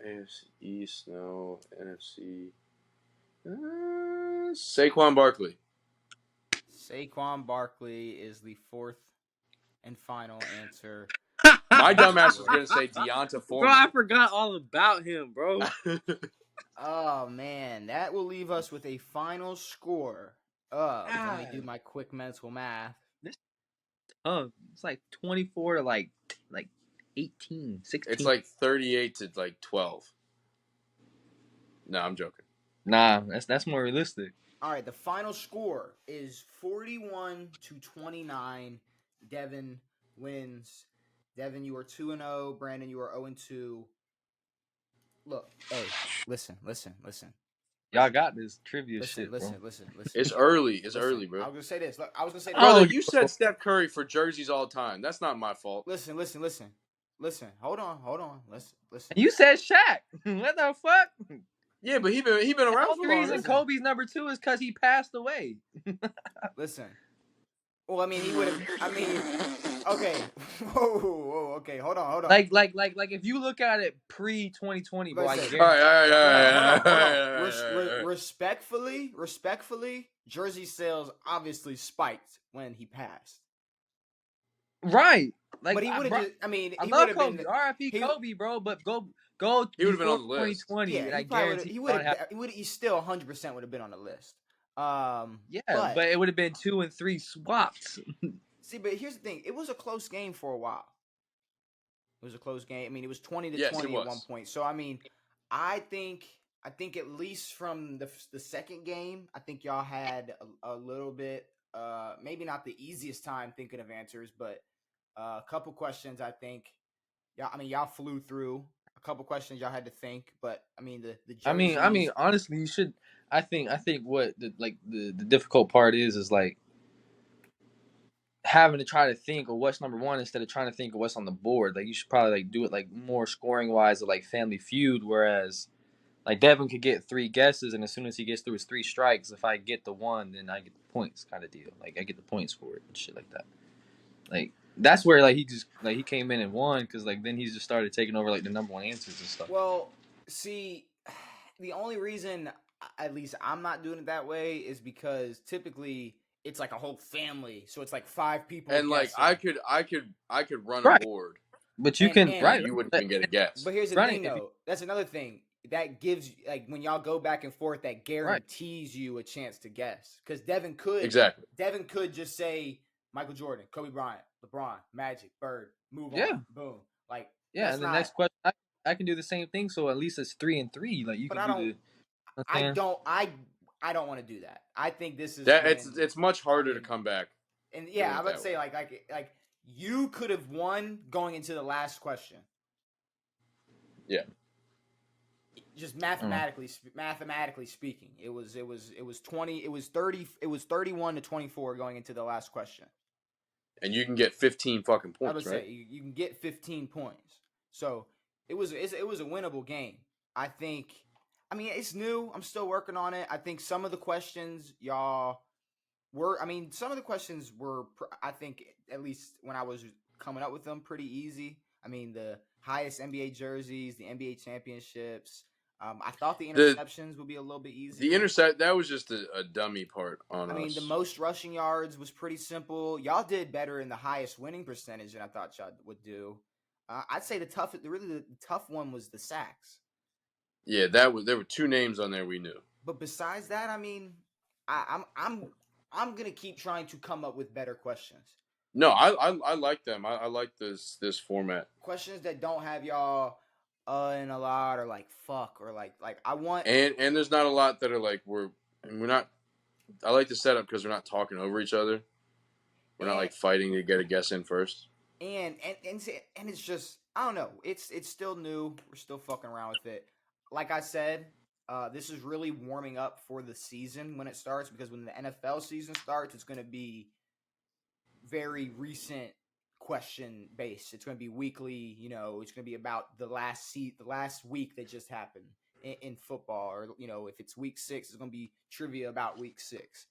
AFC East, no. NFC. Saquon Barkley. Saquon Barkley is the 4th and final answer. My dumbass was going to say Deonta Foreman. Bro, I forgot all about him, bro. Oh, man. That will leave us with a final score of, let me do my quick mental math. Oh, it's like 24 to like 18, 16. It's like 38 to like 12. No, I'm joking. Nah, that's more realistic. All right, the final score is 41-29. Devin wins. Devin, you are 2-0. Brandon, you are 0-2. Look, hey, listen. Y'all got this trivia shit, Listen. It's early. It's early, bro. I was gonna say this. Look, I was gonna say this. Brother, you said Steph Curry for jerseys all the time. That's not my fault. Listen. Hold on. Listen. You said Shaq. What the fuck? Yeah, but he been around for The long. reason Kobe's number 2 is because he passed away. Listen. Well, I mean, he would have. I mean, okay. Whoa. Okay, hold on. Like if you look at it pre-2020, bro. All right. Respectfully, jersey sales obviously spiked when he passed. Right. Like, but he would have. I mean, I he love would have Kobe. been R.I.P. Kobe, bro. But go. He would have been on the list. 2020. Yeah, I guarantee. He still 100% would have been on the list. Yeah, but it would have been 2 and 3 swaps. See, but here's the thing: it was a close game for a while. It was a close game. I mean, it was 20-20 at one point. So I mean, I think at least from the second game, I think y'all had a little bit, maybe not the easiest time thinking of answers, but a couple questions. I think, y'all flew through. a couple questions y'all had to think, but I mean the I jerseys. mean, honestly, you should. I think what the difficult part is like having to try to think of what's number one instead of trying to think of what's on the board. Like you should probably like do it like more scoring wise, or like Family Feud. Whereas like Devin could get 3 guesses, and as soon as he gets through his 3 strikes, if I get the one, then I get the points, kind of deal. Like I get the points for it and shit like that. Like that's where like he just like he came in and won because like then he just started taking over like the number one answers and stuff. Well, see, the only reason, at least I'm not doing it that way, is because typically it's like a whole family, so it's like 5 people. And like guessing. I could run Right. a board, But you And- can and- and you wouldn't even get a guess. But here's the Right, thing, if you- though. That's another thing that gives like when y'all go back and forth, that guarantees you a chance to guess. Because Devin could just say Michael Jordan, Kobe Bryant, LeBron, Magic, Bird, move Yeah. on, boom. Like Yeah, that's and the not, next question I can do the same thing. So at least it's 3 and 3. Like you But can I do the. I don't want to do that. I think this is That when- it's much harder I mean, to come back. And yeah, doing it I would that say like you could have won going into the last question. Yeah. Just mathematically speaking, it was 31 to 24 going into the last question. And you can get 15 fucking I would points, say right? you can get 15 points. So it was a winnable game. I think. I mean, it's new. I'm still working on it. I think some of the questions y'all were. I mean, some of the questions were. I think at least when I was coming up with them, pretty easy. I mean, the highest NBA jerseys, the NBA championships. I thought the interceptions would be a little bit easier. That was just a dummy part on us. I mean, the most rushing yards was pretty simple. Y'all did better in the highest winning percentage than I thought y'all would do. I'd say the tough one was the sacks. Yeah, there were 2 names on there we knew. But besides that, I mean, I'm gonna keep trying to come up with better questions. No, I like them. I like this format. Questions that don't have y'all and a lot or like fuck or like I want And there's not a lot that are like we're not. I like the setup because we're not talking over each other. We're not like fighting to get a guess in first. And it's just I don't know. It's still new. We're still fucking around with it. Like I said, this is really warming up for the season when it starts because when the NFL season starts, it's going to be very recent question based. It's going to be weekly. You know, it's going to be about the last week that just happened in football, or you know, if it's week 6, it's going to be trivia about week 6.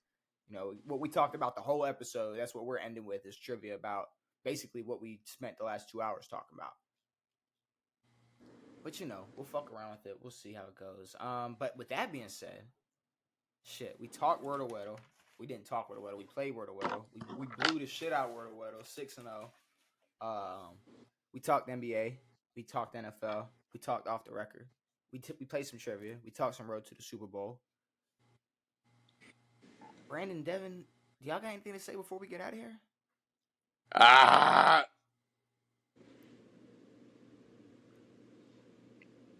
You know, what we talked about the whole episode. That's what we're ending with is trivia about basically what we spent the last 2 hours talking about. But you know, we'll fuck around with it. We'll see how it goes. But with that being said, shit, we talked Wordle Weddle. We didn't talk Wordle Weddle. We played Wordle Weddle. We blew the shit out of Wordle Weddle, 6-0. We talked NBA. We talked NFL. We talked off the record. We played some trivia. We talked some road to the Super Bowl. Brandon, Devin, do y'all got anything to say before we get out of here?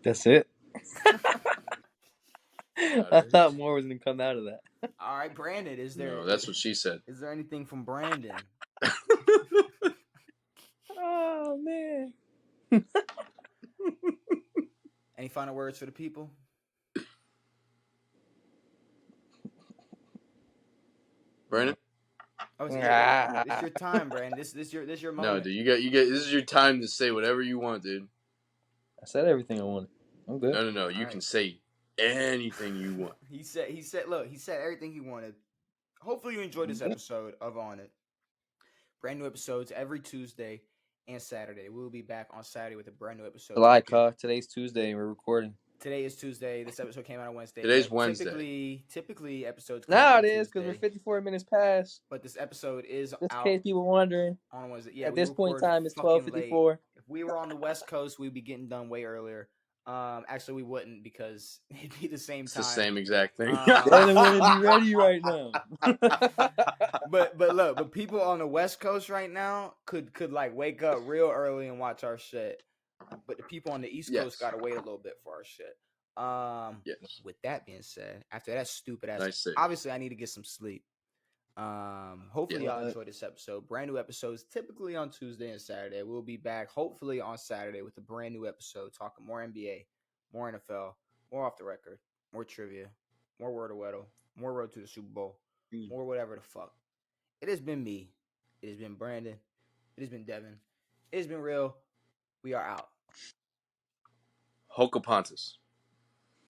That's it. I thought more was gonna come out of that. All right, Brandon, is there? No, that's what she said. Is there anything from Brandon? Oh man. Any final words for the people? Brandon? Oh, it's your time, Brandon. This your moment. No, dude, you get. This is your time to say whatever you want, dude. I said everything I wanted. I'm good. No. You can say anything you want. He said everything he wanted. Hopefully you enjoyed this episode of On It. Brand new episodes every Tuesday and Saturday. We'll be back on Saturday with a brand new episode. Today's Tuesday and we're recording. Today is Tuesday. This episode came out on Wednesday. Today's Wednesday. Typically episodes come Now out it is because we're 54 minutes past. But this episode is Just in out case people wondering. on Wednesday. Yeah, At this point in time, it's 12:54. If we were on the West Coast, we'd be getting done way earlier. Actually, we wouldn't because it'd be the same It's time. the same exact thing. They want to be ready right now. but people on the West Coast right now could like wake up real early and watch our shit. But the people on the East Coast gotta wait a little bit for our shit. Yes. With that being said, after that stupid ass, Nice save. obviously I need to get some sleep. Hopefully Yeah. y'all enjoyed this episode. Brand new episodes typically on Tuesday and Saturday. We'll be back hopefully on Saturday with a brand new episode talking more NBA, more NFL, more off the record, more trivia, more Word of Weddle, more Road to the Super Bowl, more whatever the fuck. It has been me. It has been Brandon. It has been Devin. It has been real. We are out. Hokapontas.